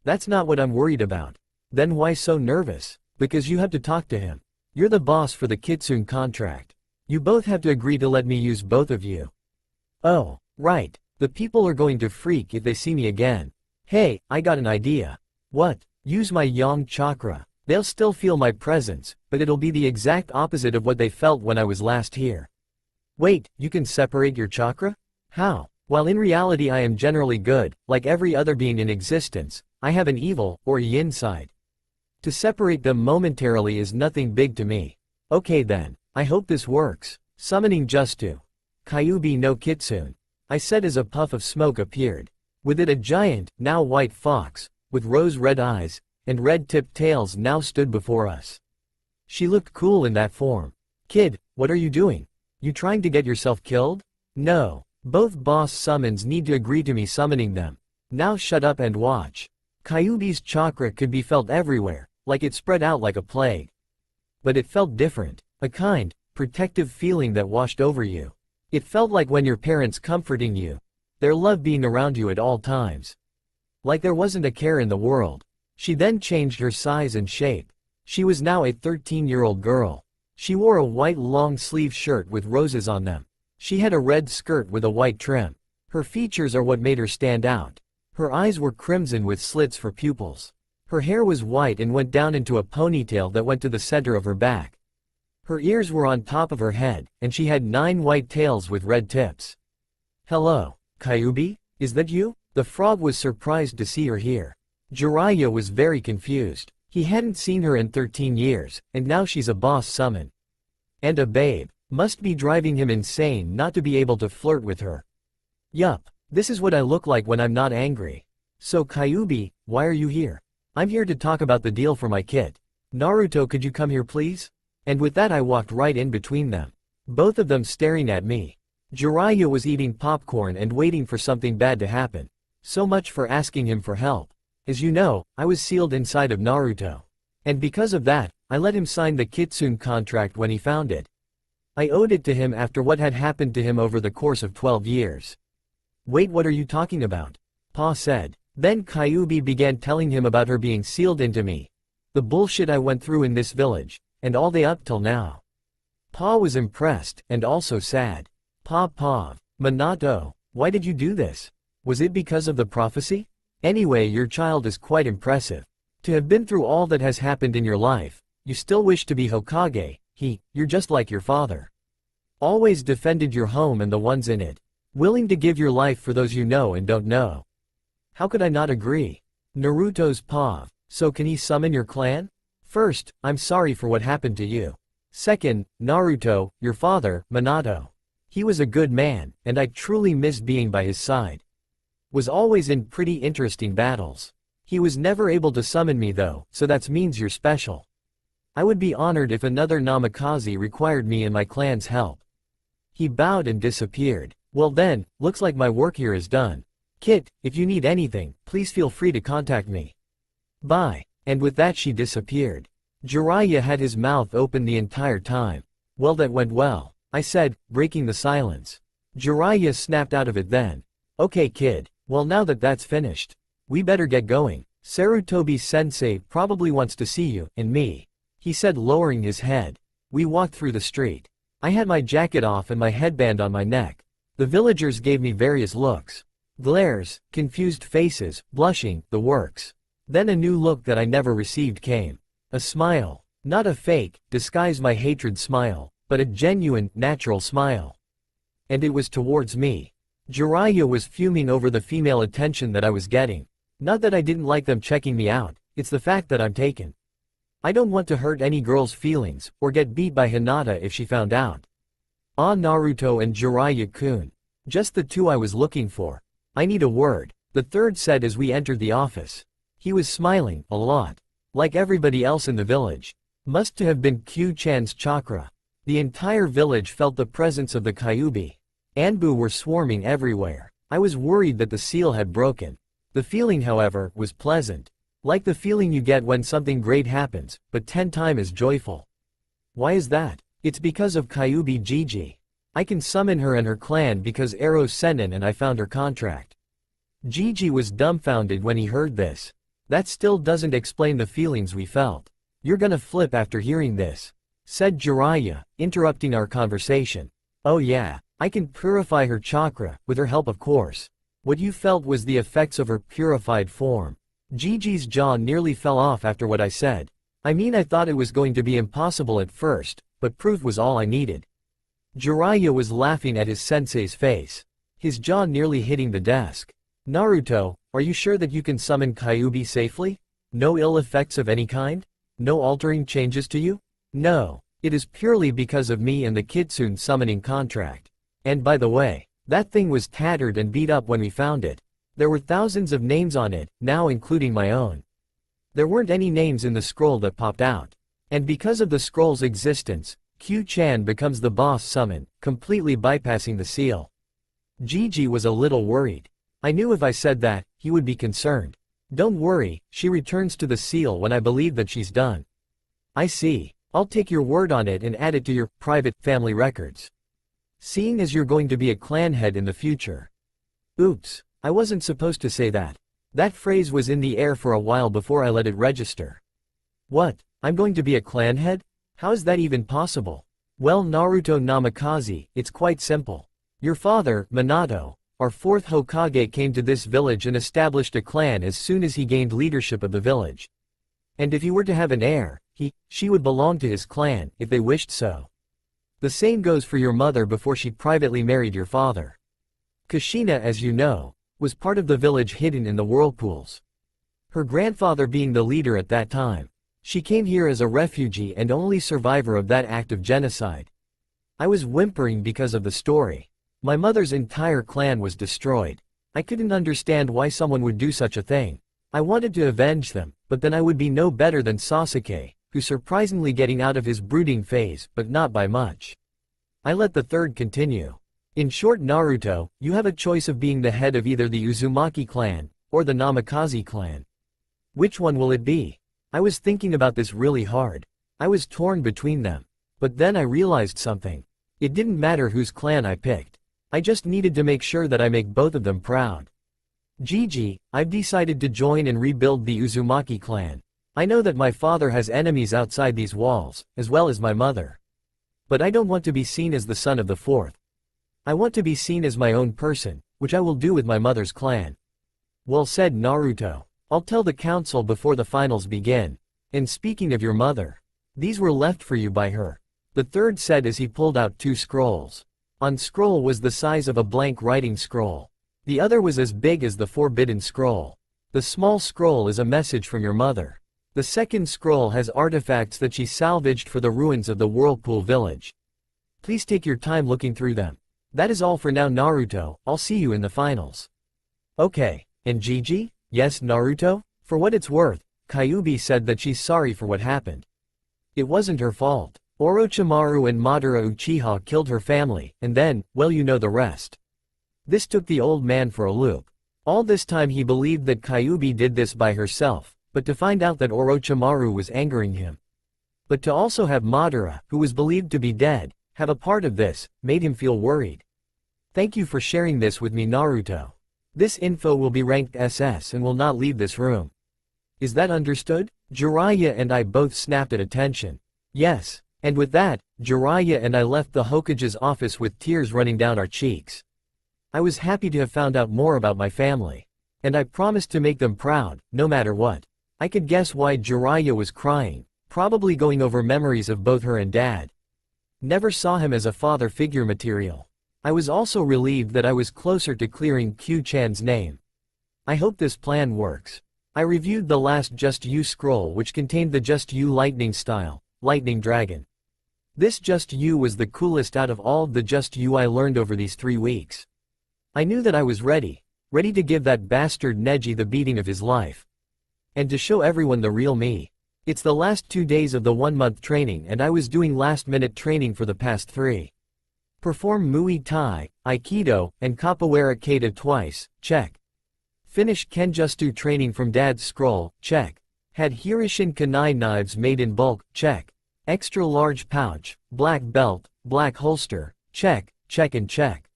That's not what I'm worried about. Then why so nervous? Because you have to talk to him. You're the boss for the Kitsune contract. You both have to agree to let me use both of you. Oh, right. The people are going to freak if they see me again. Hey, I got an idea. What? Use my Yang chakra. They'll still feel my presence, but it'll be the exact opposite of what they felt when I was last here. Wait, you can separate your chakra? How? While in reality I am generally good, like every other being in existence, I have an evil, or yin side. To separate them momentarily is nothing big to me. Okay then, I hope this works. Summoning Justu. Kyuubi no Kitsune. I said as a puff of smoke appeared. With it a giant, now white fox, with rose-red eyes, and red-tipped tails now stood before us. She looked cool in that form. Kid, what are you doing? You trying to get yourself killed? No. Both boss summons need to agree to me summoning them. Now shut up and watch. Kyuubi's chakra could be felt everywhere, like it spread out like a plague. But it felt different, a kind, protective feeling that washed over you. It felt like when your parents comforting you, their love being around you at all times. Like there wasn't a care in the world. She then changed her size and shape. She was now a 13-year-old girl. She wore a white long-sleeve shirt with roses on them. She had a red skirt with a white trim. Her features are what made her stand out. Her eyes were crimson with slits for pupils. Her hair was white and went down into a ponytail that went to the center of her back. Her ears were on top of her head, and she had 9 white tails with red tips. Hello, Kyuubi? Is that you? The frog was surprised to see her here. Jiraiya was very confused. He hadn't seen her in 13 years, and now she's a boss summon. And a babe. Must be driving him insane not to be able to flirt with her. Yup, this is what I look like when I'm not angry. So Kyuubi, why are you here? I'm here to talk about the deal for my kit. Naruto, could you come here please? And with that I walked right in between them. Both of them staring at me. Jiraiya was eating popcorn and waiting for something bad to happen. So much for asking him for help. As you know, I was sealed inside of Naruto. And because of that, I let him sign the Kitsune contract when he found it. I owed it to him after what had happened to him over the course of 12 years. Wait, what are you talking about? Pa said. Then Kyuubi began telling him about her being sealed into me. The bullshit I went through in this village, and all the up till now. Pa was impressed, and also sad. Pa, Minato, why did you do this? Was it because of the prophecy? Anyway, your child is quite impressive. To have been through all that has happened in your life, you still wish to be Hokage. You're just like your father. Always defended your home and the ones in it. Willing to give your life for those you know and don't know. How could I not agree? Naruto's pa. So can he summon your clan? First, I'm sorry for what happened to you. Second, Naruto, your father, Minato. He was a good man, and I truly missed being by his side. Was always in pretty interesting battles. He was never able to summon me though, so that means you're special. I would be honored if another Namikaze required me and my clan's help. He bowed and disappeared. Well then, looks like my work here is done. Kit, if you need anything, please feel free to contact me. Bye. And with that she disappeared. Jiraiya had his mouth open the entire time. Well, that went well. I said, breaking the silence. Jiraiya snapped out of it then. Okay kid, well now that that's finished, we better get going. Sarutobi-sensei probably wants to see you, and me, he said lowering his head. We walked through the street. I had my jacket off and my headband on my neck. The villagers gave me various looks. Glares, confused faces, blushing, the works. Then a new look that I never received came. A smile. Not a fake, disguise my hatred smile, but a genuine, natural smile. And it was towards me. Jiraiya was fuming over the female attention that I was getting. Not that I didn't like them checking me out, it's the fact that I'm taken. I don't want to hurt any girl's feelings, or get beat by Hinata if she found out. Ah, Naruto and Jiraiya-kun. Just the two I was looking for. I need a word, the third said as we entered the office. He was smiling, a lot. Like everybody else in the village. Must to have been Q-chan's chakra. The entire village felt the presence of the Kyuubi. Anbu were swarming everywhere. I was worried that the seal had broken. The feeling, however, was pleasant. Like the feeling you get when something great happens, but 10 times as joyful. Why is that? It's because of Kyuubi Gigi. I can summon her and her clan because Ero Sennin and I found her contract. Gigi was dumbfounded when he heard this. That still doesn't explain the feelings we felt. You're gonna flip after hearing this, said Jiraiya, interrupting our conversation. Oh yeah, I can purify her chakra, with her help of course. What you felt was the effects of her purified form. Gigi's jaw nearly fell off after what I said. I mean I thought it was going to be impossible at first, but proof was all I needed. Jiraiya was laughing at his sensei's face. His jaw nearly hitting the desk. Naruto, are you sure that you can summon Kyuubi safely? No ill effects of any kind? No altering changes to you? No. It is purely because of me and the Kitsune summoning contract. And by the way, that thing was tattered and beat up when we found it. There were thousands of names on it, now including my own. There weren't any names in the scroll that popped out. And because of the scroll's existence, Q-chan becomes the boss summon, completely bypassing the seal. Gigi was a little worried. I knew if I said that, he would be concerned. Don't worry, she returns to the seal when I believe that she's done. I see. I'll take your word on it and add it to your private family records. Seeing as you're going to be a clan head in the future. Oops, I wasn't supposed to say that. That phrase was in the air for a while before I let it register. What, I'm going to be a clan head? How is that even possible? Well, Naruto Namikaze, it's quite simple. Your father, Minato, our fourth Hokage, came to this village and established a clan as soon as he gained leadership of the village. And if he were to have an heir, she would belong to his clan, if they wished so. The same goes for your mother before she privately married your father. Kushina, as you know, was part of the village hidden in the whirlpools. Her grandfather being the leader at that time. She came here as a refugee and only survivor of that act of genocide. I was whimpering because of the story. My mother's entire clan was destroyed. I couldn't understand why someone would do such a thing. I wanted to avenge them, but then I would be no better than Sasuke, who's surprisingly getting out of his brooding phase, but not by much. I let the third continue. In short, Naruto, you have a choice of being the head of either the Uzumaki clan, or the Namikaze clan. Which one will it be? I was thinking about this really hard. I was torn between them. But then I realized something. It didn't matter whose clan I picked. I just needed to make sure that I make both of them proud. Gigi, I've decided to join and rebuild the Uzumaki clan. I know that my father has enemies outside these walls, as well as my mother. But I don't want to be seen as the son of the fourth. I want to be seen as my own person, which I will do with my mother's clan. Well said, Naruto. I'll tell the council before the finals begin. And speaking of your mother, these were left for you by her. The third said as he pulled out 2 scrolls. On scroll was the size of a blank writing scroll. The other was as big as the forbidden scroll. The small scroll is a message from your mother. The second scroll has artifacts that she salvaged for the ruins of the Whirlpool village. Please take your time looking through them. That is all for now, Naruto. I'll see you in the finals. Okay, and Gigi? Yes, Naruto? For what it's worth, Kyuubi said that she's sorry for what happened. It wasn't her fault. Orochimaru and Madara Uchiha killed her family, and then, well, you know the rest. This took the old man for a loop. All this time he believed that Kyuubi did this by herself, but to find out that Orochimaru was angering him. But to also have Madara, who was believed to be dead, have a part of this, made him feel worried. Thank you for sharing this with me, Naruto. This info will be ranked SS and will not leave this room. Is that understood? Jiraiya and I both snapped at attention. Yes. And with that, Jiraiya and I left the Hokage's office with tears running down our cheeks. I was happy to have found out more about my family. And I promised to make them proud, no matter what. I could guess why Jiraiya was crying, probably going over memories of both her and Dad. Never saw him as a father figure material. I was also relieved that I was closer to clearing Q-chan's name. I hope this plan works. I reviewed the last Just You scroll, which contained the Just You lightning style, lightning dragon. This Just You was the coolest out of all of the Just You I learned over these 3 weeks. I knew that I was ready to give that bastard Neji the beating of his life. And to show everyone the real me. It's the last 2 days of the 1-month training and I was doing last-minute training for the past 3. Perform Muay Thai, Aikido, and Capoeira Kata twice, check. Finish Kenjutsu training from Dad's scroll, check. Had Hirishin Kunai knives made in bulk, check. Extra large pouch, black belt, black holster, check, check and check.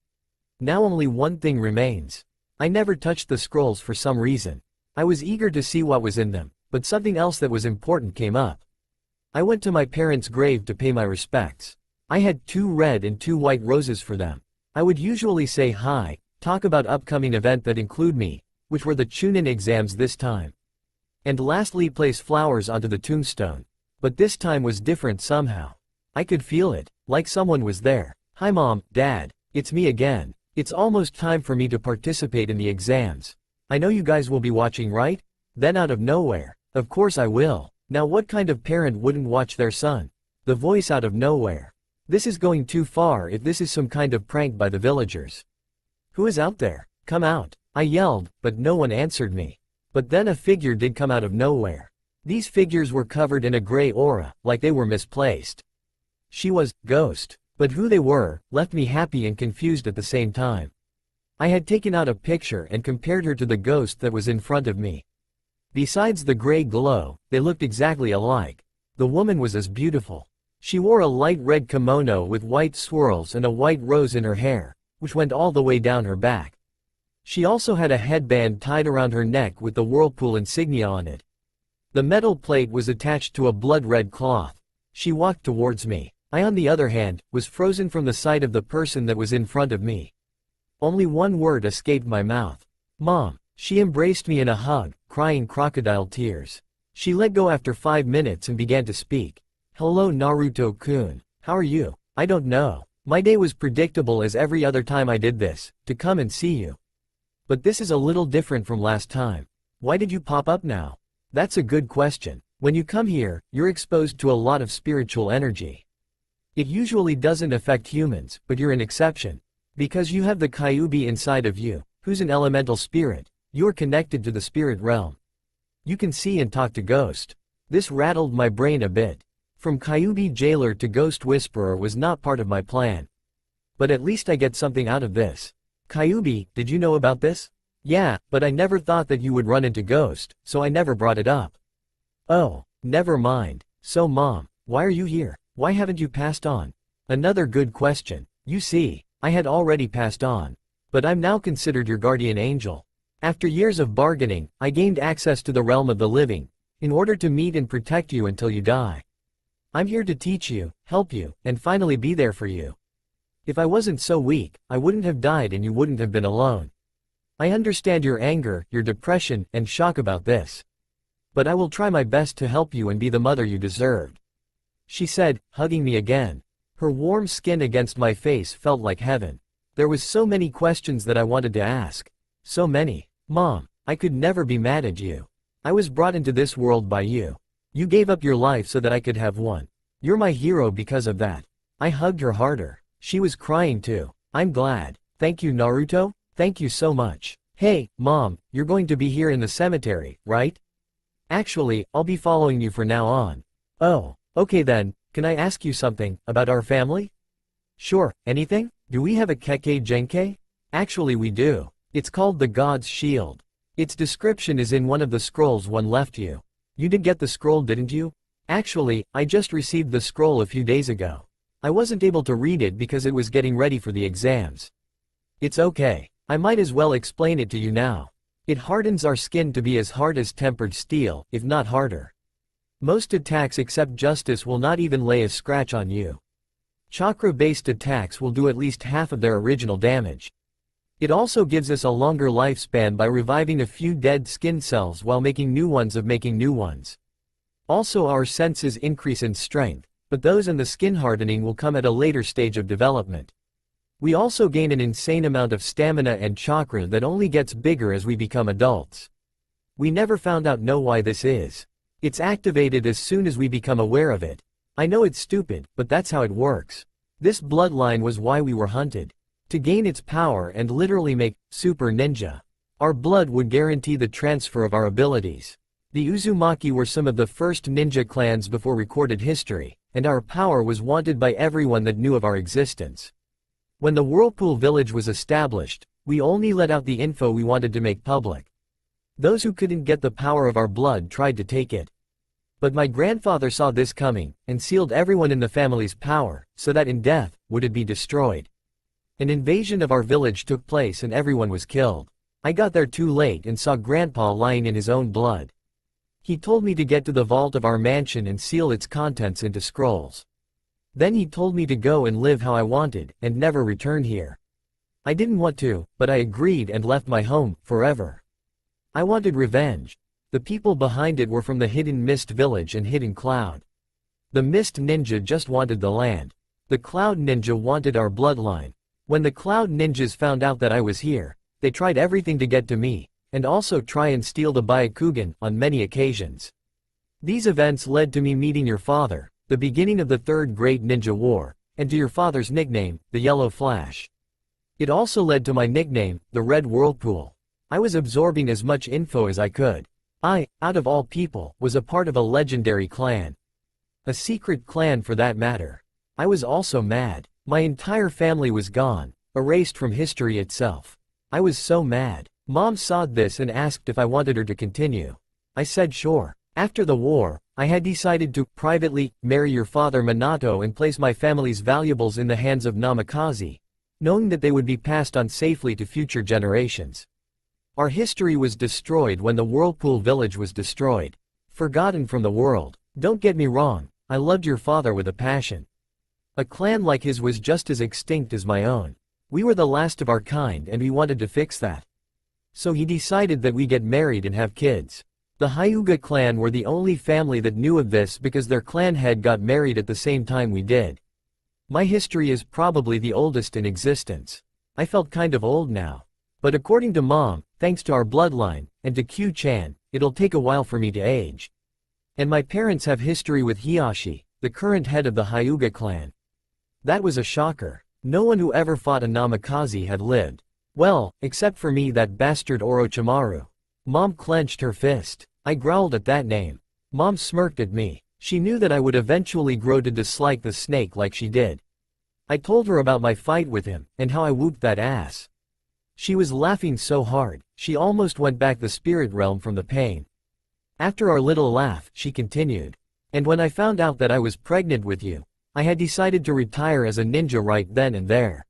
Now only one thing remains. I never touched the scrolls for some reason. I was eager to see what was in them, but something else that was important came up. I went to my parents' grave to pay my respects. I had 2 red and 2 white roses for them. I would usually say hi, talk about upcoming event that include me, which were the Chunin exams this time. And lastly place flowers onto the tombstone. But this time was different somehow. I could feel it, like someone was there. Hi Mom, Dad, it's me again. It's almost time for me to participate in the exams. I know you guys will be watching, right? Then out of nowhere, of course I will. Now what kind of parent wouldn't watch their son? The voice out of nowhere. This is going too far if this is some kind of prank by the villagers. Who is out there? Come out. I yelled, but no one answered me. But then a figure did come out of nowhere. These figures were covered in a gray aura, like they were misplaced. She was Ghost. But who they were, left me happy and confused at the same time. I had taken out a picture and compared her to the ghost that was in front of me. Besides the gray glow, they looked exactly alike. The woman was as beautiful. She wore a light red kimono with white swirls and a white rose in her hair, which went all the way down her back. She also had a headband tied around her neck with the whirlpool insignia on it. The metal plate was attached to a blood-red cloth. She walked towards me. I, on the other hand, was frozen from the sight of the person that was in front of me. Only one word escaped my mouth. Mom. She embraced me in a hug, crying crocodile tears. She let go after 5 minutes and began to speak. Hello Naruto-kun. How are you? I don't know. My day was predictable as every other time I did this, to come and see you. But this is a little different from last time. Why did you pop up now? That's a good question. When you come here, you're exposed to a lot of spiritual energy. It usually doesn't affect humans, but you're an exception. Because you have the Kyuubi inside of you, who's an elemental spirit, you're connected to the spirit realm. You can see and talk to Ghost. This rattled my brain a bit. From Kyuubi jailer to Ghost Whisperer was not part of my plan. But at least I get something out of this. Kyuubi, did you know about this? Yeah, but I never thought that you would run into Ghost, so I never brought it up. Oh, never mind. So Mom, why are you here? Why haven't you passed on? Another good question. You see, I had already passed on. But I'm now considered your guardian angel. After years of bargaining, I gained access to the realm of the living, in order to meet and protect you until you die. I'm here to teach you, help you, and finally be there for you. If I wasn't so weak, I wouldn't have died and you wouldn't have been alone. I understand your anger, your depression, and shock about this. But I will try my best to help you and be the mother you deserved. She said, hugging me again. Her warm skin against my face felt like heaven. There was so many questions that I wanted to ask. So many. Mom, I could never be mad at you. I was brought into this world by you. You gave up your life so that I could have one. You're my hero because of that. I hugged her harder. She was crying too. I'm glad. Thank you Naruto, thank you so much. Hey, Mom, you're going to be here in the cemetery, right? Actually, I'll be following you from now on. Oh, okay then, can I ask you something, about our family? Sure, anything? Do we have a Kekkei Genkei? Actually we do. It's called the God's Shield. Its description is in one of the scrolls one left you. You did get the scroll, didn't you? Actually, I just received the scroll a few days ago. I wasn't able to read it because it was getting ready for the exams. It's okay. I might as well explain it to you now. It hardens our skin to be as hard as tempered steel, if not harder. Most attacks except justice will not even lay a scratch on you. Chakra-based attacks will do at least half of their original damage. It also gives us a longer lifespan by reviving a few dead skin cells while making new ones of making new ones. Also our senses increase in strength, but those and the skin hardening will come at a later stage of development. We also gain an insane amount of stamina and chakra that only gets bigger as we become adults. We never found out why this is. It's activated as soon as we become aware of it. I know it's stupid, but that's how it works. This bloodline was why we were hunted. To gain its power and literally make super ninja. Our blood would guarantee the transfer of our abilities. The Uzumaki were some of the first ninja clans before recorded history, and our power was wanted by everyone that knew of our existence. When the Whirlpool Village was established, we only let out the info we wanted to make public. Those who couldn't get the power of our blood tried to take it. But my grandfather saw this coming, and sealed everyone in the family's power, so that in death, would it be destroyed. An invasion of our village took place and everyone was killed. I got there too late and saw Grandpa lying in his own blood. He told me to get to the vault of our mansion and seal its contents into scrolls. Then he told me to go and live how I wanted, and never return here. I didn't want to, but I agreed and left my home, forever. I wanted revenge. The people behind it were from the Hidden Mist Village and Hidden Cloud. The Mist Ninja just wanted the land. The Cloud Ninja wanted our bloodline. When the Cloud Ninjas found out that I was here, they tried everything to get to me, and also try and steal the Byakugan, on many occasions. These events led to me meeting your father, the beginning of the Third Great Ninja War, and to your father's nickname, the Yellow Flash. It also led to my nickname, the Red Whirlpool. I was absorbing as much info as I could. I, out of all people, was a part of a legendary clan. A secret clan for that matter. I was also mad. My entire family was gone, erased from history itself. I was so mad. Mom saw this and asked if I wanted her to continue. I said sure. After the war, I had decided to, privately, marry your father Minato and place my family's valuables in the hands of Namikaze, knowing that they would be passed on safely to future generations. Our history was destroyed when the Whirlpool Village was destroyed. Forgotten from the world. Don't get me wrong, I loved your father with a passion. A clan like his was just as extinct as my own. We were the last of our kind and we wanted to fix that. So he decided that we get married and have kids. The Hyuga clan were the only family that knew of this because their clan head got married at the same time we did. My history is probably the oldest in existence. I felt kind of old now. But according to Mom, thanks to our bloodline, and to Q-chan, it'll take a while for me to age. And my parents have history with Hiyashi, the current head of the Hyuga clan. That was a shocker. No one who ever fought a Namikaze had lived. Well, except for me, that bastard Orochimaru. Mom clenched her fist. I growled at that name. Mom smirked at me. She knew that I would eventually grow to dislike the snake like she did. I told her about my fight with him, and how I whooped that ass. She was laughing so hard, she almost went back the spirit realm from the pain. After our little laugh, she continued. And when I found out that I was pregnant with you, I had decided to retire as a ninja right then and there.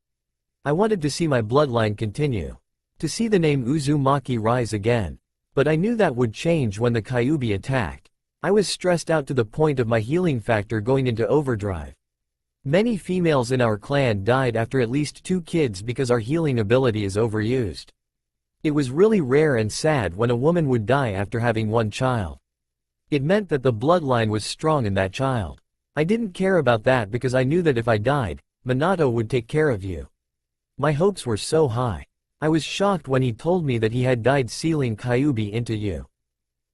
I wanted to see my bloodline continue. To see the name Uzumaki rise again. But I knew that would change when the Kyuubi attacked. I was stressed out to the point of my healing factor going into overdrive. Many females in our clan died after at least 2 kids because our healing ability is overused. It was really rare and sad when a woman would die after having 1 child. It meant that the bloodline was strong in that child. I didn't care about that because I knew that if I died, Minato would take care of you. My hopes were so high. I was shocked when he told me that he had died sealing Kyuubi into you.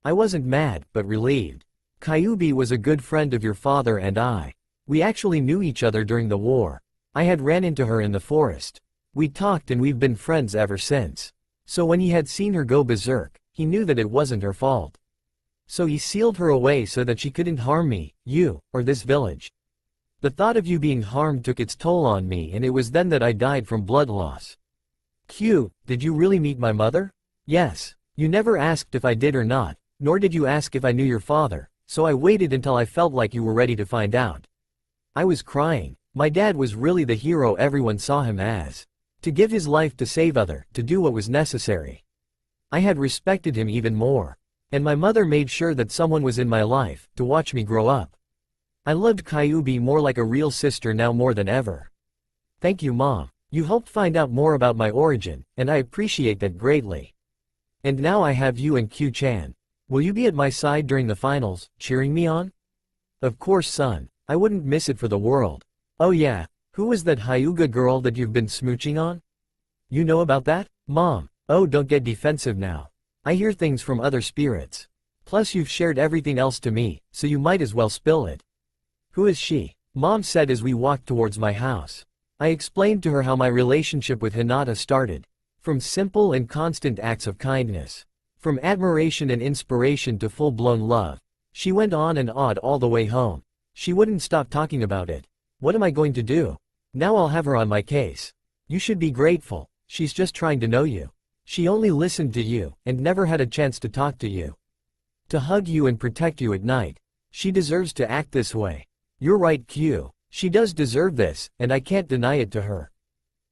I wasn't mad, but relieved. Kyuubi was a good friend of your father and I. We actually knew each other during the war. I had ran into her in the forest. We talked and we've been friends ever since. So when he had seen her go berserk, he knew that it wasn't her fault. So he sealed her away so that she couldn't harm me, you, or this village. The thought of you being harmed took its toll on me, and it was then that I died from blood loss. Q, did you really meet my mother? Yes. You never asked if I did or not, nor did you ask if I knew your father, so I waited until I felt like you were ready to find out. I was crying. My dad was really the hero everyone saw him as. To give his life to save other, to do what was necessary. I had respected him even more. And my mother made sure that someone was in my life, to watch me grow up. I loved Kyuubi more like a real sister now more than ever. Thank you, Mom. You helped find out more about my origin, and I appreciate that greatly. And now I have you and Q-chan. Will you be at my side during the finals, cheering me on? Of course, son. I wouldn't miss it for the world. Oh yeah, who was that Hyuga girl that you've been smooching on? You know about that? Mom. Oh, don't get defensive now. I hear things from other spirits. Plus you've shared everything else to me, so you might as well spill it. Who is she? Mom said as we walked towards my house. I explained to her how my relationship with Hinata started. From simple and constant acts of kindness. From admiration and inspiration to full-blown love. She went on and on all the way home. She wouldn't stop talking about it. What am I going to do? Now I'll have her on my case. You should be grateful. She's just trying to know you. She only listened to you, and never had a chance to talk to you. To hug you and protect you at night. She deserves to act this way. You're right, Q. She does deserve this, and I can't deny it to her.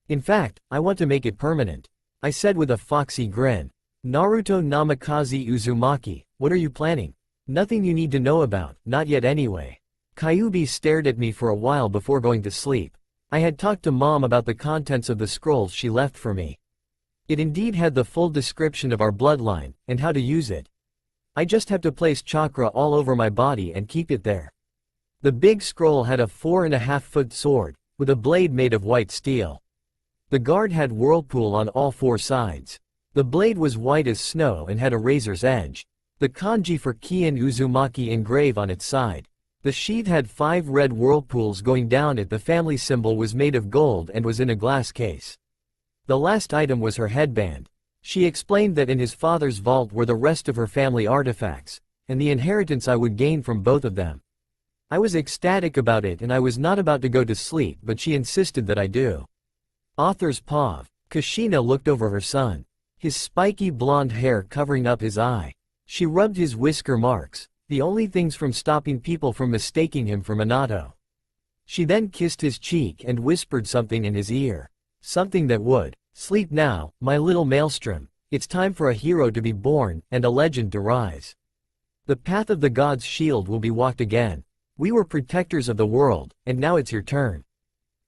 In fact, I want to make it permanent. I said with a foxy grin. Naruto Namikaze Uzumaki, what are you planning? Nothing you need to know about, not yet anyway. Kyuubi stared at me for a while before going to sleep. I had talked to Mom about the contents of the scrolls she left for me. It indeed had the full description of our bloodline, and how to use it. I just have to place chakra all over my body and keep it there. The big scroll had a 4.5-foot sword, with a blade made of white steel. The guard had whirlpool on all four sides. The blade was white as snow and had a razor's edge. The kanji for Kiin Uzumaki engraved on its side. The sheath had 5 red whirlpools going down it. The family symbol was made of gold and was in a glass case. The last item was her headband. She explained that in his father's vault were the rest of her family artifacts, and the inheritance I would gain from both of them. I was ecstatic about it and I was not about to go to sleep, but she insisted that I do. Author's POV. Kushina looked over her son. His spiky blonde hair covering up his eye. She rubbed his whisker marks, the only things from stopping people from mistaking him for Minato. She then kissed his cheek and whispered something in his ear. Something that would, sleep now, my little maelstrom, it's time for a hero to be born, and a legend to rise. The path of the gods' shield will be walked again. We were protectors of the world, and now it's your turn.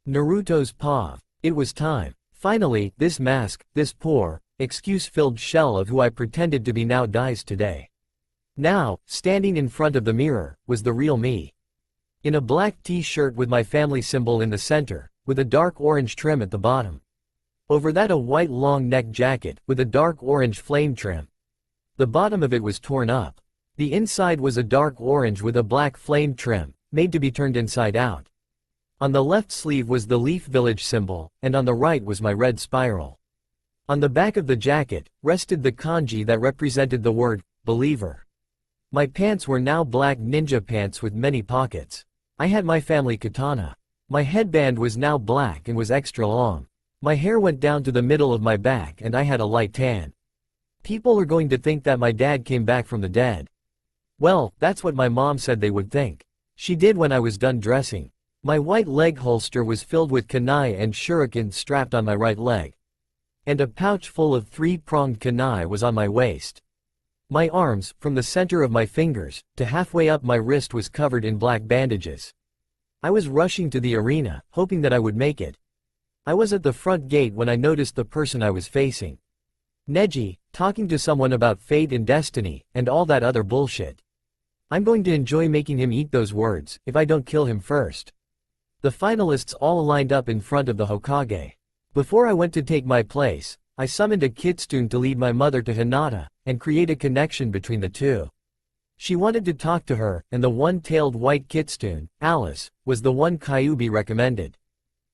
Naruto's POV. It was time. Finally, this mask, this poor, excuse-filled shell of who I pretended to be now dies today. Now, standing in front of the mirror, was the real me. In a black t-shirt with my family symbol in the center, with a dark orange trim at the bottom. Over that a white long neck jacket, with a dark orange flame trim. The bottom of it was torn up. The inside was a dark orange with a black flame trim, made to be turned inside out. On the left sleeve was the Leaf Village symbol, and on the right was my red spiral. On the back of the jacket, rested the kanji that represented the word, believer. My pants were now black ninja pants with many pockets. I had my family katana. My headband was now black and was extra long. My hair went down to the middle of my back and I had a light tan. People are going to think that my dad came back from the dead. Well, that's what my mom said they would think. She did when I was done dressing. My white leg holster was filled with kunai and shuriken strapped on my right leg. And a pouch full of 3-pronged kunai was on my waist. My arms, from the center of my fingers, to halfway up my wrist was covered in black bandages. I was rushing to the arena, hoping that I would make it. I was at the front gate when I noticed the person I was facing. Neji, talking to someone about fate and destiny, and all that other bullshit. I'm going to enjoy making him eat those words, if I don't kill him first. The finalists all lined up in front of the Hokage. Before I went to take my place, I summoned a kitsune to lead my mother to Hinata, and create a connection between the two. She wanted to talk to her, and the one-tailed white kitsune, Alice, was the one Kyuubi recommended.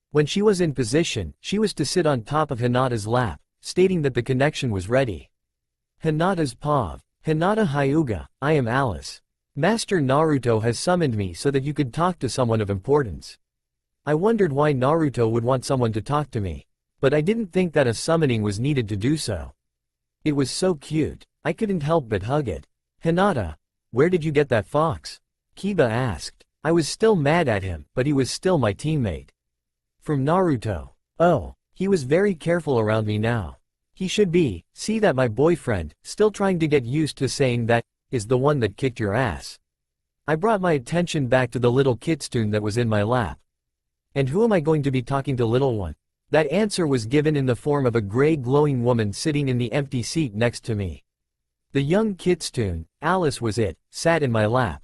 When she was in position, she was to sit on top of Hinata's lap, stating that the connection was ready. Hinata's POV. Hinata Hyuga, I am Alice. Master Naruto has summoned me so that you could talk to someone of importance. I wondered why Naruto would want someone to talk to me. But I didn't think that a summoning was needed to do so. It was so cute, I couldn't help but hug it. Hinata, where did you get that fox? Kiba asked. I was still mad at him, but he was still my teammate. From Naruto. Oh, he was very careful around me now. He should be. See that my boyfriend, still trying to get used to saying that, is the one that kicked your ass. I brought my attention back to the little kitsune that was in my lap. And who am I going to be talking to, little one? That answer was given in the form of a gray glowing woman sitting in the empty seat next to me. The young kitsune, Alice was it, sat in my lap.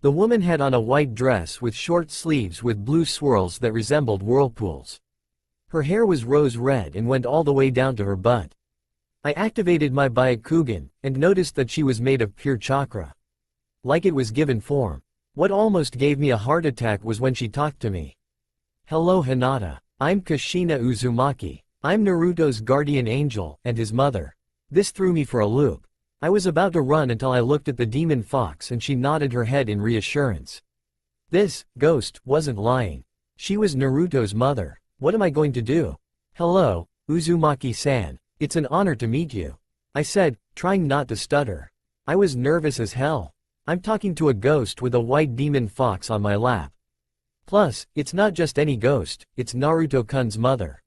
The woman had on a white dress with short sleeves with blue swirls that resembled whirlpools. Her hair was rose red and went all the way down to her butt. I activated my Byakugan, and noticed that she was made of pure chakra. Like it was given form. What almost gave me a heart attack was when she talked to me. Hello Hinata. I'm Kushina Uzumaki. I'm Naruto's guardian angel, and his mother. This threw me for a loop. I was about to run until I looked at the demon fox and she nodded her head in reassurance. This ghost wasn't lying. She was Naruto's mother. What am I going to do? Hello, Uzumaki-san. It's an honor to meet you. I said, trying not to stutter. I was nervous as hell. I'm talking to a ghost with a white demon fox on my lap. Plus, it's not just any ghost, it's Naruto-kun's mother.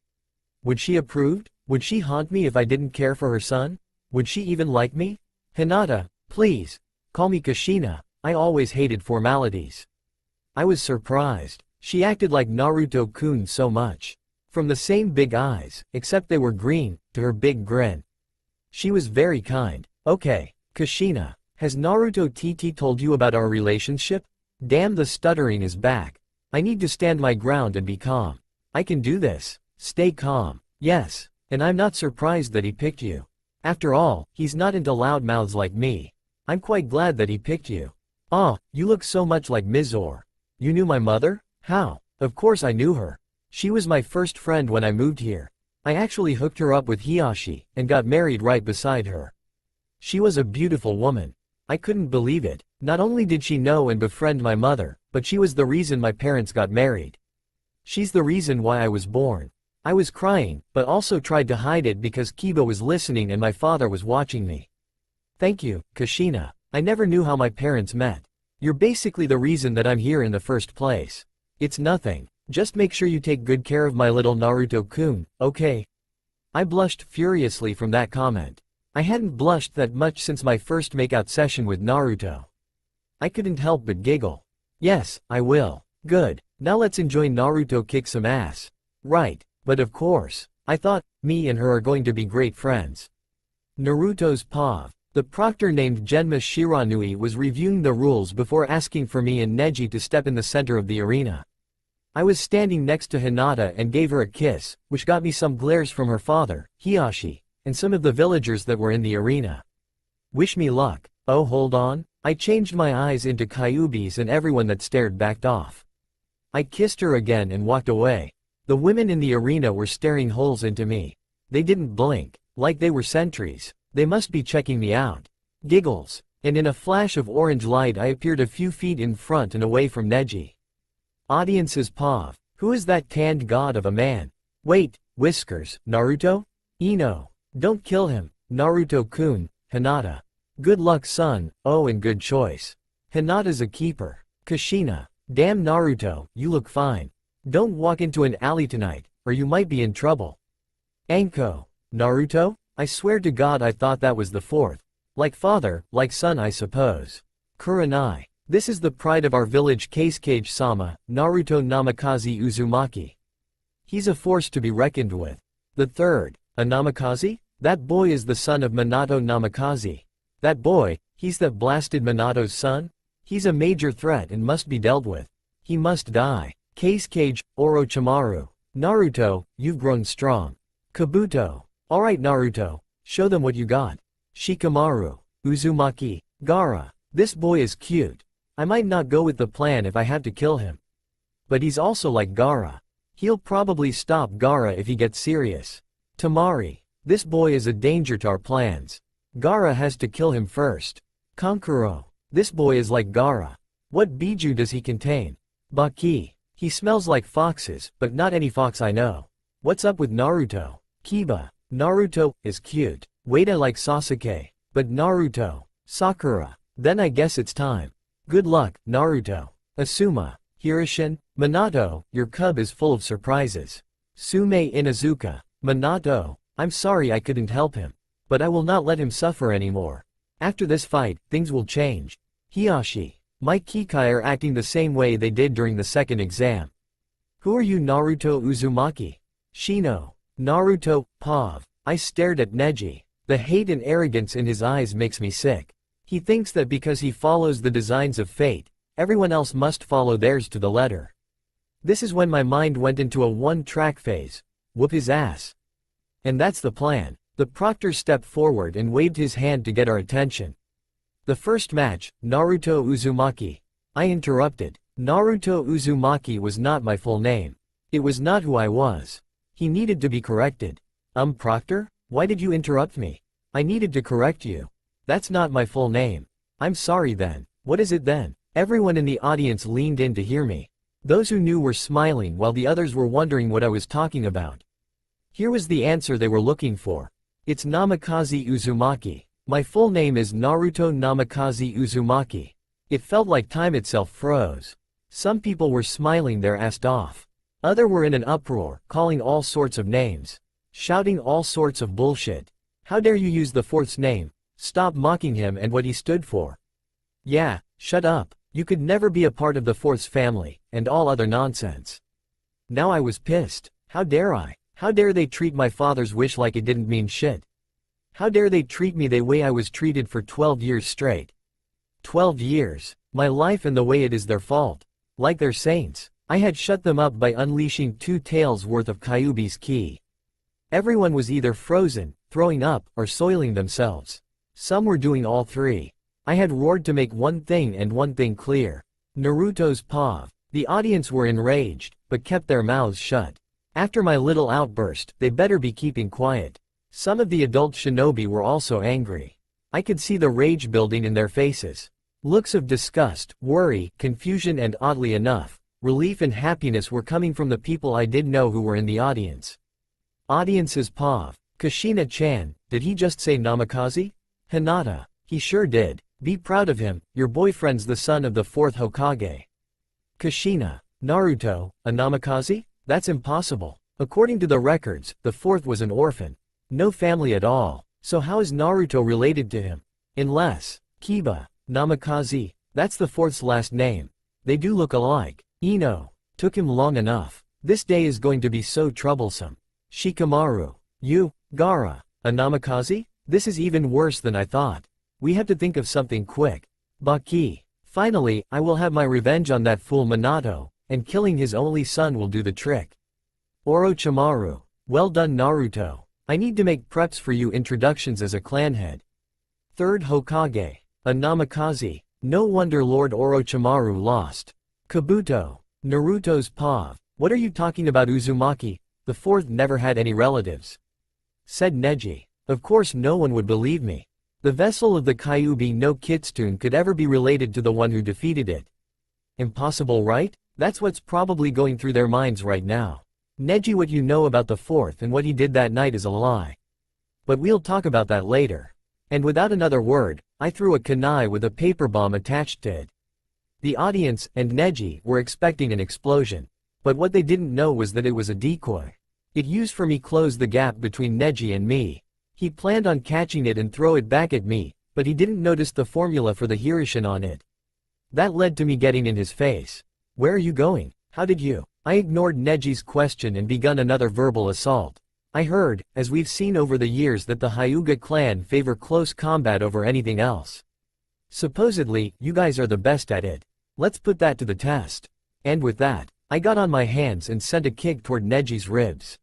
Would she approve? Would she haunt me if I didn't care for her son? Would she even like me? Hinata, please. Call me Kushina. I always hated formalities. I was surprised. She acted like Naruto-kun so much. From the same big eyes, except they were green, to her big grin. She was very kind. Okay, Kushina, has Naruto TT told you about our relationship? Damn, the stuttering is back. I need to stand my ground and be calm. I can do this. Stay calm. Yes, and I'm not surprised that he picked you. After all, he's not into loudmouths like me. I'm quite glad that he picked you. Ah, you look so much like Mizore. You knew my mother? How? Of course I knew her. She was my first friend when I moved here. I actually hooked her up with Hiyashi, and got married right beside her. She was a beautiful woman. I couldn't believe it. Not only did she know and befriend my mother, but she was the reason my parents got married. She's the reason why I was born. I was crying, but also tried to hide it because Kiba was listening and my father was watching me. Thank you, Kushina. I never knew how my parents met. You're basically the reason that I'm here in the first place. It's nothing. Just make sure you take good care of my little Naruto-kun, okay? I blushed furiously from that comment. I hadn't blushed that much since my first makeout session with Naruto. I couldn't help but giggle. Yes, I will. Good. Now let's enjoy Naruto kick some ass. Right, but of course, I thought, me and her are going to be great friends. Naruto's POV. The proctor named Genma Shiranui was reviewing the rules before asking for me and Neji to step in the center of the arena. I was standing next to Hinata and gave her a kiss, which got me some glares from her father, Hiyashi, and some of the villagers that were in the arena. Wish me luck. Oh, hold on. I changed my eyes into Kyuubi's and everyone that stared backed off. I kissed her again and walked away. The women in the arena were staring holes into me. They didn't blink, like they were sentries. They must be checking me out. Giggles. And in a flash of orange light I appeared a few feet in front and away from Neji. Audience's POV. Who is that tanned god of a man? Wait, whiskers, Naruto? Ino. Don't kill him, Naruto-kun, Hinata. Good luck son, oh and good choice. Hinata's a keeper. Kushina. Damn Naruto, you look fine. Don't walk into an alley tonight, or you might be in trouble. Anko. Naruto? I swear to God I thought that was the fourth. Like father, like son I suppose. Kurenai. This is the pride of our village Kasuke-sama, Naruto Namikaze Uzumaki. He's a force to be reckoned with. The third. A Namikaze? That boy is the son of Minato Namikaze. That boy, he's that blasted Minato's son? He's a major threat and must be dealt with. He must die. Kasuke, Orochimaru. Naruto, you've grown strong. Kabuto. Alright Naruto, show them what you got. Shikamaru. Uzumaki. Gaara. This boy is cute. I might not go with the plan if I have to kill him. But he's also like Gaara. He'll probably stop Gaara if he gets serious. Tamari. This boy is a danger to our plans. Gaara has to kill him first. Kankuro. This boy is like Gaara. What Biju does he contain? Baki. He smells like foxes, but not any fox I know. What's up with Naruto? Kiba. Naruto is cute. Wait, I like Sasuke. But Naruto. Sakura. Then I guess it's time. Good luck, Naruto. Asuma. Hirishin. Minato, your cub is full of surprises. Sume Inuzuka. Minato, I'm sorry I couldn't help him. But I will not let him suffer anymore. After this fight, things will change. Hiyashi. My Kikai are acting the same way they did during the second exam. Who are you, Naruto Uzumaki? Shino. Naruto, Pav. I stared at Neji. The hate and arrogance in his eyes makes me sick. He thinks that because he follows the designs of fate, everyone else must follow theirs to the letter. This is when my mind went into a one-track phase. Whoop his ass. And that's the plan. The proctor stepped forward and waved his hand to get our attention. The first match, Naruto Uzumaki. I interrupted. Naruto Uzumaki was not my full name. It was not who I was. He needed to be corrected. Proctor? Why did you interrupt me? I needed to correct you. That's not my full name. I'm sorry then. What is it then? Everyone in the audience leaned in to hear me. Those who knew were smiling while the others were wondering what I was talking about. Here was the answer they were looking for. It's Namikaze Uzumaki. My full name is Naruto Namikaze Uzumaki. It felt like time itself froze. Some people were smiling their ass off. Others were in an uproar, calling all sorts of names. Shouting all sorts of bullshit. How dare you use the fourth's name? Stop mocking him and what he stood for. Yeah, shut up. You could never be a part of the fourth's family, and all other nonsense. Now I was pissed. How dare I? How dare they treat my father's wish like it didn't mean shit? How dare they treat me the way I was treated for 12 years straight? 12 years. My life and the way it is their fault. Like they're saints. I had shut them up by unleashing 2 taels worth of Kyuubi's ki. Everyone was either frozen, throwing up, or soiling themselves. Some were doing all 3. I had roared to make one thing and one thing clear. Naruto's Pav. The audience were enraged, but kept their mouths shut. After my little outburst, they better be keeping quiet. Some of the adult shinobi were also angry. I could see the rage building in their faces. Looks of disgust, worry, confusion and oddly enough, relief and happiness were coming from the people I did know who were in the audience. Audience's Pav. Kushina-chan, did he just say Namikaze? Hinata. He sure did. Be proud of him, your boyfriend's the son of the 4th Hokage. Kushina. Naruto, a Namikaze? That's impossible. According to the records, the 4th was an orphan. No family at all. So how is Naruto related to him? Unless, Kiba. Namikaze. That's the 4th's last name. They do look alike. Ino. Took him long enough. This day is going to be so troublesome. Shikamaru. You, Gaara. A Namikaze? This is even worse than I thought. We have to think of something quick. Baki. Finally, I will have my revenge on that fool Minato, and killing his only son will do the trick. Orochimaru. Well done Naruto. I need to make preps for you introductions as a clan head. 3rd Hokage. A Namikaze. No wonder Lord Orochimaru lost. Kabuto. Naruto's Pav. What are you talking about Uzumaki? The 4th never had any relatives. Said Neji. Of course no one would believe me. The vessel of the Kyuubi no Kitsune could ever be related to the one who defeated it. Impossible, right? That's what's probably going through their minds right now. Neji, what you know about the 4th and what he did that night is a lie. But we'll talk about that later. And without another word, I threw a kunai with a paper bomb attached to it. The audience, and Neji, were expecting an explosion. But what they didn't know was that it was a decoy. It used for me close the gap between Neji and me. He planned on catching it and throw it back at me, but he didn't notice the formula for the Hirishin on it. That led to me getting in his face. Where are you going? How did you? I ignored Neji's question and begun another verbal assault. I heard, as we've seen over the years, that the Hyuga clan favor close combat over anything else. Supposedly, you guys are the best at it. Let's put that to the test. And with that, I got on my hands and sent a kick toward Neji's ribs.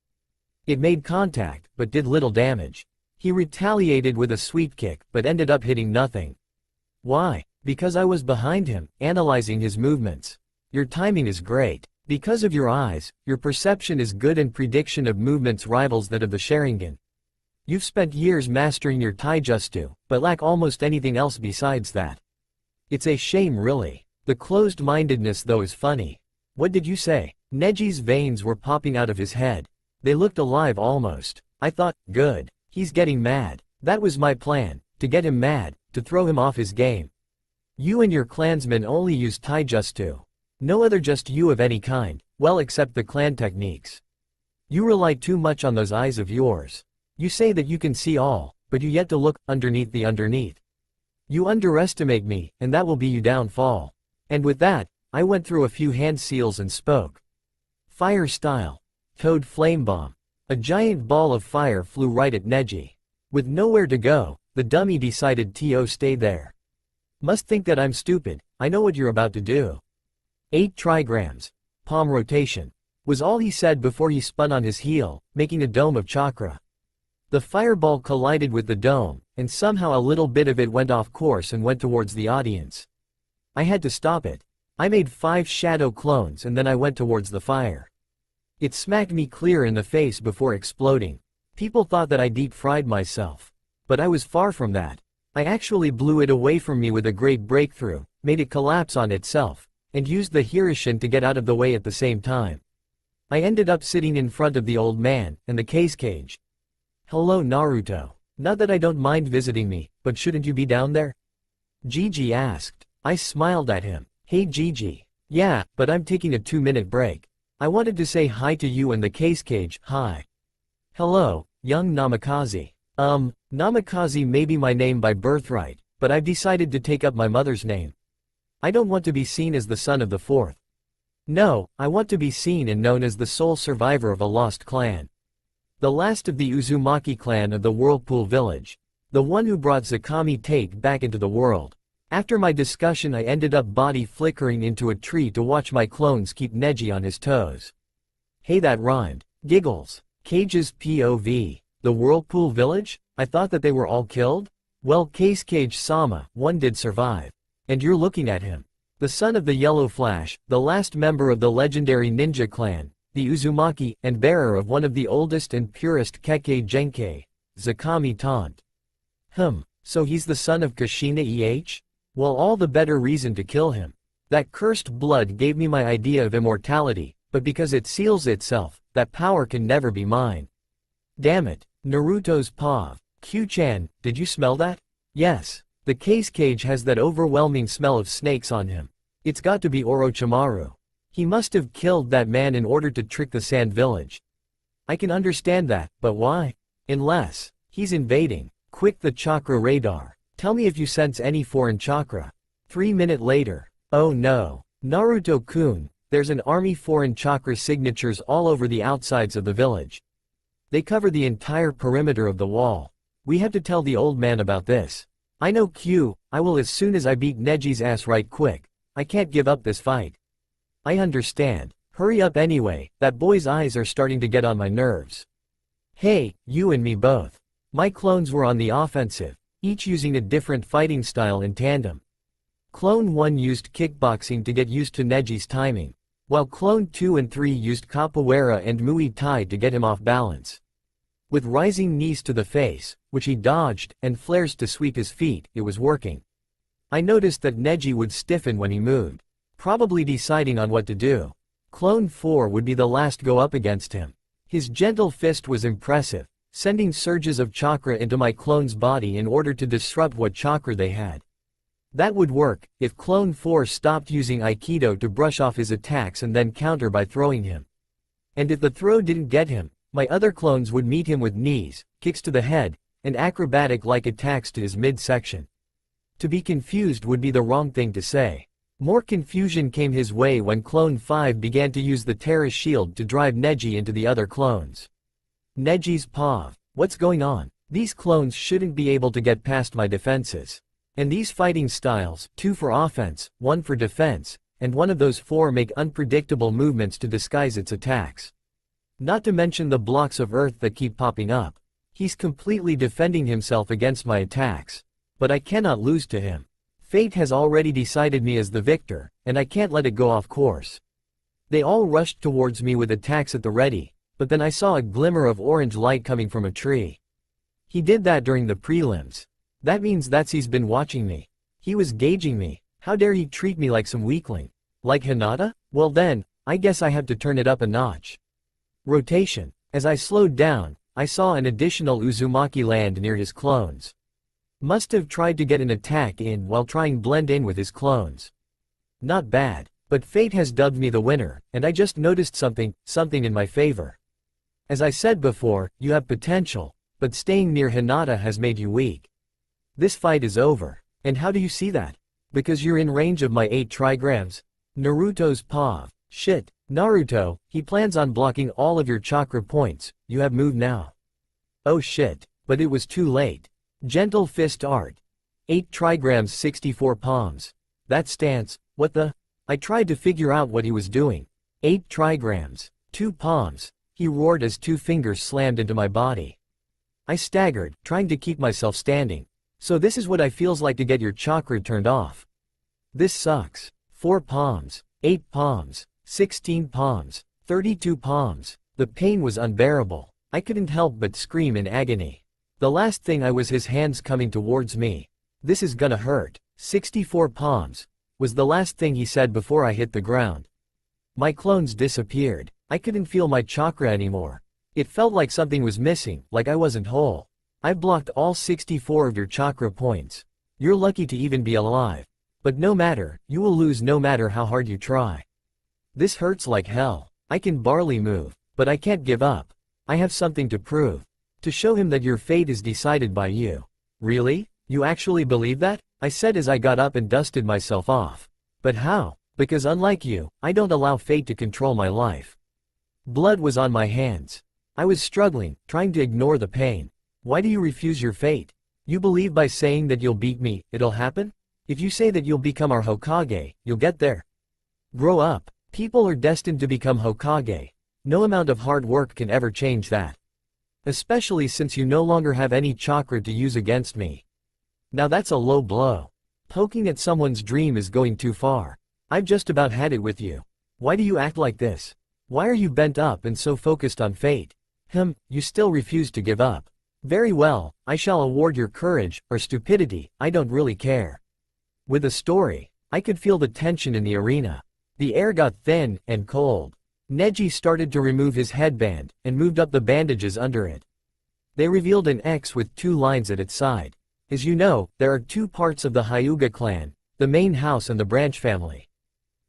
It made contact, but did little damage. He retaliated with a sweep kick, but ended up hitting nothing. Why? Because I was behind him, analyzing his movements. Your timing is great. Because of your eyes, your perception is good and prediction of movements rivals that of the Sharingan. You've spent years mastering your taijutsu, but lack almost anything else besides that. It's a shame really. The closed-mindedness though is funny. What did you say? Neji's veins were popping out of his head. They looked alive almost. I thought, good. He's getting mad. That was my plan, to get him mad, to throw him off his game. You and your clansmen only use taijutsu. No other, just you of any kind, well except the clan techniques. You rely too much on those eyes of yours. You say that you can see all, but you yet to look underneath the underneath. You underestimate me, and that will be your downfall. And with that, I went through a few hand seals and spoke. Fire style. Toad flame bomb. A giant ball of fire flew right at Neji. With nowhere to go, the dummy decided to stay there. Must think that I'm stupid, I know what you're about to do. 8 trigrams. Palm rotation. Was all he said before he spun on his heel, making a dome of chakra. The fireball collided with the dome, and somehow a little bit of it went off course and went towards the audience. I had to stop it. I made 5 shadow clones and then I went towards the fire. It smacked me clear in the face before exploding. People thought that I deep-fried myself. But I was far from that. I actually blew it away from me with a great breakthrough, made it collapse on itself, and used the Hirishin to get out of the way at the same time. I ended up sitting in front of the old man and the cage. Hello Naruto. Not that I don't mind visiting me, but shouldn't you be down there? Gigi asked. I smiled at him. Hey Gigi. Yeah, but I'm taking a 2-minute break. I wanted to say hi to you and the cage. Hi. Hello, young Namikaze. Namikaze may be my name by birthright, but I've decided to take up my mother's name. I don't want to be seen as the son of the 4th. No, I want to be seen and known as the sole survivor of a lost clan. The last of the Uzumaki clan of the Whirlpool Village. The one who brought Zakami Tate back into the world. After my discussion I ended up body flickering into a tree to watch my clones keep Neji on his toes. Hey, that rhymed. Giggles. Cage's POV. The Whirlpool Village? I thought that they were all killed? Well, Cage-sama, one did survive. And you're looking at him. The son of the Yellow Flash, the last member of the legendary ninja clan, the Uzumaki, and bearer of one of the oldest and purest Kekkei Genkai, Zakami Taunt. So he's the son of Kushina Well, all the better reason to kill him. That cursed blood gave me my idea of immortality, but because it seals itself, that power can never be mine. Damn it, Naruto's POV. Q-chan, did you smell that? Yes. The cage has that overwhelming smell of snakes on him. It's got to be Orochimaru. He must have killed that man in order to trick the Sand Village. I can understand that, but why? Unless he's invading. Quick, the chakra radar. Tell me if you sense any foreign chakra. 3 minutes later. Oh no. Naruto-kun, there's an army foreign chakra signatures all over the outsides of the village. They cover the entire perimeter of the wall. We have to tell the old man about this. I know Q, I will as soon as I beat Neji's ass right quick. I can't give up this fight. I understand. Hurry up anyway, that boy's eyes are starting to get on my nerves. Hey, you and me both. My clones were on the offensive, each using a different fighting style in tandem. Clone 1 used kickboxing to get used to Neji's timing, while Clone 2 and 3 used capoeira and Muay Thai to get him off balance. With rising knees to the face, which he dodged, and flares to sweep his feet, it was working. I noticed that Neji would stiffen when he moved, probably deciding on what to do. Clone 4 would be the last go up against him. His gentle fist was impressive, sending surges of chakra into my clone's body in order to disrupt what chakra they had. That would work, if Clone 4 stopped using Aikido to brush off his attacks and then counter by throwing him. And if the throw didn't get him, my other clones would meet him with knees, kicks to the head, and acrobatic-like attacks to his midsection. To be confused would be the wrong thing to say. More confusion came his way when Clone 5 began to use the Terra Shield to drive Neji into the other clones. Neji's POV. What's going on? These clones shouldn't be able to get past my defenses. And these fighting styles, 2 for offense, 1 for defense, and one of those 4 make unpredictable movements to disguise its attacks. Not to mention the blocks of earth that keep popping up. He's completely defending himself against my attacks. But I cannot lose to him. Fate has already decided me as the victor, and I can't let it go off course. They all rushed towards me with attacks at the ready, but then I saw a glimmer of orange light coming from a tree. He did that during the prelims. That means he's been watching me. He was gauging me. How dare he treat me like some weakling? Like Hinata? Well then, I guess I have to turn it up a notch. Rotation. As I slowed down, I saw an additional Uzumaki land near his clones. Must have tried to get an attack in while trying blend in with his clones. Not bad, But fate has dubbed me the winner, and I just noticed something in my favor. As I said before, you have potential, but staying near Hinata has made you weak. This fight is over. And how do you see that? Because you're in range of my 8 trigrams. Naruto's paw. Shit. Naruto, he plans on blocking all of your chakra points, you have moved now. Oh shit. But it was too late. Gentle fist art. 8 trigrams 64 palms. That stance, what the? I tried to figure out what he was doing. 8 trigrams. 2 palms. He roared as 2 fingers slammed into my body. I staggered, trying to keep myself standing. So this is what I feels like to get your chakra turned off. This sucks. 4 palms. 8 palms. 16 palms. 32 palms. The pain was unbearable. I couldn't help but scream in agony. The last thing I was his hands coming towards me. This is gonna hurt. 64 palms. Was the last thing he said before I hit the ground. My clones disappeared. I couldn't feel my chakra anymore. It felt like something was missing, like I wasn't whole. I blocked all 64 of your chakra points. You're lucky to even be alive. But no matter, you will lose no matter how hard you try. This hurts like hell. I can barely move, but I can't give up. I have something to prove. To show him that your fate is decided by you. Really? You actually believe that? I said as I got up and dusted myself off. But how? Because unlike you, I don't allow fate to control my life. Blood was on my hands. I was struggling, trying to ignore the pain. Why do you refuse your fate? You believe by saying that you'll beat me, it'll happen? If you say that you'll become our Hokage, you'll get there. Grow up. People are destined to become Hokage. No amount of hard work can ever change that. Especially since you no longer have any chakra to use against me. Now that's a low blow. Poking at someone's dream is going too far. I've just about had it with you. Why do you act like this? Why are you bent up and so focused on fate? You still refuse to give up. Very well, I shall award your courage, or stupidity, I don't really care. With a story, I could feel the tension in the arena. The air got thin and cold. Neji started to remove his headband, and moved up the bandages under it. They revealed an X with 2 lines at its side. As you know, there are 2 parts of the Hyuga clan, the main house and the branch family.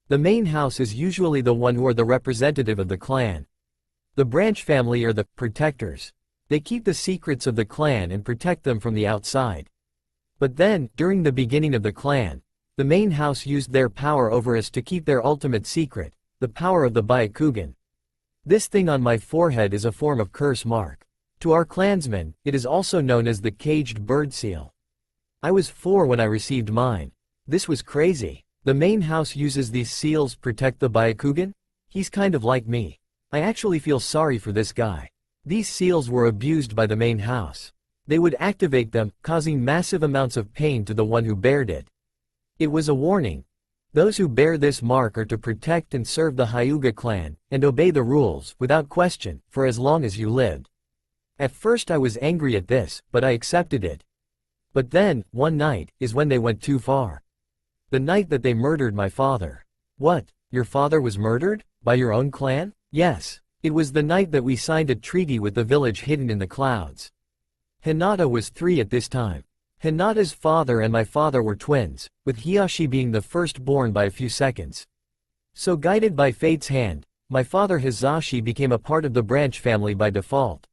The main house is usually the one who are the representative of the clan. The branch family are the protectors. They keep the secrets of the clan and protect them from the outside. But then, during the beginning of the clan, the main house used their power over us to keep their ultimate secret, the power of the Byakugan. This thing on my forehead is a form of curse mark. To our clansmen, it is also known as the caged bird seal. I was 4 when I received mine. This was crazy. The main house uses these seals protect the Byakugan? He's kind of like me. I actually feel sorry for this guy. These seals were abused by the main house. They would activate them, causing massive amounts of pain to the one who bared it. It was a warning. Those who bear this mark are to protect and serve the Hyuga clan, and obey the rules, without question, for as long as you lived. At first I was angry at this, but I accepted it. But then, one night, is when they went too far. The night that they murdered my father. What? Your father was murdered? By your own clan? Yes. It was the night that we signed a treaty with the village hidden in the clouds. Hinata was 3 at this time. Hinata's father and my father were twins, with Hiyashi being the firstborn by a few seconds. So guided by fate's hand, my father Hizashi became a part of the branch family by default.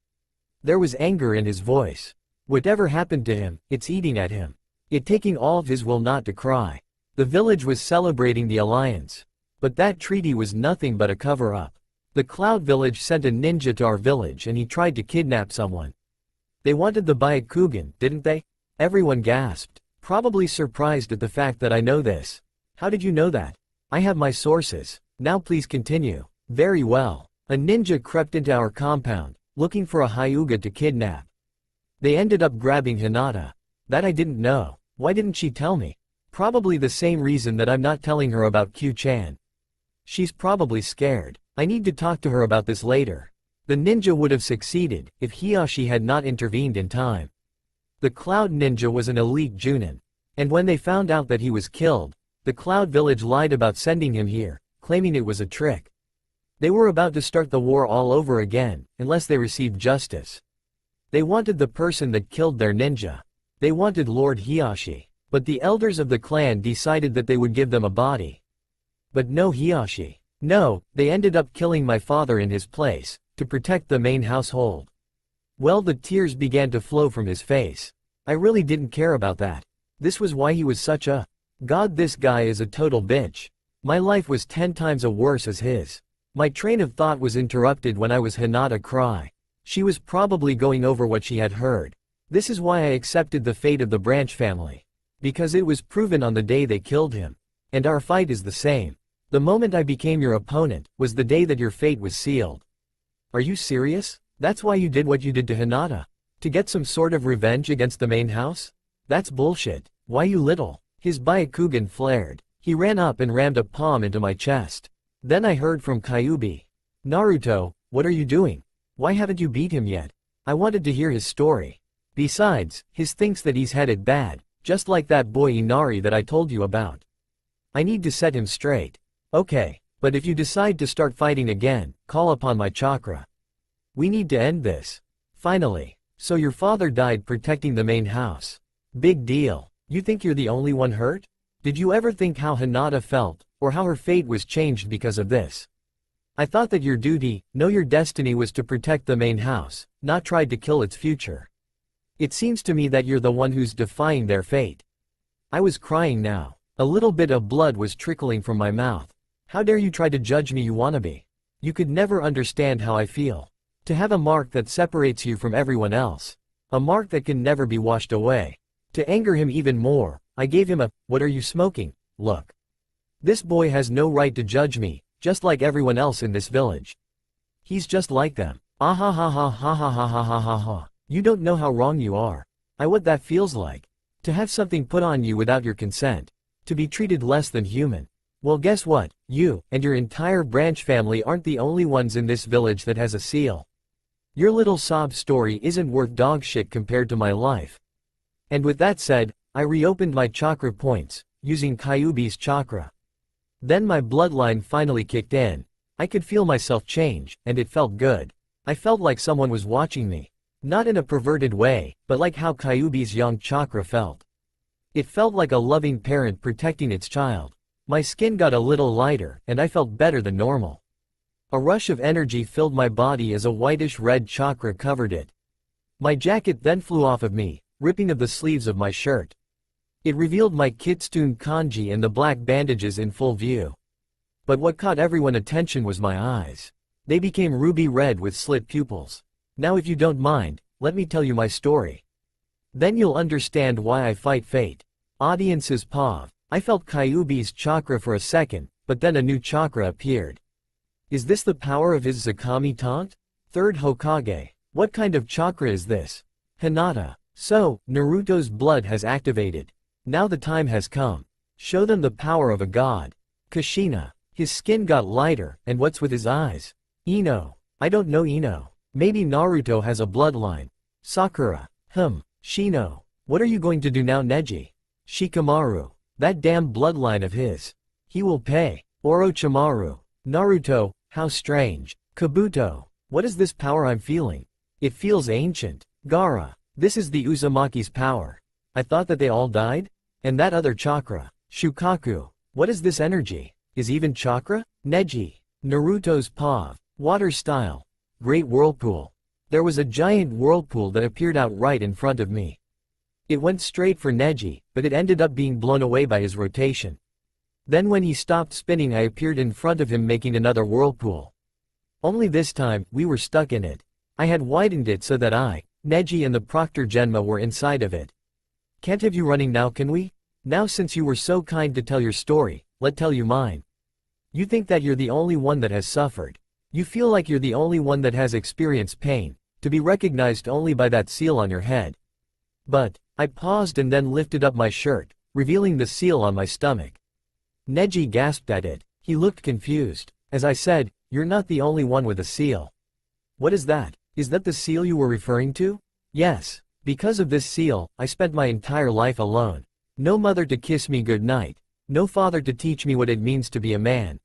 There was anger in his voice. Whatever happened to him, it's eating at him. It taking all of his will not to cry. The village was celebrating the alliance. But that treaty was nothing but a cover-up. The Cloud Village sent a ninja to our village and he tried to kidnap someone. They wanted the Byakugan, didn't they? Everyone gasped, probably surprised at the fact that I know this. How did you know that? I have my sources. Now please continue. Very well. A ninja crept into our compound, looking for a Hyuga to kidnap. They ended up grabbing Hinata. That I didn't know. Why didn't she tell me? Probably the same reason that I'm not telling her about Q-chan. She's probably scared. I need to talk to her about this later. The ninja would have succeeded, if Hiyashi had not intervened in time. The Cloud Ninja was an elite Junin. And when they found out that he was killed, the Cloud Village lied about sending him here, claiming it was a trick. They were about to start the war all over again, unless they received justice. They wanted the person that killed their ninja. They wanted Lord Hiyashi. But the elders of the clan decided that they would give them a body. But no Hiyashi. No, they ended up killing my father in his place, to protect the main household. Well, the tears began to flow from his face. I really didn't care about that. This was why he was such a god. This guy is a total bitch. My life was 10 times as worse as his. My train of thought was interrupted when I was Hinata cry. She was probably going over what she had heard. This is why I accepted the fate of the Branch family. Because it was proven on the day they killed him. And our fight is the same. The moment I became your opponent, was the day that your fate was sealed. Are you serious? That's why you did what you did to Hinata? To get some sort of revenge against the main house? That's bullshit. Why you little? His Byakugan flared. He ran up and rammed a palm into my chest. Then I heard from Kyuubi. Naruto, what are you doing? Why haven't you beat him yet? I wanted to hear his story. Besides, his thinks that he's headed bad, just like that boy Inari that I told you about. I need to set him straight. Okay, but if you decide to start fighting again, call upon my chakra. We need to end this. Finally. So your father died protecting the main house. Big deal. You think you're the only one hurt? Did you ever think how Hinata felt, or how her fate was changed because of this? I thought that your duty, no, your destiny was to protect the main house, not try to kill its future. It seems to me that you're the one who's defying their fate. I was crying now. A little bit of blood was trickling from my mouth. How dare you try to judge me, you wannabe? You could never understand how I feel. To have a mark that separates you from everyone else. A mark that can never be washed away. To anger him even more, I gave him a, "What are you smoking?" look. This boy has no right to judge me, just like everyone else in this village. He's just like them. Ah ha ha ha ha ha ha ha ha ha ha. You don't know how wrong you are. What that feels like. To have something put on you without your consent. To be treated less than human. Well, guess what? You, and your entire Branch family aren't the only ones in this village that has a seal. Your little sob story isn't worth dog shit compared to my life. And with that said, I reopened my chakra points, using Kyuubi's chakra. Then my bloodline finally kicked in. I could feel myself change, and it felt good. I felt like someone was watching me. Not in a perverted way, but like how Kyuubi's young chakra felt. It felt like a loving parent protecting its child. My skin got a little lighter, and I felt better than normal. A rush of energy filled my body as a whitish-red chakra covered it. My jacket then flew off of me, ripping of the sleeves of my shirt. It revealed my kitsune kanji and the black bandages in full view. But what caught everyone's attention was my eyes. They became ruby red with slit pupils. Now if you don't mind, let me tell you my story. Then you'll understand why I fight fate. Audience's pav. I felt Kyuubi's chakra for a second, but then a new chakra appeared. Is this the power of his Zakami taunt? Third Hokage. What kind of chakra is this? Hinata. So, Naruto's blood has activated. Now the time has come. Show them the power of a god. Kushina. His skin got lighter, and what's with his eyes? Ino. I don't know Ino. Maybe Naruto has a bloodline. Sakura. Shino. What are you going to do now, Neji? Shikamaru. That damn bloodline of his. He will pay. Orochimaru. Naruto. How strange. Kabuto. What is this power I'm feeling? It feels ancient. Gaara. This is the Uzumaki's power. I thought that they all died? And that other chakra. Shukaku. What is this energy? Is even chakra? Neji. Naruto's pav. Water style. Great whirlpool. There was a giant whirlpool that appeared out right in front of me. It went straight for Neji, but it ended up being blown away by his rotation. Then when he stopped spinning, I appeared in front of him making another whirlpool. Only this time, we were stuck in it. I had widened it so that I, Neji and the Proctor Genma were inside of it. Can't have you running now, can we? Now since you were so kind to tell your story, let tell you mine. You think that you're the only one that has suffered. You feel like you're the only one that has experienced pain, to be recognized only by that seal on your head. But, I paused and then lifted up my shirt, revealing the seal on my stomach. Neji gasped at it. He looked confused. As I said, you're not the only one with a seal. What is that? Is that the seal you were referring to? Yes. Because of this seal, I spent my entire life alone. No mother to kiss me goodnight. No father to teach me what it means to be a man.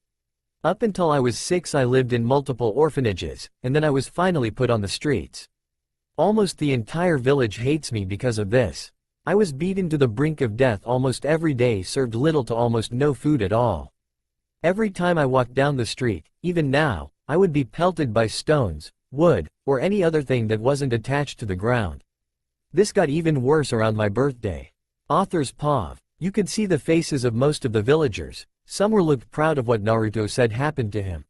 Up until I was 6 I lived in multiple orphanages, and then I was finally put on the streets. Almost the entire village hates me because of this. I was beaten to the brink of death almost every day, served little to almost no food at all. Every time I walked down the street, even now, I would be pelted by stones, wood, or any other thing that wasn't attached to the ground. This got even worse around my birthday. Author's POV. You could see the faces of most of the villagers. Some were looked proud of what Naruto said happened to him.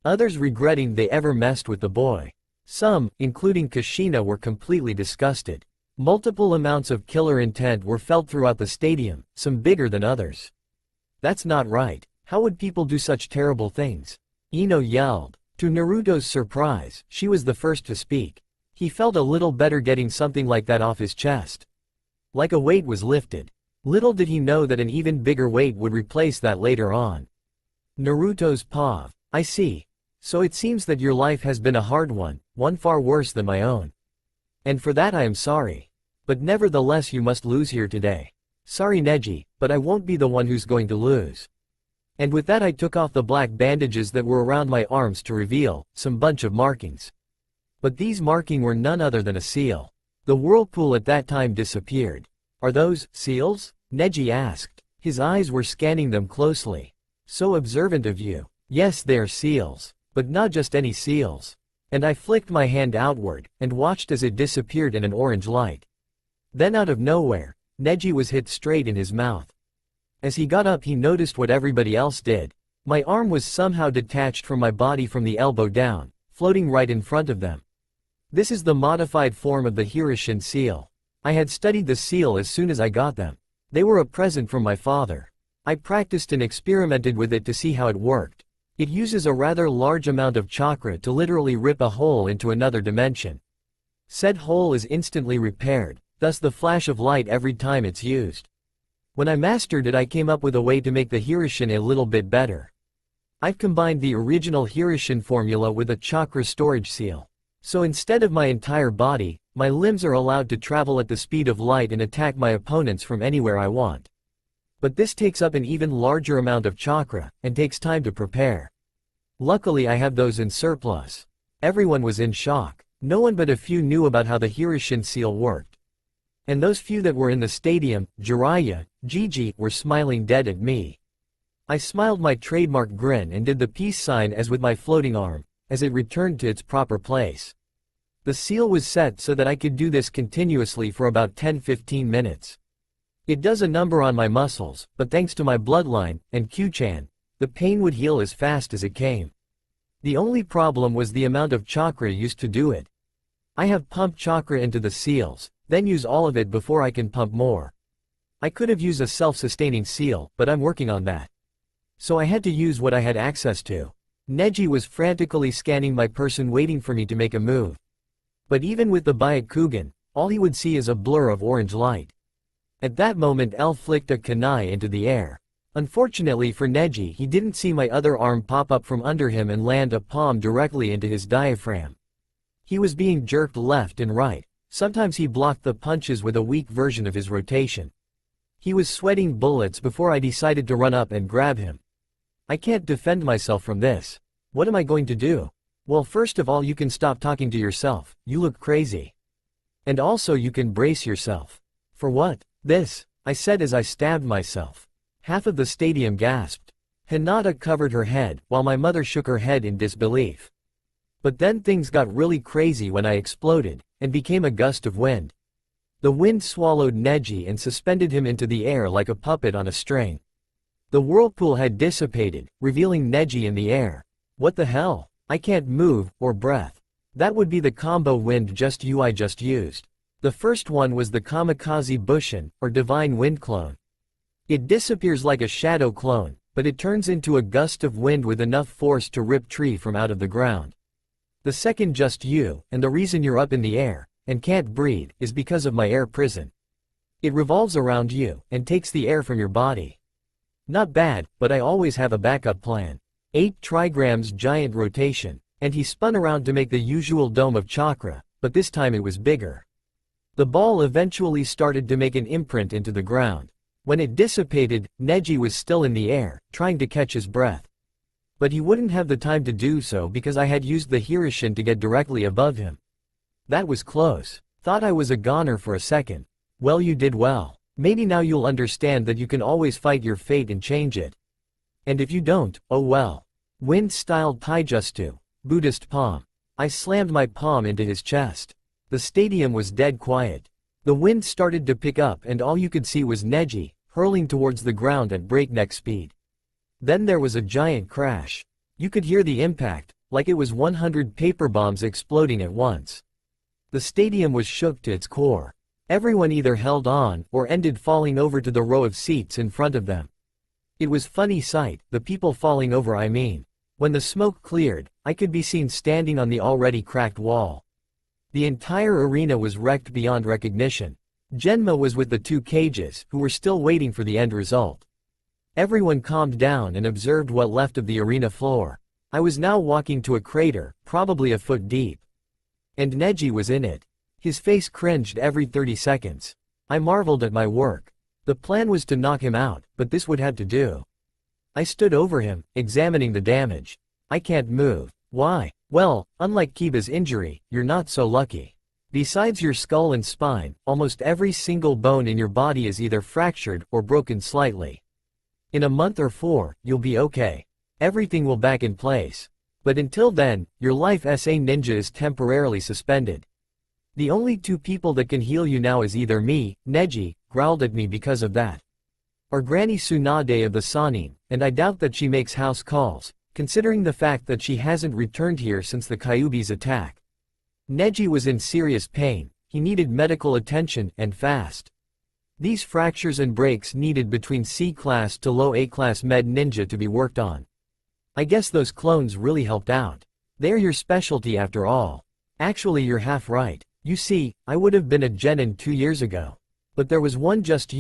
Others regretting they ever messed with the boy. Some, including Kushina, were completely disgusted. Multiple amounts of killer intent were felt throughout the stadium, some bigger than others. That's not right. How would people do such terrible things? Ino yelled. To Naruto's surprise, she was the first to speak. He felt a little better getting something like that off his chest. Like a weight was lifted. Little did he know that an even bigger weight would replace that later on. Naruto's POV. I see. So it seems that your life has been a hard one far worse than my own. And for that I am sorry. But nevertheless you must lose here today. Sorry Neji, but I won't be the one who's going to lose. And with that I took off the black bandages that were around my arms to reveal some bunch of markings. But these markings were none other than a seal. The whirlpool at that time disappeared. Are those seals? Neji asked. His eyes were scanning them closely. So observant of you. Yes, they are seals. But not just any seals. And I flicked my hand outward, and watched as it disappeared in an orange light. Then out of nowhere, Neji was hit straight in his mouth. As he got up he noticed what everybody else did. My arm was somehow detached from my body from the elbow down, floating right in front of them. This is the modified form of the Hirishin seal. I had studied the seal as soon as I got them. They were a present from my father. I practiced and experimented with it to see how it worked. It uses a rather large amount of chakra to literally rip a hole into another dimension. Said hole is instantly repaired, thus the flash of light every time it's used. When I mastered it I came up with a way to make the Hirishin a little bit better. I've combined the original Hirishin formula with a chakra storage seal. So instead of my entire body, my limbs are allowed to travel at the speed of light and attack my opponents from anywhere I want. But this takes up an even larger amount of chakra, and takes time to prepare. Luckily I have those in surplus. Everyone was in shock. No one but a few knew about how the Hirishin seal worked. And those few that were in the stadium, Jiraiya, Gigi, were smiling dead at me. I smiled my trademark grin and did the peace sign as with my floating arm, as it returned to its proper place. The seal was set so that I could do this continuously for about 10-15 minutes. It does a number on my muscles, but thanks to my bloodline, and Q-chan, the pain would heal as fast as it came. The only problem was the amount of chakra used to do it. I have pumped chakra into the seals, then use all of it before I can pump more. I could have used a self-sustaining seal, but I'm working on that. So I had to use what I had access to. Neji was frantically scanning my person waiting for me to make a move. But even with the Byakugan, all he would see is a blur of orange light. At that moment L flicked a kunai into the air. Unfortunately for Neji he didn't see my other arm pop up from under him and land a palm directly into his diaphragm. He was being jerked left and right. Sometimes he blocked the punches with a weak version of his rotation. He was sweating bullets before I decided to run up and grab him. I can't defend myself from this. What am I going to do? Well, first of all you can stop talking to yourself, you look crazy. And also you can brace yourself. For what? This, I said as I stabbed myself. Half of the stadium gasped. Hinata covered her head, while my mother shook her head in disbelief. But then things got really crazy when I exploded, and became a gust of wind. The wind swallowed Neji and suspended him into the air like a puppet on a string. The whirlpool had dissipated, revealing Neji in the air. What the hell? I can't move, or breath. That would be the combo wind I just used. The first one was the Kamikaze Bushin, or Divine Wind Clone. It disappears like a shadow clone, but it turns into a gust of wind with enough force to rip tree from out of the ground. The second just you, and the reason you're up in the air, and can't breathe, is because of my air prison. It revolves around you, and takes the air from your body. Not bad, but I always have a backup plan. 8 trigrams giant rotation, and he spun around to make the usual dome of chakra, but this time it was bigger. The ball eventually started to make an imprint into the ground. When it dissipated, Neji was still in the air, trying to catch his breath. But he wouldn't have the time to do so because I had used the Hirishin to get directly above him. That was close. Thought I was a goner for a second. Well, you did well. Maybe now you'll understand that you can always fight your fate and change it. And if you don't, oh well. Wind-styled taijutsu, Buddhist palm. I slammed my palm into his chest. The stadium was dead quiet. The wind started to pick up and all you could see was Neji, hurling towards the ground at breakneck speed. Then there was a giant crash. You could hear the impact, like it was 100 paper bombs exploding at once. The stadium was shook to its core. Everyone either held on or ended falling over to the row of seats in front of them. It was funny sight, the people falling over I mean. When the smoke cleared, I could be seen standing on the already cracked wall. The entire arena was wrecked beyond recognition. Genma was with the two cages, who were still waiting for the end result. Everyone calmed down and observed what left of the arena floor. I was now walking to a crater, probably a foot deep. And Neji was in it. His face cringed every 30 seconds. I marveled at my work. The plan was to knock him out, but this would have to do. I stood over him, examining the damage. I can't move. Why? Well, unlike Kiba's injury, you're not so lucky. Besides your skull and spine, almost every single bone in your body is either fractured or broken slightly. In a month or 4, you'll be okay. Everything will back in place. But until then, your life as a ninja is temporarily suspended. The only two people that can heal you now is either me, Neji, growled at me because of that, or Granny Tsunade of the Sanin, and I doubt that she makes house calls, considering the fact that she hasn't returned here since the Kyuubi's attack. Neji was in serious pain, he needed medical attention, and fast. These fractures and breaks needed between C-class to low A-class med ninja to be worked on. I guess those clones really helped out. They're your specialty after all. Actually you're half right. You see, I would have been a genin 2 years ago. But there was one just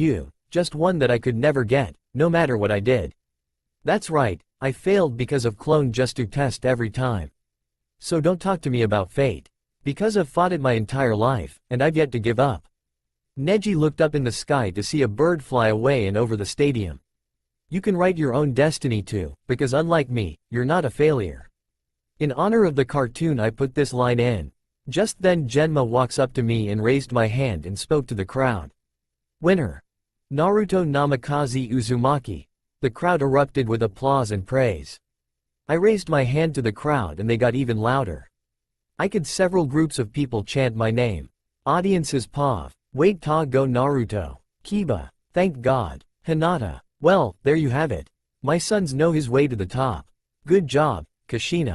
one that I could never get, no matter what I did. That's right, I failed because of clone Justu test every time. So don't talk to me about fate. Because I've fought it my entire life, and I've yet to give up. Neji looked up in the sky to see a bird fly away and over the stadium. You can write your own destiny too, because unlike me, you're not a failure. In honor of the cartoon I put this line in. Just then Genma walks up to me and raised my hand and spoke to the crowd. Winner. Naruto Namikaze Uzumaki. The crowd erupted with applause and praise. I raised my hand to the crowd and they got even louder. I could several groups of people chant my name. Audiences pav. Wait ta go Naruto. Kiba. Thank God. Hinata. Well, there you have it. My sons know his way to the top. Good job, Kushina.